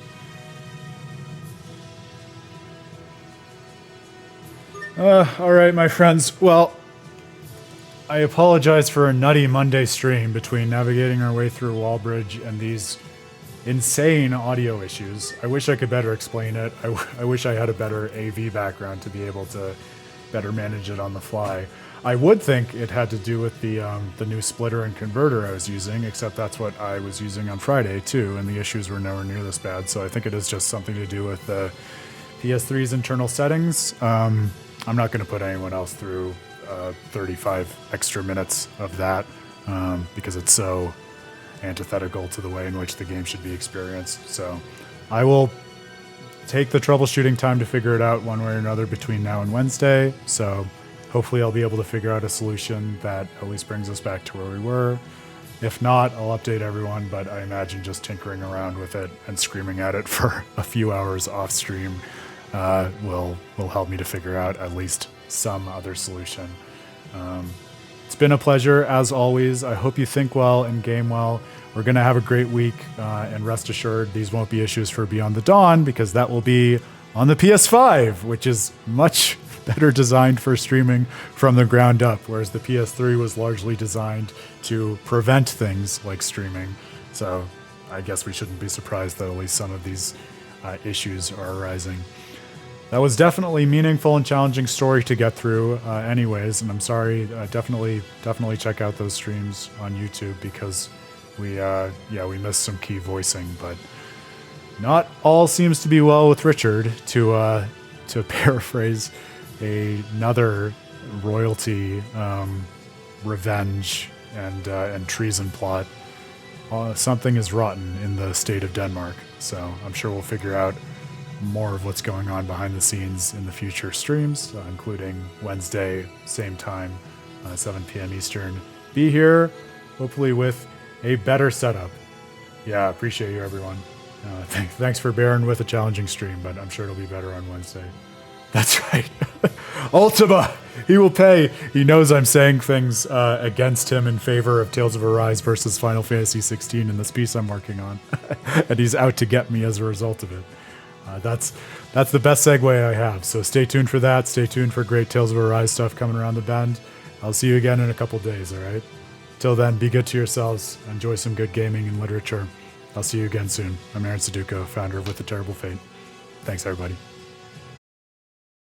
Alright, my friends. Well, I apologize for a nutty Monday stream between navigating our way through Wallbridge and these insane audio issues. I wish I could better explain it. I wish I had a better AV background to be able to better manage it on the fly. I would think it had to do with the new splitter and converter I was using, except that's what I was using on Friday too, and the issues were nowhere near this bad. So I think it is just something to do with the PS3's internal settings. I'm not going to put anyone else through 35 extra minutes of that because it's so antithetical to the way in which the game should be experienced. So I will take the troubleshooting time to figure it out one way or another between now and Wednesday. So hopefully I'll be able to figure out a solution that at least brings us back to where we were. If not, I'll update everyone, but I imagine just tinkering around with it and screaming at it for a few hours off stream will help me to figure out at least some other solution. It's been a pleasure, as always. I hope you think well and game well. We're going to have a great week, and rest assured, these won't be issues for Beyond the Dawn, because that will be on the PS5, which is much better designed for streaming from the ground up, whereas the PS3 was largely designed to prevent things like streaming. So I guess we shouldn't be surprised that at least some of these issues are arising. That was definitely a meaningful and challenging story to get through anyways, and I'm sorry. Definitely check out those streams on YouTube because we missed some key voicing, but not all seems to be well with Richard, to paraphrase another royalty revenge and treason plot. Something is rotten in the state of Denmark, so I'm sure we'll figure out more of what's going on behind the scenes in the future streams, including Wednesday, same time, 7 p.m. Eastern. Be here, hopefully with a better setup. Yeah, appreciate you, everyone. Thanks for bearing with a challenging stream, but I'm sure it'll be better on Wednesday. That's right. Ultima! He will pay. He knows I'm saying things against him in favor of Tales of Arise versus Final Fantasy 16 in this piece I'm working on. And he's out to get me as a result of it. That's the best segue I have. So stay tuned for that. Stay tuned for great Tales of Arise stuff coming around the bend. I'll see you again in a couple days, all right? Till then, be good to yourselves. Enjoy some good gaming and literature. I'll see you again soon. I'm Aaron Suduko, founder of With the Terrible Fate. Thanks, everybody.